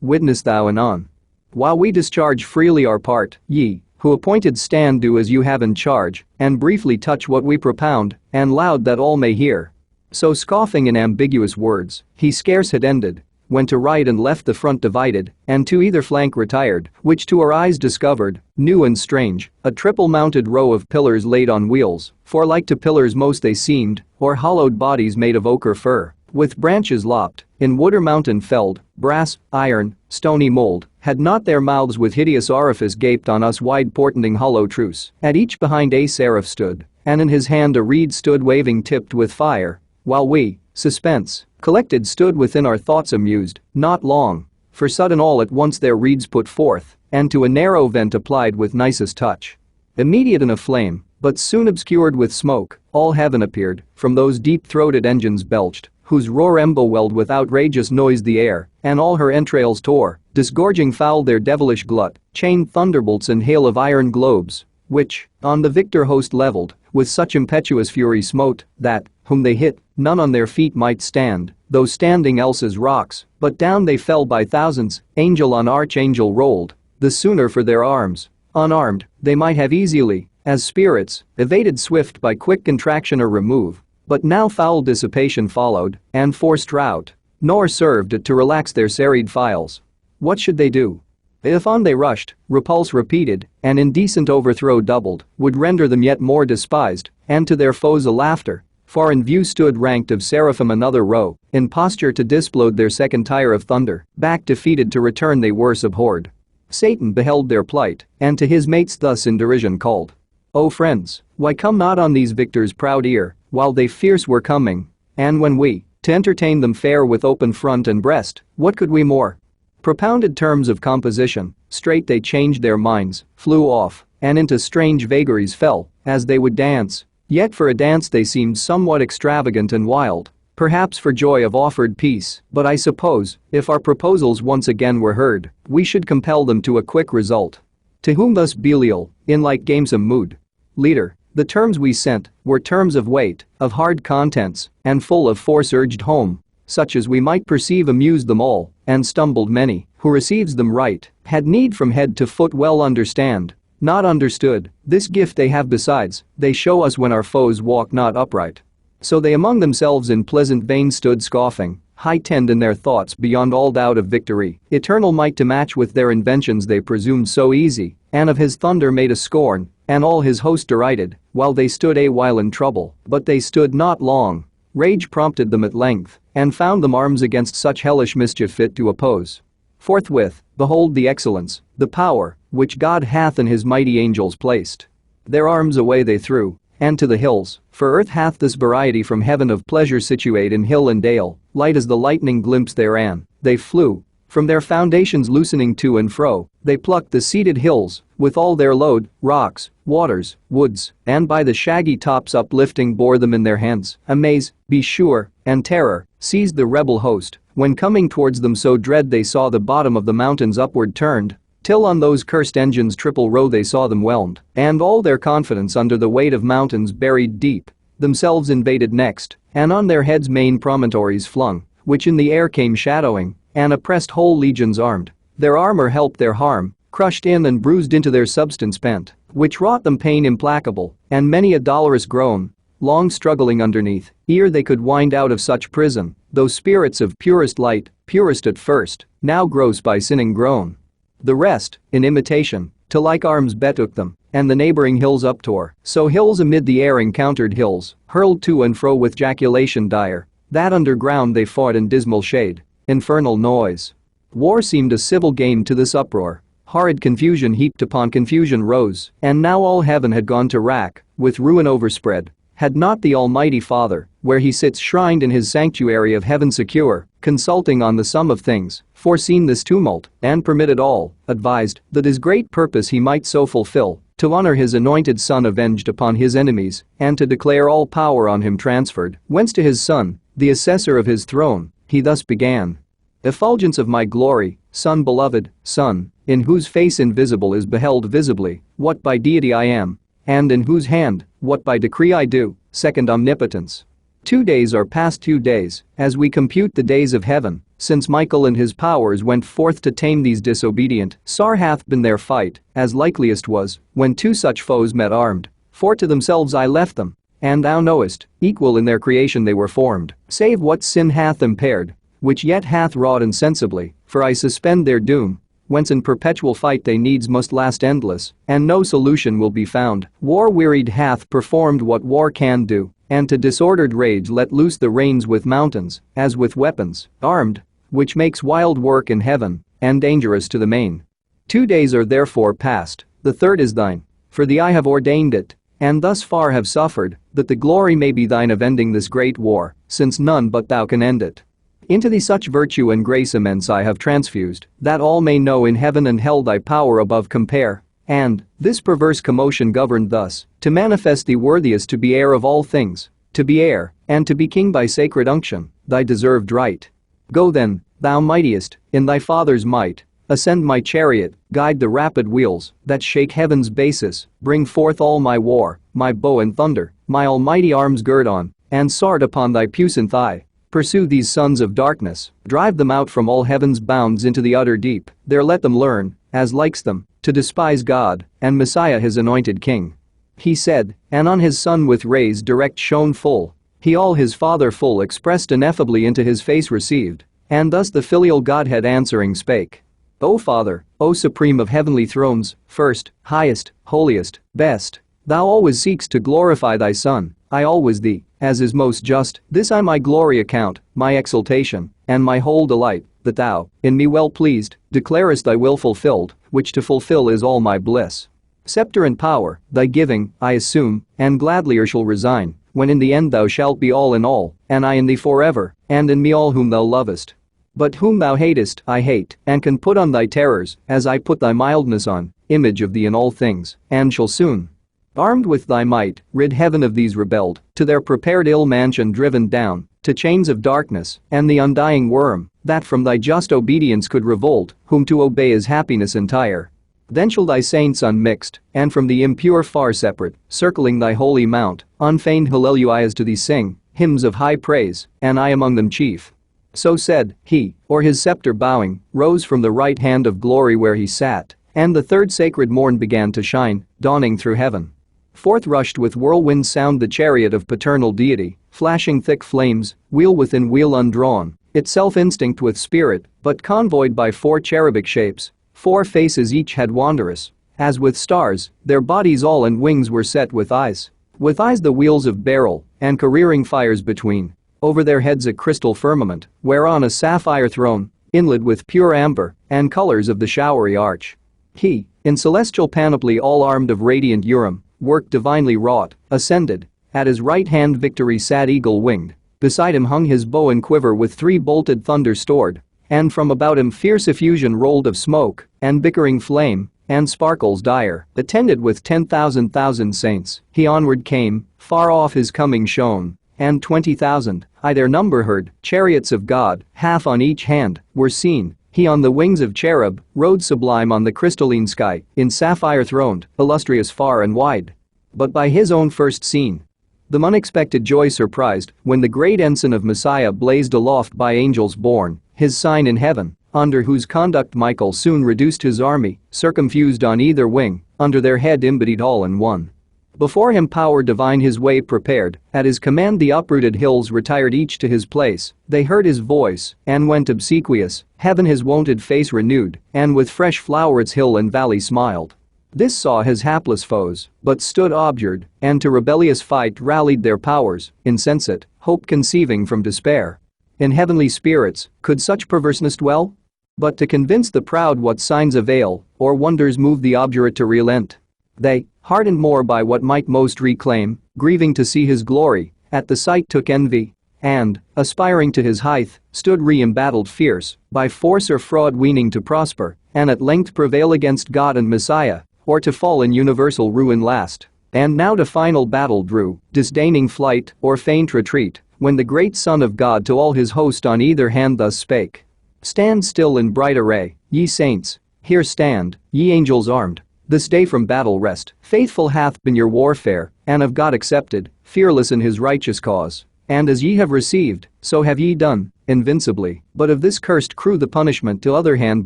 witness thou anon. While we discharge freely our part, ye, who appointed stand do as you have in charge, and briefly touch what we propound, and loud that all may hear. So scoffing in ambiguous words, he scarce had ended, when to right and left the front divided, and to either flank retired, which to our eyes discovered, new and strange, a triple-mounted row of pillars laid on wheels, for like to pillars most they seemed, or hollowed bodies made of oak or fir, with branches lopped, in wood or mountain felled, brass, iron, stony mold, had not their mouths with hideous orifice gaped on us wide portending hollow truce. At each behind a seraph stood, and in his hand a reed stood waving tipped with fire, while we, suspense, collected stood within our thoughts amused, not long, for sudden all at once their reeds put forth, and to a narrow vent applied with nicest touch. Immediate in a flame, but soon obscured with smoke, all heaven appeared, from those deep-throated engines belched, whose roar embowelled with outrageous noise the air, and all her entrails tore, disgorging foul their devilish glut, chained thunderbolts and hail of iron globes, which, on the victor host leveled, with such impetuous fury smote, that, whom they hit, none on their feet might stand, though standing else as rocks, but down they fell by thousands, angel on archangel rolled, the sooner for their arms. Unarmed, they might have easily, as spirits, evaded swift by quick contraction or remove, but now foul dissipation followed, and forced rout, nor served it to relax their serried files. What should they do? If on they rushed, repulse repeated, and indecent overthrow doubled, would render them yet more despised, and to their foes a laughter. Far in view stood ranked of seraphim another row, in posture to displode their second tire of thunder, back defeated to return they worse abhorred. Satan beheld their plight, and to his mates thus in derision called. O friends, why come not on these victors' proud ear, while they fierce were coming? And when we, to entertain them fair with open front and breast, what could we more? Propounded terms of composition, straight they changed their minds, flew off, and into strange vagaries fell, as they would dance. Yet for a dance they seemed somewhat extravagant and wild, perhaps for joy of offered peace, but I suppose, if our proposals once again were heard, we should compel them to a quick result. To whom thus Belial, in like gamesome mood. Leader, the terms we sent were terms of weight, of hard contents, and full of force urged home, such as we might perceive amused them all, and stumbled many, who receives them right, had need from head to foot well understand, not understood, this gift they have besides, they show us when our foes walk not upright. So they among themselves in pleasant vein stood scoffing, high-tend in their thoughts beyond all doubt of victory, eternal might to match with their inventions they presumed so easy, and of his thunder made a scorn, and all his host derided, while they stood a while in trouble, but they stood not long. Rage prompted them at length, and found them arms against such hellish mischief fit to oppose. Forthwith, behold the excellence, the power, which God hath in his mighty angels placed. Their arms away they threw, and to the hills, for earth hath this variety from heaven of pleasure situate in hill and dale, light as the lightning glimpse therean, they flew. From their foundations loosening to and fro, they plucked the seated hills, with all their load, rocks, waters, woods, and by the shaggy tops uplifting bore them in their hands. Amaze, be sure, and terror, seized the rebel host, when coming towards them so dread they saw the bottom of the mountains upward turned, till on those cursed engines triple row they saw them whelmed, and all their confidence under the weight of mountains buried deep, themselves invaded next, and on their heads main promontories flung, which in the air came shadowing, and oppressed whole legions armed, their armor helped their harm, crushed in and bruised into their substance pent, which wrought them pain implacable, and many a dolorous groan, long struggling underneath, ere they could wind out of such prison, those spirits of purest light, purest at first, now gross by sinning grown. The rest, in imitation, to like arms betook them, and the neighboring hills uptore, so hills amid the air encountered hills, hurled to and fro with jaculation dire, that underground they fought in dismal shade. Infernal noise. War seemed a civil game to this uproar. Horrid confusion heaped upon confusion rose, and now all heaven had gone to rack, with ruin overspread. Had not the Almighty Father, where he sits shrined in his sanctuary of heaven secure, consulting on the sum of things, foreseen this tumult, and permitted all, advised, that his great purpose he might so fulfill, to honor his anointed Son avenged upon his enemies, and to declare all power on him transferred, whence to his Son, the assessor of his throne, he thus began. Effulgence of my glory, Son beloved, Son, in whose face invisible is beheld visibly, what by deity I am, and in whose hand, what by decree I do, second omnipotence. 2 days are past 2 days, as we compute the days of heaven, since Michael and his powers went forth to tame these disobedient, sore hath been their fight, as likeliest was, when two such foes met armed, for to themselves I left them, and thou knowest, equal in their creation they were formed, save what sin hath impaired, which yet hath wrought insensibly, for I suspend their doom, whence in perpetual fight they needs must last endless, and no solution will be found. War wearied hath performed what war can do, and to disordered rage let loose the reins with mountains, as with weapons, armed, which makes wild work in heaven, and dangerous to the main. 2 days are therefore past, the third is thine, for thee I have ordained it, and thus far have suffered, that the glory may be thine of ending this great war, since none but thou can end it. Into thee such virtue and grace immense I have transfused, that all may know in heaven and hell thy power above compare, and, this perverse commotion governed thus, to manifest thee worthiest to be heir of all things, to be heir, and to be king by sacred unction, thy deserved right. Go then, thou mightiest, in thy Father's might, ascend my chariot, guide the rapid wheels that shake heaven's basis, bring forth all my war, my bow and thunder, my almighty arms gird on, and sword upon thy puissant thigh. Pursue these sons of darkness, drive them out from all heaven's bounds into the utter deep, there let them learn, as likes them, to despise God, and Messiah his anointed king. He said, and on his son with rays direct shone full, he all his Father full expressed ineffably into his face received, and thus the filial Godhead answering spake. O Father, O supreme of heavenly thrones, first, highest, holiest, best, thou always seekst to glorify thy Son, I always thee, as is most just, this I my glory account, my exultation, and my whole delight, that thou, in me well pleased, declarest thy will fulfilled, which to fulfill is all my bliss. Scepter and power, thy giving, I assume, and gladlier shall resign, when in the end thou shalt be all in all, and I in thee forever, and in me all whom thou lovest. But whom thou hatest, I hate, and can put on thy terrors, as I put thy mildness on, image of thee in all things, and shall soon, armed with thy might, rid heaven of these rebelled, to their prepared ill mansion driven down, to chains of darkness, and the undying worm, that from thy just obedience could revolt, whom to obey is happiness entire. Then shall thy saints unmixed, and from the impure far separate, circling thy holy mount, unfeigned hallelujahs to thee sing, hymns of high praise, and I among them chief. So said, he, or his scepter bowing, rose from the right hand of glory where he sat, and the third sacred morn began to shine, dawning through heaven. Forth rushed with whirlwind sound the chariot of paternal deity, flashing thick flames, wheel within wheel undrawn, itself instinct with spirit, but convoyed by four cherubic shapes, four faces each had wondrous, as with stars, their bodies all and wings were set with eyes the wheels of beryl, and careering fires between, over their heads a crystal firmament, whereon a sapphire throne, inlaid with pure amber, and colors of the showery arch. He, in celestial panoply all armed of radiant Urim, work divinely wrought, ascended, at his right hand victory sat eagle-winged, beside him hung his bow and quiver with three bolted thunder stored, and from about him fierce effusion rolled of smoke, and bickering flame, and sparkles dire, attended with 10,000 saints, he onward came, far off his coming shone, and 20,000, I their number heard, chariots of God, half on each hand, were seen, he on the wings of cherub, rode sublime on the crystalline sky, in sapphire throned, illustrious far and wide. But by his own first seen, the unexpected joy surprised, when the great ensign of Messiah blazed aloft by angels borne, his sign in heaven, under whose conduct Michael soon reduced his army, circumfused on either wing, under their head embodied all in one. Before him power divine his way prepared, at his command the uprooted hills retired each to his place, they heard his voice, and went obsequious, heaven his wonted face renewed, and with fresh flowerets hill and valley smiled. This saw his hapless foes, but stood objured, and to rebellious fight rallied their powers, insensate, hope conceiving from despair. In heavenly spirits, could such perverseness dwell? But to convince the proud what signs avail, or wonders move the obdurate to relent. They, hardened more by what might most reclaim, grieving to see his glory, at the sight took envy, and, aspiring to his height, stood re-embattled fierce, by force or fraud weening to prosper, and at length prevail against God and Messiah, or to fall in universal ruin last. And now to final battle drew, disdaining flight or faint retreat, when the great Son of God to all his host on either hand thus spake. Stand still in bright array, ye saints, here stand, ye angels armed. This day from battle rest, faithful hath been your warfare, and of God accepted, fearless in his righteous cause. And as ye have received, so have ye done, invincibly, but of this cursed crew the punishment to other hand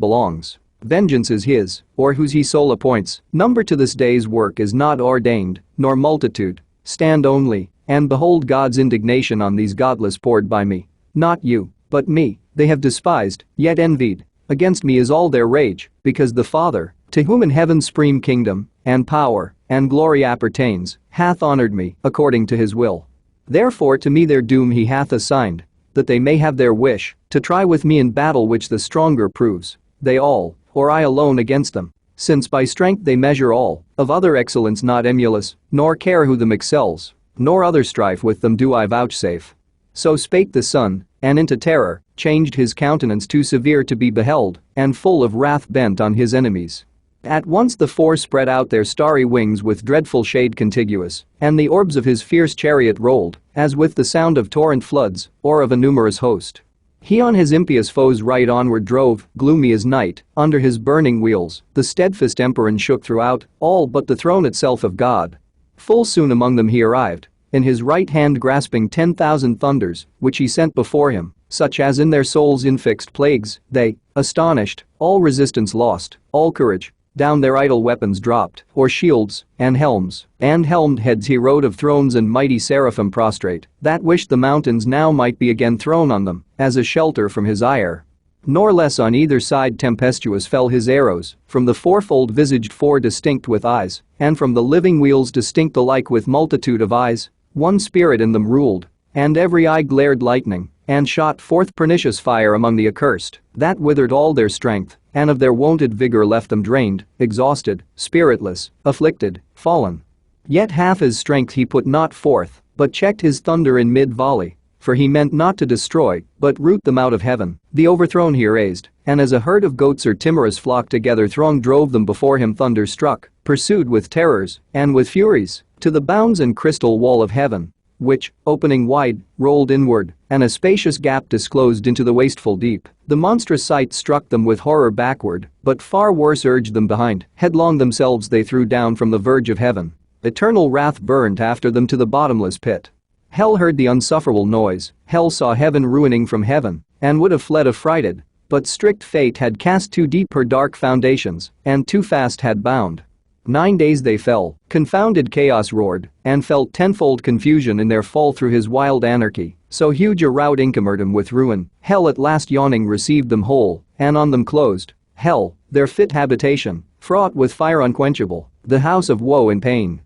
belongs. Vengeance is his, or whose he sole appoints, number to this day's work is not ordained, nor multitude. Stand only, and behold God's indignation on these godless poured by me. Not you, but me, they have despised, yet envied. Against me is all their rage, because the Father, to whom in heaven's supreme kingdom, and power, and glory appertains, hath honored me, according to his will. Therefore to me their doom he hath assigned, that they may have their wish, to try with me in battle which the stronger proves, they all, or I alone against them. Since by strength they measure all, of other excellence not emulous, nor care who them excels, nor other strife with them do I vouchsafe. So spake the Son, and into terror, changed his countenance too severe to be beheld, and full of wrath bent on his enemies. At once the four spread out their starry wings with dreadful shade contiguous, and the orbs of his fierce chariot rolled, as with the sound of torrent floods, or of a numerous host. He on his impious foes right onward drove, gloomy as night, under his burning wheels, the steadfast emperor shook throughout, all but the throne itself of God. Full soon among them he arrived, in his right hand grasping 10,000 thunders, which he sent before him, such as in their souls infixed plagues, they, astonished, all resistance lost, all courage, down their idle weapons dropped, or shields, and helmed heads he rode of thrones and mighty seraphim prostrate, that wished the mountains now might be again thrown on them, as a shelter from his ire. Nor less on either side tempestuous fell his arrows, from the fourfold visaged four distinct with eyes, and from the living wheels distinct alike with multitude of eyes, one spirit in them ruled, and every eye glared lightning, and shot forth pernicious fire among the accursed, that withered all their strength, and of their wonted vigor left them drained, exhausted, spiritless, afflicted, fallen. Yet half his strength he put not forth, but checked his thunder in mid-volley, for he meant not to destroy, but root them out of heaven. The overthrown he raised, and as a herd of goats or timorous flock together throng drove them before him thunderstruck, pursued with terrors, and with furies, to the bounds and crystal wall of heaven, which, opening wide, rolled inward, and a spacious gap disclosed into the wasteful deep. The monstrous sight struck them with horror backward, but far worse urged them behind, headlong themselves they threw down from the verge of heaven. Eternal wrath burned after them to the bottomless pit. Hell heard the unsufferable noise, hell saw heaven ruining from heaven, and would have fled affrighted, but strict fate had cast too deep her dark foundations, and too fast had bound. 9 days they fell, confounded chaos roared, and felt tenfold confusion in their fall through his wild anarchy, so huge a rout encompassed them with ruin, hell at last yawning received them whole, and on them closed, hell, their fit habitation, fraught with fire unquenchable, the house of woe and pain.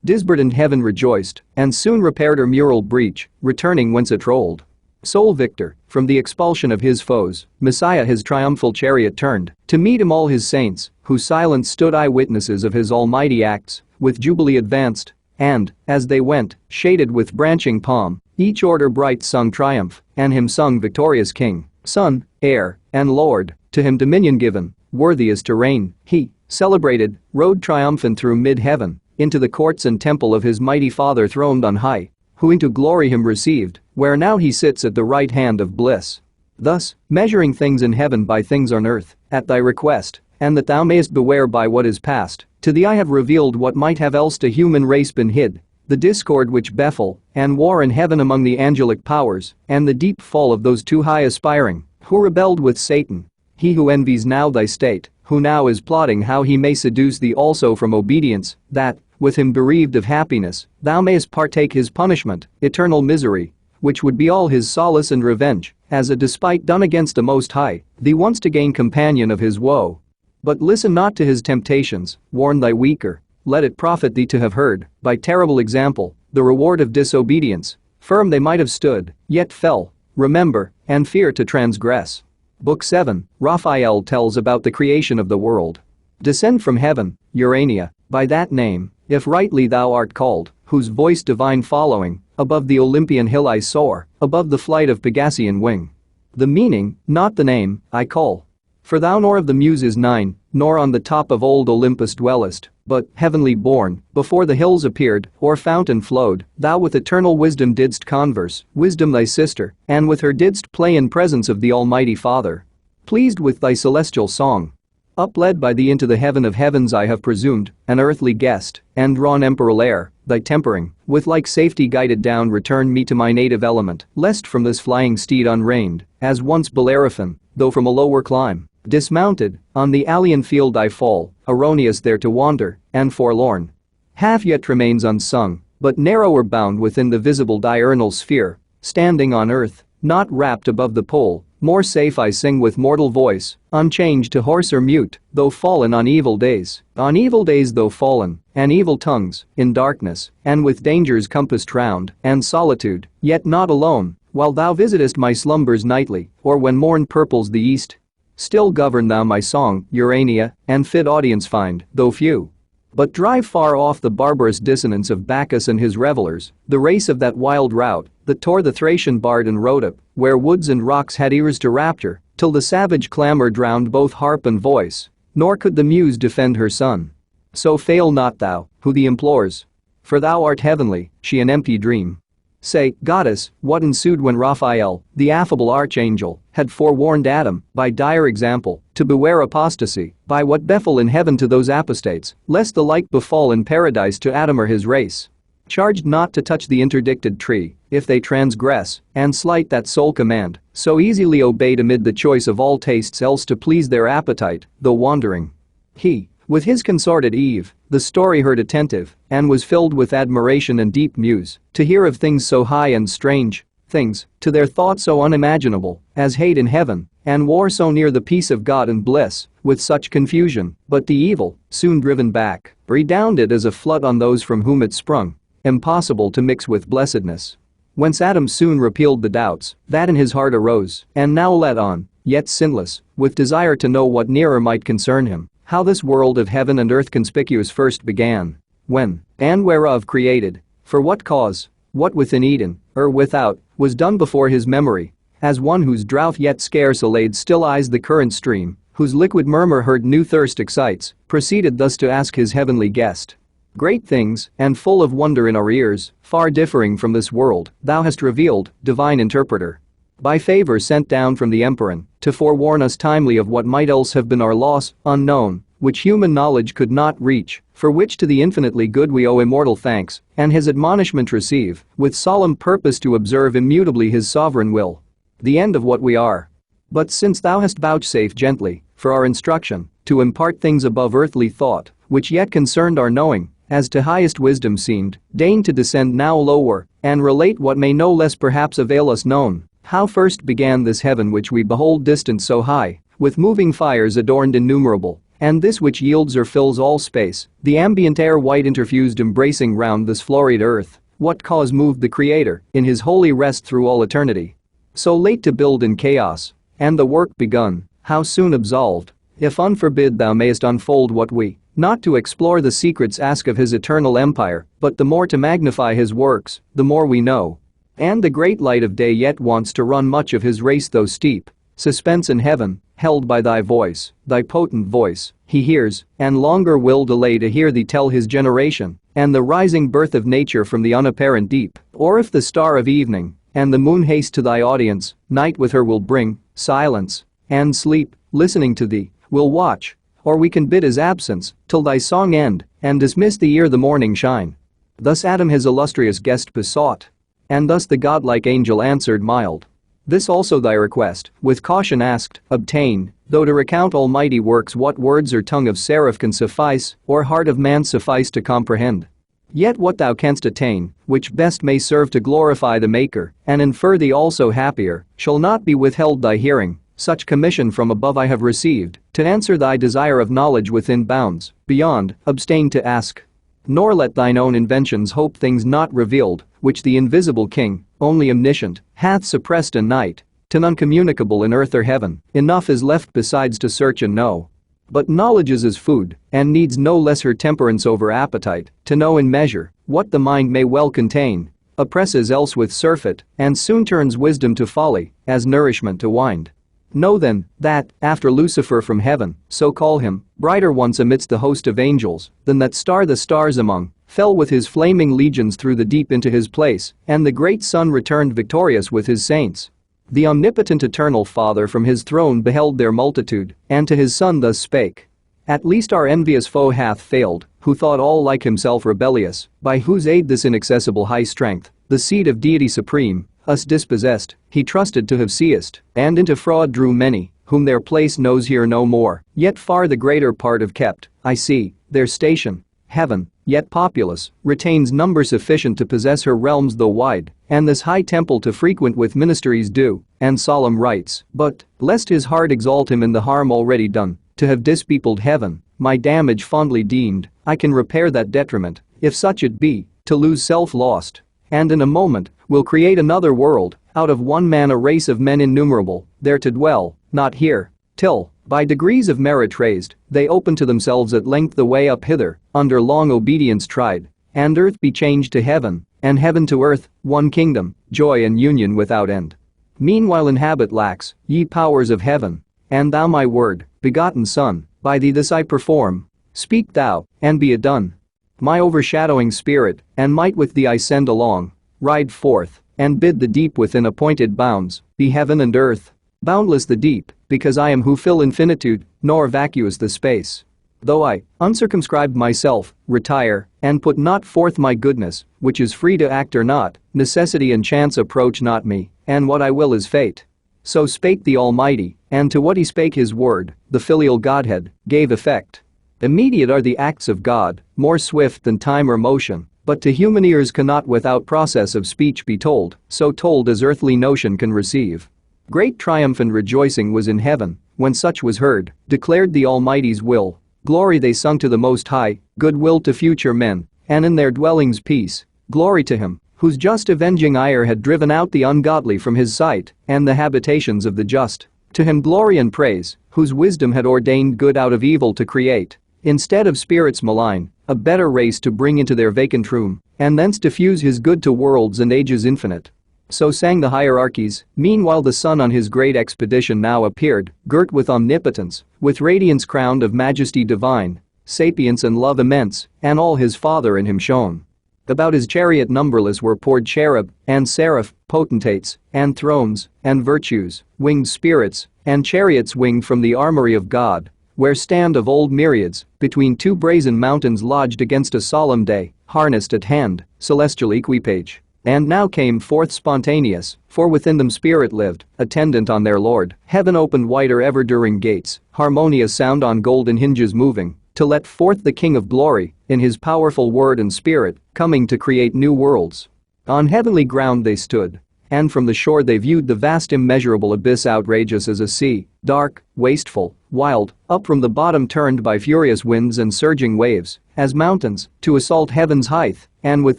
Disburdened heaven rejoiced, and soon repaired her mural breach, returning whence it rolled. Sole victor, from the expulsion of his foes, Messiah his triumphal chariot turned, to meet him all his saints, who silent stood eyewitnesses of his almighty acts, with jubilee advanced, and, as they went, shaded with branching palm, each order bright sung triumph, and him sung victorious king, son, heir, and lord, to him dominion given, worthy is to reign, he, celebrated, rode triumphant through mid-heaven, into the courts and temple of his mighty Father throned on high, who into glory him received, where now he sits at the right hand of bliss. Thus, measuring things in heaven by things on earth, at thy request, and that thou mayest beware by what is past, to thee I have revealed what might have else to human race been hid, the discord which befell, and war in heaven among the angelic powers, and the deep fall of those too high aspiring, who rebelled with Satan, he who envies now thy state, who now is plotting how he may seduce thee also from obedience, that, with him bereaved of happiness, thou mayest partake his punishment, eternal misery, which would be all his solace and revenge, as a despite done against the Most High, thee wants to gain companion of his woe. But listen not to his temptations, warn thy weaker, let it profit thee to have heard, by terrible example, the reward of disobedience. Firm they might have stood, yet fell, remember, and fear to transgress. Book 7, Raphael tells about the creation of the world. Descend from heaven, Urania, by that name, if rightly thou art called, whose voice divine following, above the Olympian hill I soar, above the flight of Pegasean wing. The meaning, not the name, I call. For thou nor of the Muses 9, nor on the top of old Olympus dwellest, but, heavenly born, before the hills appeared, or fountain flowed, thou with eternal wisdom didst converse, wisdom thy sister, and with her didst play in presence of the Almighty Father. Pleased with thy celestial song, upled by thee into the heaven of heavens I have presumed, an earthly guest, and drawn emperal air, thy tempering, with like safety guided down return me to my native element, lest from this flying steed unreined, as once Bellerophon, though from a lower clime, dismounted, on the alien field I fall, erroneous there to wander, and forlorn. Half yet remains unsung, but narrower bound within the visible diurnal sphere, standing on earth, not wrapped above the pole, more safe I sing with mortal voice, unchanged to hoarse or mute, though fallen on evil days though fallen, and evil tongues, in darkness, and with dangers compassed round, and solitude, yet not alone, while thou visitest my slumbers nightly, or when morn purples the east. Still govern thou my song, Urania, and fit audience find, though few. But drive far off the barbarous dissonance of Bacchus and his revelers, the race of that wild rout, that tore the Thracian bard and Rhodope, where woods and rocks had ears to rapture, till the savage clamor drowned both harp and voice, nor could the muse defend her son. So fail not thou, who thee implores. For thou art heavenly, she an empty dream. say, Goddess, what ensued when Raphael, the affable archangel, had forewarned Adam, by dire example, to beware apostasy, by what befell in heaven to those apostates, lest the like befall in paradise to Adam or his race. Charged not to touch the interdicted tree, if they transgress, and slight that sole command, so easily obeyed amid the choice of all tastes else to please their appetite, though wandering. He, with his consorted Eve, the story heard attentive, and was filled with admiration and deep muse, to hear of things so high and strange, things, to their thought so unimaginable, as hate in heaven, and war so near the peace of God and bliss, with such confusion, but the evil, soon driven back, redounded as a flood on those from whom it sprung, impossible to mix with blessedness. Whence Adam soon repealed the doubts that in his heart arose, and now led on, yet sinless, with desire to know what nearer might concern him, how this world of heaven and earth conspicuous first began, when, and whereof created, for what cause, what within Eden, or without, was done before his memory, as one whose drought yet scarce allayed still eyes the current stream, whose liquid murmur heard new thirst excites, proceeded thus to ask his heavenly guest. Great things, and full of wonder in our ears, far differing from this world, thou hast revealed, divine interpreter. By favor sent down from the Emperor, to forewarn us timely of what might else have been our loss, unknown, which human knowledge could not reach, for which to the infinitely good we owe immortal thanks, and his admonishment receive, with solemn purpose to observe immutably his sovereign will. The end of what we are. But since thou hast vouchsafed gently, for our instruction, to impart things above earthly thought, which yet concerned our knowing, as to highest wisdom seemed, deign to descend now lower, and relate what may no less perhaps avail us known, how first began this heaven which we behold distant so high, with moving fires adorned innumerable, and this which yields or fills all space, the ambient air white interfused embracing round this floried earth, what cause moved the Creator, in his holy rest through all eternity, so late to build in chaos, and the work begun, how soon absolved, if unforbid thou mayest unfold what we, not to explore the secrets ask of his eternal empire, but the more to magnify his works, the more we know. And the great light of day yet wants to run much of his race though steep, suspense in heaven, held by thy voice, thy potent voice, he hears, and longer will delay to hear thee tell his generation, and the rising birth of nature from the unapparent deep, or if the star of evening, and the moon haste to thy audience, night with her will bring, silence, and sleep, listening to thee, will watch, or we can bid his absence, till thy song end, and dismiss thee ere the morning shine. Thus Adam his illustrious guest besought. And thus the godlike angel answered mild. This also thy request, with caution asked, obtain, though to recount almighty works what words or tongue of seraph can suffice, or heart of man suffice to comprehend. Yet what thou canst attain, which best may serve to glorify the Maker, and infer thee also happier, shall not be withheld thy hearing. Such commission from above I have received, to answer thy desire of knowledge within bounds, beyond, abstain to ask. Nor let thine own inventions hope things not revealed, which the invisible King, only omniscient, hath suppressed in night, to none communicable in earth or heaven, enough is left besides to search and know. But knowledge is as food, and needs no lesser temperance over appetite, to know in measure, what the mind may well contain, oppresses else with surfeit, and soon turns wisdom to folly, as nourishment to wind. Know then, that, after Lucifer from heaven, so call him, brighter once amidst the host of angels, than that star the stars among, fell with his flaming legions through the deep into his place, and the great sun returned victorious with his saints. The omnipotent eternal Father from his throne beheld their multitude, and to his Son thus spake. At least our envious foe hath failed, who thought all like himself rebellious, by whose aid this inaccessible high strength, the seed of deity supreme, us dispossessed, he trusted to have seest, and into fraud drew many, whom their place knows here no more, yet far the greater part have kept, I see, their station, heaven, yet populous, retains number sufficient to possess her realms though wide, and this high temple to frequent with ministries due, and solemn rites, but, lest his heart exalt him in the harm already done, to have dispeopled heaven, my damage fondly deemed, I can repair that detriment, if such it be, to lose self lost, and in a moment, will create another world, out of one man a race of men innumerable, there to dwell, not here, till, by degrees of merit raised, they open to themselves at length the way up hither, under long obedience tried, and earth be changed to heaven, and heaven to earth, one kingdom, joy and union without end. Meanwhile inhabit lax, ye powers of heaven, and thou my word, begotten Son, by thee this I perform. Speak thou, and be it done. My overshadowing spirit, and might with thee I send along, ride forth, and bid the deep within appointed bounds, be heaven and earth. Boundless the deep, because I am who fill infinitude, nor vacuous the space. Though I, uncircumscribed myself, retire, and put not forth my goodness, which is free to act or not, necessity and chance approach not me, and what I will is fate. So spake the Almighty, and to what he spake his word, the filial Godhead, gave effect. Immediate are the acts of God, more swift than time or motion, but to human ears cannot without process of speech be told, so told as earthly notion can receive. Great triumph and rejoicing was in heaven, when such was heard, declared the Almighty's will. Glory they sung to the Most High, goodwill to future men, and in their dwellings peace. Glory to him, whose just avenging ire had driven out the ungodly from his sight, and the habitations of the just. To him glory and praise, whose wisdom had ordained good out of evil to create, instead of spirits malign, a better race to bring into their vacant room, and thence diffuse his good to worlds and ages infinite. So sang the hierarchies. Meanwhile the sun on his great expedition now appeared, girt with omnipotence, with radiance crowned of majesty divine, sapience and love immense, and all his Father in him shone. About his chariot numberless were poured cherub, and seraph, potentates, and thrones, and virtues, winged spirits, and chariots winged from the armory of God, where stand of old myriads, between two brazen mountains lodged against a solemn day, harnessed at hand, celestial equipage. And now came forth spontaneous, for within them spirit lived, attendant on their Lord. Heaven opened wider ever during gates, harmonious sound on golden hinges moving, to let forth the King of glory, in his powerful word and spirit, coming to create new worlds. On heavenly ground they stood, and from the shore they viewed the vast immeasurable abyss outrageous as a sea, dark, wasteful, wild, up from the bottom turned by furious winds and surging waves, as mountains, to assault heaven's height, and with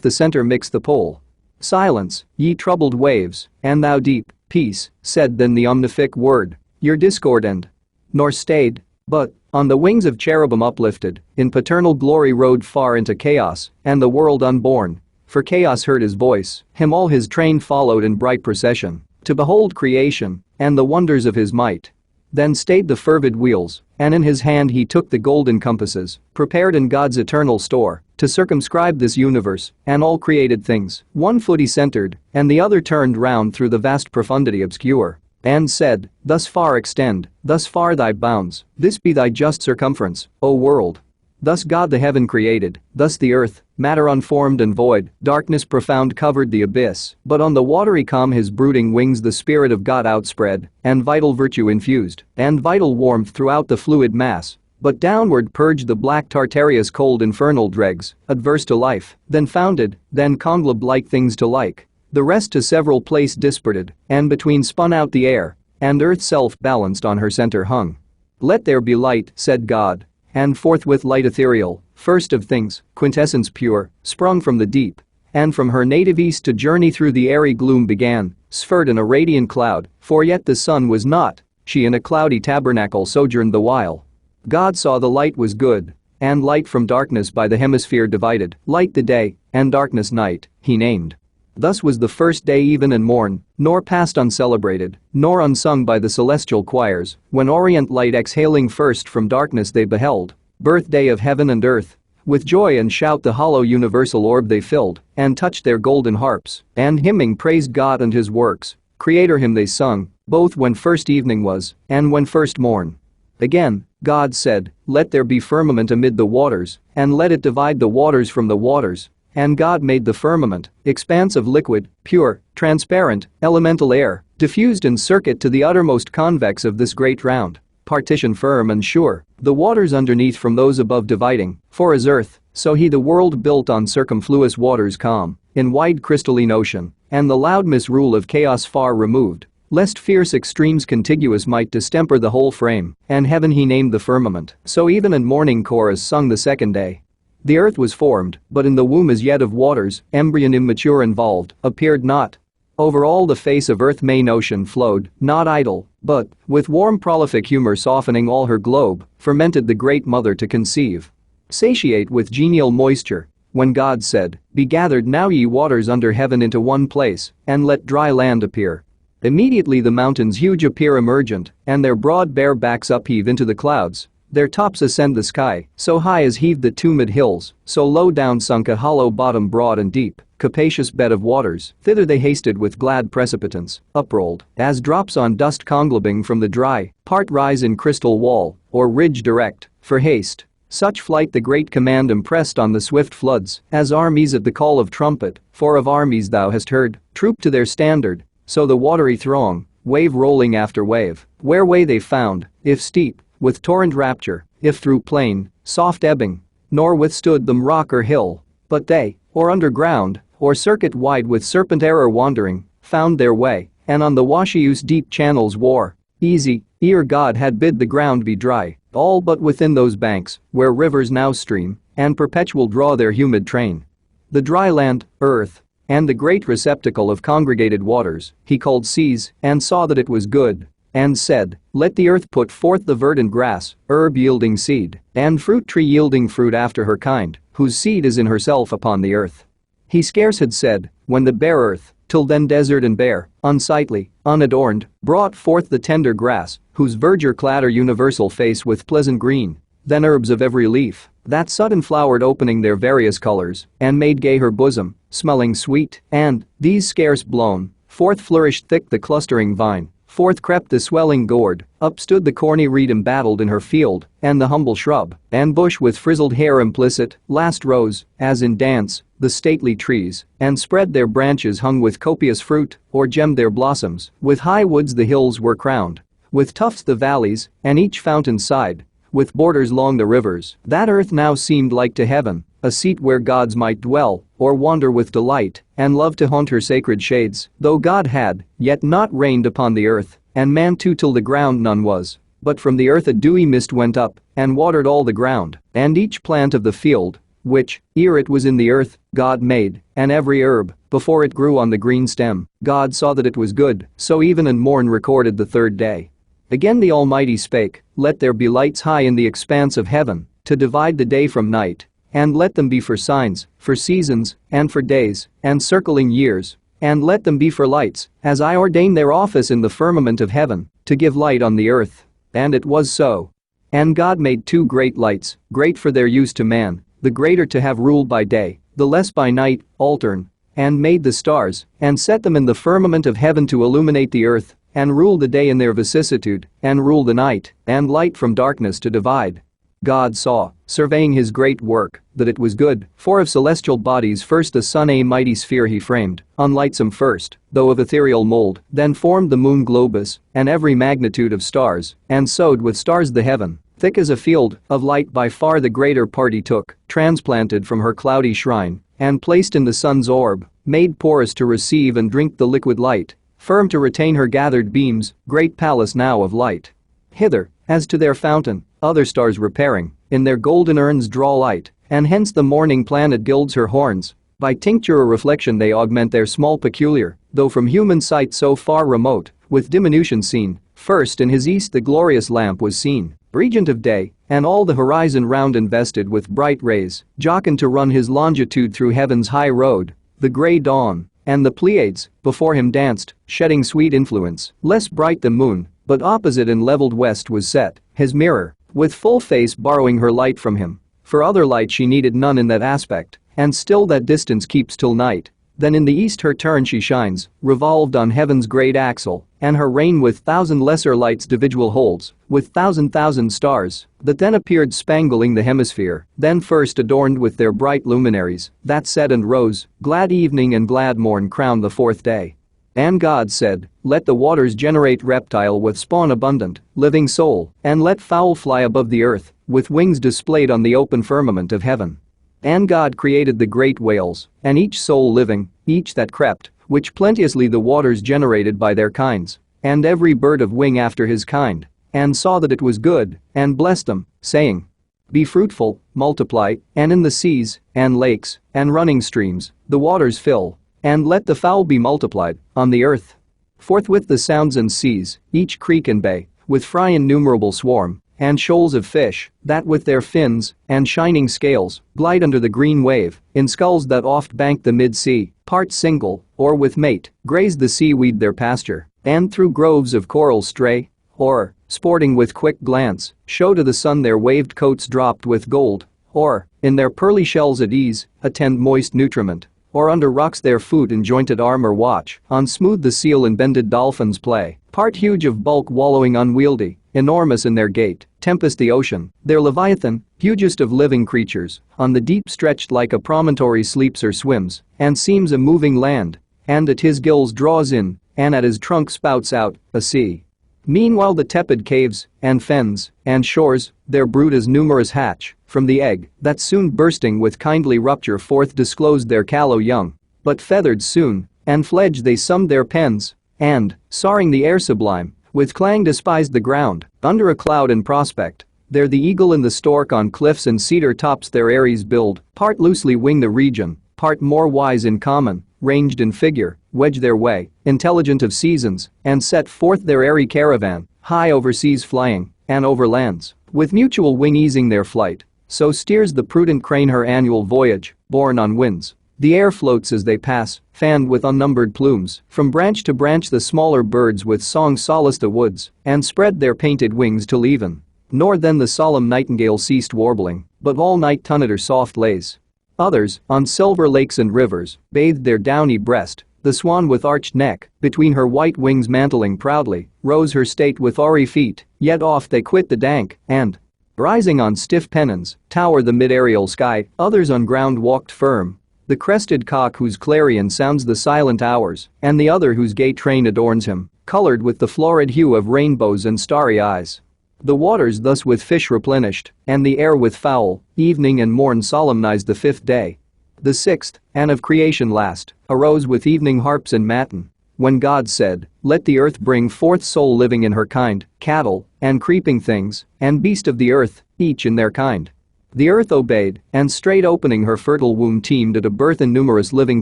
the center mix the pole. Silence, ye troubled waves, and thou deep, peace, said then the omnific word, your discord end. Nor stayed, but, on the wings of cherubim uplifted, in paternal glory rode far into chaos, and the world unborn. For chaos heard his voice, him all his train followed in bright procession, to behold creation, and the wonders of his might. Then stayed the fervid wheels, and in his hand he took the golden compasses, prepared in God's eternal store, to circumscribe this universe, and all created things. One foot he centered, and the other turned round through the vast profundity obscure, and said, thus far extend, thus far thy bounds, this be thy just circumference, O world. Thus God the heaven created, thus the earth, matter unformed and void, darkness profound covered the abyss, but on the watery calm his brooding wings the Spirit of God outspread, and vital virtue infused, and vital warmth throughout the fluid mass, but downward purged the black Tartareus cold infernal dregs, adverse to life, then founded, then conglob like things to like, the rest to several place disparted, and between spun out the air, and earth self balanced on her center hung. Let there be light, said God. And forthwith light ethereal, first of things, quintessence pure, sprung from the deep, and from her native east to journey through the airy gloom began, sphered in a radiant cloud, for yet the sun was not, she in a cloudy tabernacle sojourned the while. God saw the light was good, and light from darkness by the hemisphere divided, light the day, and darkness night, he named. Thus was the first day even and morn, nor passed uncelebrated, nor unsung by the celestial choirs, when orient light exhaling first from darkness they beheld, birthday of heaven and earth. With joy and shout the hollow universal orb they filled, and touched their golden harps, and hymning praised God and his works, Creator him they sung, both when first evening was, and when first morn. Again, God said, let there be firmament amid the waters, and let it divide the waters from the waters. And God made the firmament, expanse of liquid, pure, transparent, elemental air, diffused in circuit to the uttermost convex of this great round, partition firm and sure, the waters underneath from those above dividing, for as earth, so he the world built on circumfluous waters calm, in wide crystalline ocean, and the loud misrule of chaos far removed, lest fierce extremes contiguous might distemper the whole frame, and heaven he named the firmament, so even and morning chorus sung the second day. The earth was formed, but in the womb as yet of waters, embryon immature involved, appeared not. Over all the face of earth main ocean flowed, not idle, but, with warm prolific humor softening all her globe, fermented the great mother to conceive. Satiate with genial moisture, when God said, be gathered now ye waters under heaven into one place, and let dry land appear. Immediately the mountains huge appear emergent, and their broad bare backs upheave into the clouds. Their tops ascend the sky, so high as heaved the two mid-hills, so low down sunk a hollow bottom broad and deep, capacious bed of waters, thither they hasted with glad precipitance, uprolled, as drops on dust conglobing from the dry, part rise in crystal wall, or ridge direct, for haste. Such flight the great command impressed on the swift floods, as armies at the call of trumpet, for of armies thou hast heard, troop to their standard, so the watery throng, wave rolling after wave, where way they found, if steep, with torrent rapture, if through plain, soft ebbing, nor withstood them rock or hill, but they, or underground, or circuit wide with serpent error wandering, found their way, and on the Washiu's deep channels wore, easy, ere God had bid the ground be dry, all but within those banks, where rivers now stream, and perpetual draw their humid train. The dry land, earth, and the great receptacle of congregated waters, he called seas, and saw that it was good, and said, let the earth put forth the verdant grass, herb yielding seed, and fruit tree yielding fruit after her kind, whose seed is in herself upon the earth. He scarce had said, when the bare earth, till then desert and bare, unsightly, unadorned, brought forth the tender grass, whose verdure clad her universal face with pleasant green, then herbs of every leaf, that sudden flowered opening their various colors, and made gay her bosom, smelling sweet, and, these scarce blown, forth flourished thick the clustering vine, forth crept the swelling gourd, up stood the corny reed embattled in her field, and the humble shrub, and bush with frizzled hair implicit, last rose, as in dance, the stately trees, and spread their branches hung with copious fruit, or gemmed their blossoms, with high woods the hills were crowned, with tufts the valleys, and each fountain side, with borders long the rivers, that earth now seemed like to heaven, a seat where gods might dwell, or wander with delight, and love to haunt her sacred shades, though God had, yet not reigned upon the earth, and man too till the ground none was, but from the earth a dewy mist went up, and watered all the ground, and each plant of the field, which, ere it was in the earth, God made, and every herb, before it grew on the green stem, God saw that it was good, so even and morn recorded the third day. Again the Almighty spake, let there be lights high in the expanse of heaven, to divide the day from night, and let them be for signs, for seasons, and for days, and circling years, and let them be for lights, as I ordain their office in the firmament of heaven, to give light on the earth. And it was so. And God made two great lights, great for their use to man, the greater to have rule by day, the less by night, altern, and made the stars, and set them in the firmament of heaven to illuminate the earth, and rule the day in their vicissitude, and rule the night, and light from darkness to divide. God saw, surveying his great work, that it was good, for of celestial bodies first the sun a mighty sphere he framed, unlightsome first, though of ethereal mold, then formed the moon globus, and every magnitude of stars, and sowed with stars the heaven, thick as a field, of light by far the greater part he took, transplanted from her cloudy shrine, and placed in the sun's orb, made porous to receive and drink the liquid light, firm to retain her gathered beams, great palace now of light. Hither, as to their fountain, other stars repairing, in their golden urns draw light, and hence the morning planet gilds her horns, by tincture or reflection they augment their small peculiar, though from human sight so far remote, with diminution seen, first in his east the glorious lamp was seen, regent of day, and all the horizon round invested with bright rays, jocund to run his longitude through heaven's high road, the grey dawn, and the Pleiades, before him danced, shedding sweet influence, less bright the moon, but opposite and levelled west was set, his mirror, with full face borrowing her light from him, for other light she needed none in that aspect, and still that distance keeps till night, then in the east her turn she shines, revolved on heaven's great axle, and her reign with thousand lesser lights dividual holds, with thousand stars, that then appeared spangling the hemisphere, then first adorned with their bright luminaries, that set and rose, glad evening and glad morn crown the fourth day. And God said, let the waters generate reptile with spawn abundant, living soul, and let fowl fly above the earth, with wings displayed on the open firmament of heaven. And God created the great whales, and each soul living, each that crept, which plenteously the waters generated by their kinds, and every bird of wing after his kind, and saw that it was good, and blessed them, saying, be fruitful, multiply, and in the seas, and lakes, and running streams, the waters fill, and let the fowl be multiplied, on the earth. Forthwith the sounds and seas, each creek and bay, with fry innumerable swarm, and shoals of fish, that with their fins, and shining scales, glide under the green wave, in skulls that oft bank the mid-sea, part single, or with mate, graze the seaweed their pasture, and through groves of coral stray, or, sporting with quick glance, show to the sun their waved coats dropped with gold, or, in their pearly shells at ease, attend moist nutriment, or under rocks their foot in jointed armor watch, on smooth the seal and bended dolphins play, part huge of bulk wallowing unwieldy, enormous in their gait, tempest the ocean, their leviathan, hugest of living creatures, on the deep stretched like a promontory sleeps or swims, and seems a moving land, and at his gills draws in, and at his trunk spouts out, a sea. Meanwhile the tepid caves, and fens, and shores, their brood as numerous hatch, from the egg, that soon bursting with kindly rupture forth disclosed their callow young, but feathered soon, and fledged they summed their pens, and, soaring the air sublime, with clang despised the ground, under a cloud in prospect, there the eagle and the stork on cliffs and cedar tops their eyries build, part loosely wing the region, part more wise in common, ranged in figure, wedge their way, intelligent of seasons, and set forth their airy caravan, high over seas flying, and over lands, with mutual wing easing their flight, so steers the prudent crane her annual voyage, borne on winds. The air floats as they pass, fanned with unnumbered plumes, from branch to branch the smaller birds with song solace the woods, and spread their painted wings till even. Nor then the solemn nightingale ceased warbling, but all night tunned her soft lays. Others, on silver lakes and rivers, bathed their downy breast, the swan with arched neck, between her white wings mantling proudly, rose her state with awry feet, yet oft they quit the dank, and, rising on stiff pennons, tower the mid-aerial sky, others on ground walked firm. The crested cock whose clarion sounds the silent hours, and the other whose gay train adorns him, colored with the florid hue of rainbows and starry eyes. The waters thus with fish replenished, and the air with fowl, evening and morn solemnized the fifth day. The sixth, and of creation last, arose with evening harps and matin, when God said, "Let the earth bring forth soul living in her kind, cattle, and creeping things, and beast of the earth, each in their kind." The earth obeyed, and straight opening her fertile womb teemed at a birth in numerous living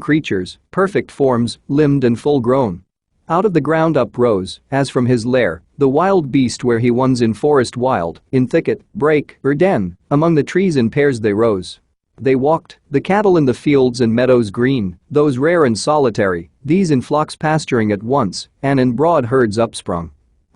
creatures, perfect forms, limbed and full grown. Out of the ground uprose, as from his lair, the wild beast where he ones in forest wild, in thicket, brake, or den, among the trees in pairs they rose. They walked, the cattle in the fields and meadows green, those rare and solitary, these in flocks pasturing at once, and in broad herds upsprung.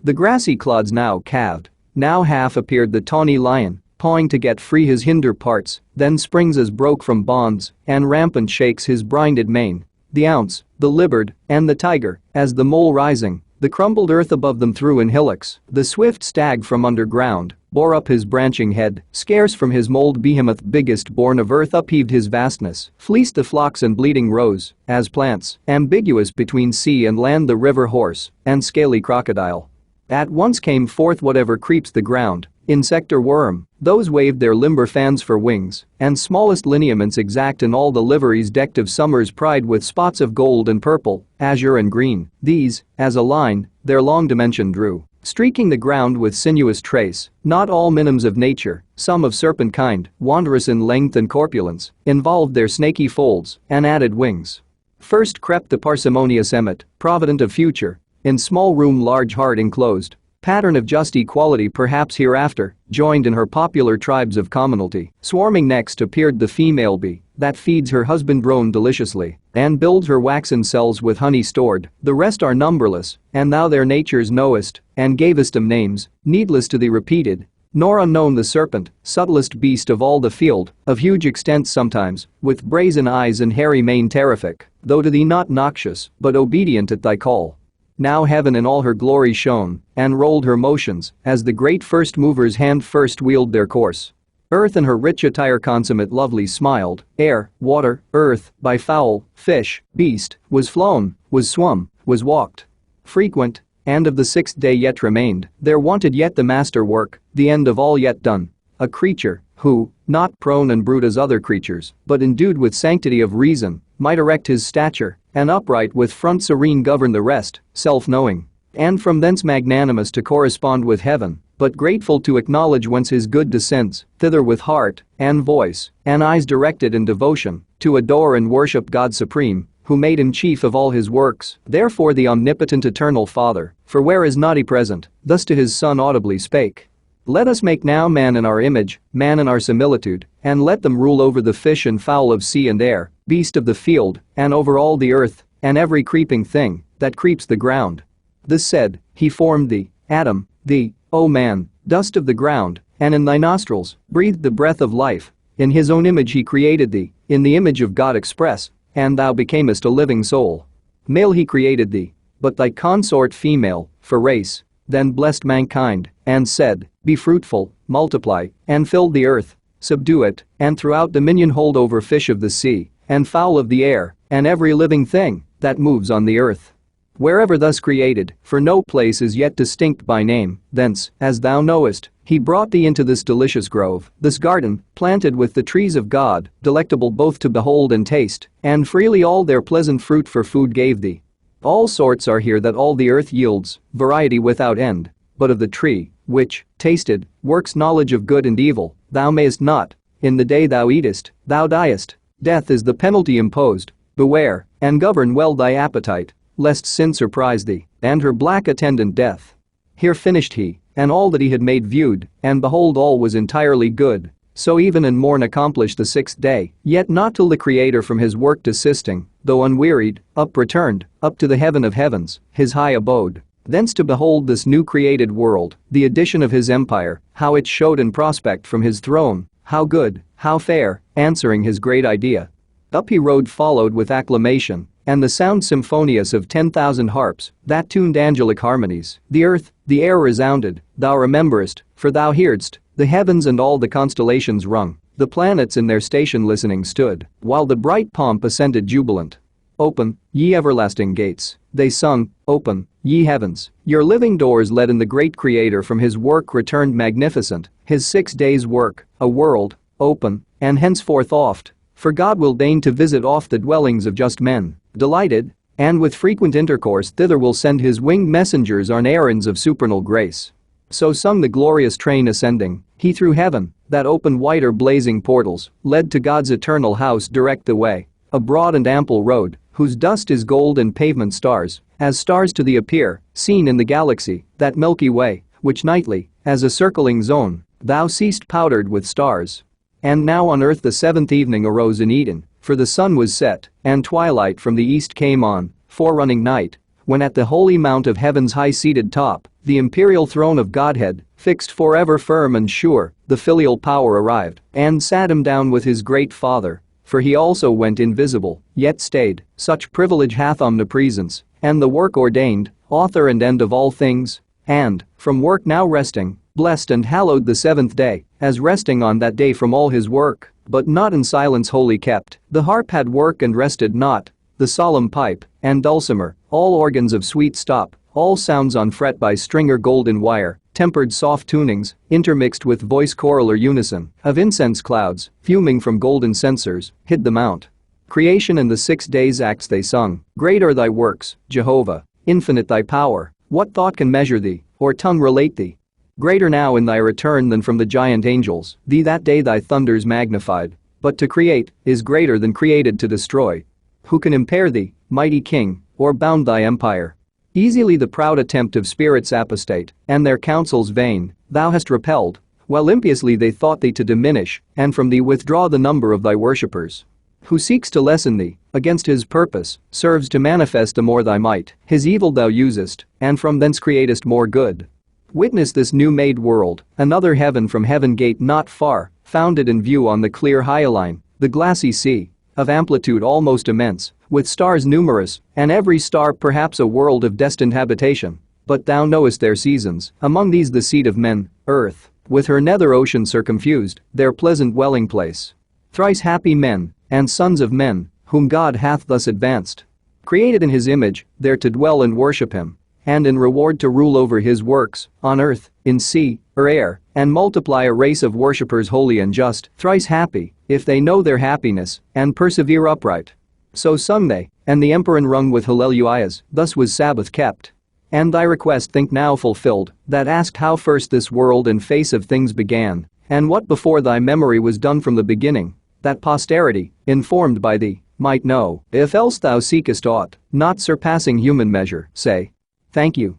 The grassy clods now calved, now half appeared the tawny lion, pawing to get free his hinder parts, then springs as broke from bonds, and rampant shakes his brinded mane. The ounce, the libbard, and the tiger, as the mole rising, the crumbled earth above them threw in hillocks, the swift stag from underground, bore up his branching head, scarce from his mould behemoth biggest born of earth upheaved his vastness, fleeced the flocks and bleating rose, as plants, ambiguous between sea and land the river horse, and scaly crocodile. At once came forth whatever creeps the ground, insect or worm, those waved their limber fans for wings, and smallest lineaments exact in all the liveries decked of summer's pride with spots of gold and purple, azure and green, these, as a line, their long dimension drew, streaking the ground with sinuous trace, not all minims of nature, some of serpent kind, wondrous in length and corpulence, involved their snaky folds, and added wings. First crept the parsimonious emmet, provident of future, in small room large heart enclosed, pattern of just equality perhaps hereafter, joined in her popular tribes of commonalty. Swarming next appeared the female bee, that feeds her husband drone deliciously, and builds her waxen cells with honey stored, the rest are numberless, and thou their natures knowest, and gavest them names, needless to thee repeated, nor unknown the serpent, subtlest beast of all the field, of huge extent sometimes, with brazen eyes and hairy mane terrific, though to thee not noxious, but obedient at thy call. Now heaven in all her glory shone, and rolled her motions, as the great first movers hand first wheeled their course. Earth in her rich attire consummate lovely smiled, air, water, earth, by fowl, fish, beast, was flown, was swum, was walked. Frequent, and of the sixth day yet remained, there wanted yet the master work, the end of all yet done. A creature, who, not prone and brute as other creatures, but endued with sanctity of reason, might erect his stature, and upright with front serene govern the rest, self-knowing, and from thence magnanimous to correspond with heaven, but grateful to acknowledge whence his good descends, thither with heart, and voice, and eyes directed in devotion, to adore and worship God supreme, who made him chief of all his works, therefore the omnipotent eternal Father, for where is not he present, thus to his Son audibly spake. Let us make now man in our image, man in our similitude, and let them rule over the fish and fowl of sea and air, beast of the field, and over all the earth, and every creeping thing that creeps the ground. This said, he formed the Adam, the O man, dust of the ground, and in thy nostrils breathed the breath of life. In his own image he created thee, in the image of God express, and thou becamest a living soul. Male he created thee, but thy consort female, for race. Then blessed mankind, and said, Be fruitful, multiply, and fill the earth, subdue it, and throughout dominion hold over fish of the sea, and fowl of the air, and every living thing that moves on the earth. Wherever thus created, for no place is yet distinct by name, thence, as thou knowest, he brought thee into this delicious grove, this garden, planted with the trees of God, delectable both to behold and taste, and freely all their pleasant fruit for food gave thee. All sorts are here that all the earth yields, variety without end, but of the tree, which, tasted, works knowledge of good and evil, thou mayest not. In the day thou eatest, thou diest. Death is the penalty imposed. Beware, and govern well thy appetite, lest sin surprise thee, and her black attendant death. Here finished he, and all that he had made viewed, and behold all was entirely good. So even and morn accomplished the sixth day, yet not till the Creator from his work desisting, though unwearied, up returned, up to the heaven of heavens, his high abode. Thence to behold this new created world, the addition of his empire, how it showed in prospect from his throne, how good, how fair, answering his great idea. Up he rode followed with acclamation, and the sound symphonious of 10,000 harps, that tuned angelic harmonies, the earth, the air resounded, thou rememberest, for thou heardst, the heavens and all the constellations rung, the planets in their station listening stood, while the bright pomp ascended jubilant. Open, ye everlasting gates, they sung, open, ye heavens, your living doors let in the great Creator from his work returned magnificent, his 6 days' work, a world, open, and henceforth oft. For God will deign to visit oft the dwellings of just men, delighted, and with frequent intercourse thither will send his winged messengers on errands of supernal grace. So sung the glorious train ascending, he through heaven, that open whiter blazing portals, led to God's eternal house direct the way, a broad and ample road, whose dust is gold and pavement stars, as stars to thee appear, seen in the galaxy, that Milky Way, which nightly, as a circling zone, thou seest powdered with stars. And now on earth the seventh evening arose in Eden, for the sun was set, and twilight from the east came on, forerunning night, when at the holy mount of heaven's high-seated top, the imperial throne of Godhead, fixed forever firm and sure, the filial power arrived, and sat him down with his great Father, for he also went invisible, yet stayed, such privilege hath omnipresence, and the work ordained, author and end of all things, and, from work now resting, blessed and hallowed the seventh day, as resting on that day from all his work, but not in silence wholly kept, the harp had work and rested not, the solemn pipe, and dulcimer, all organs of sweet stop, all sounds on fret by string or golden wire, tempered soft tunings, intermixed with voice choral or unison, of incense clouds, fuming from golden censers, hid the mount. Creation and the 6 days' acts they sung, great are thy works, Jehovah, infinite thy power, what thought can measure thee, or tongue relate thee? Greater now in thy return than from the giant angels, thee that day thy thunders magnified, but to create is greater than created to destroy. Who can impair thee, mighty king, or bound thy empire? Easily the proud attempt of spirits apostate, and their counsels vain, thou hast repelled, while impiously they thought thee to diminish, and from thee withdraw the number of thy worshippers. Who seeks to lessen thee, against his purpose, serves to manifest the more thy might, his evil thou usest, and from thence createst more good. Witness this new-made world, another heaven from heaven gate not far, founded in view on the clear hyaline, the glassy sea, of amplitude almost immense, with stars numerous, and every star perhaps a world of destined habitation. But thou knowest their seasons, among these the seat of men, earth, with her nether ocean circumfused, their pleasant dwelling place. Thrice happy men, and sons of men, whom God hath thus advanced. Created in his image, there to dwell and worship him, and in reward to rule over his works, on earth, in sea, or air, and multiply a race of worshippers holy and just, thrice happy, if they know their happiness, and persevere upright. So sung they, and the emperor rung with hallelujahs, thus was Sabbath kept. And thy request think now fulfilled, that asked how first this world and face of things began, and what before thy memory was done from the beginning, that posterity, informed by thee, might know, if else thou seekest aught, not surpassing human measure, say. Thank you.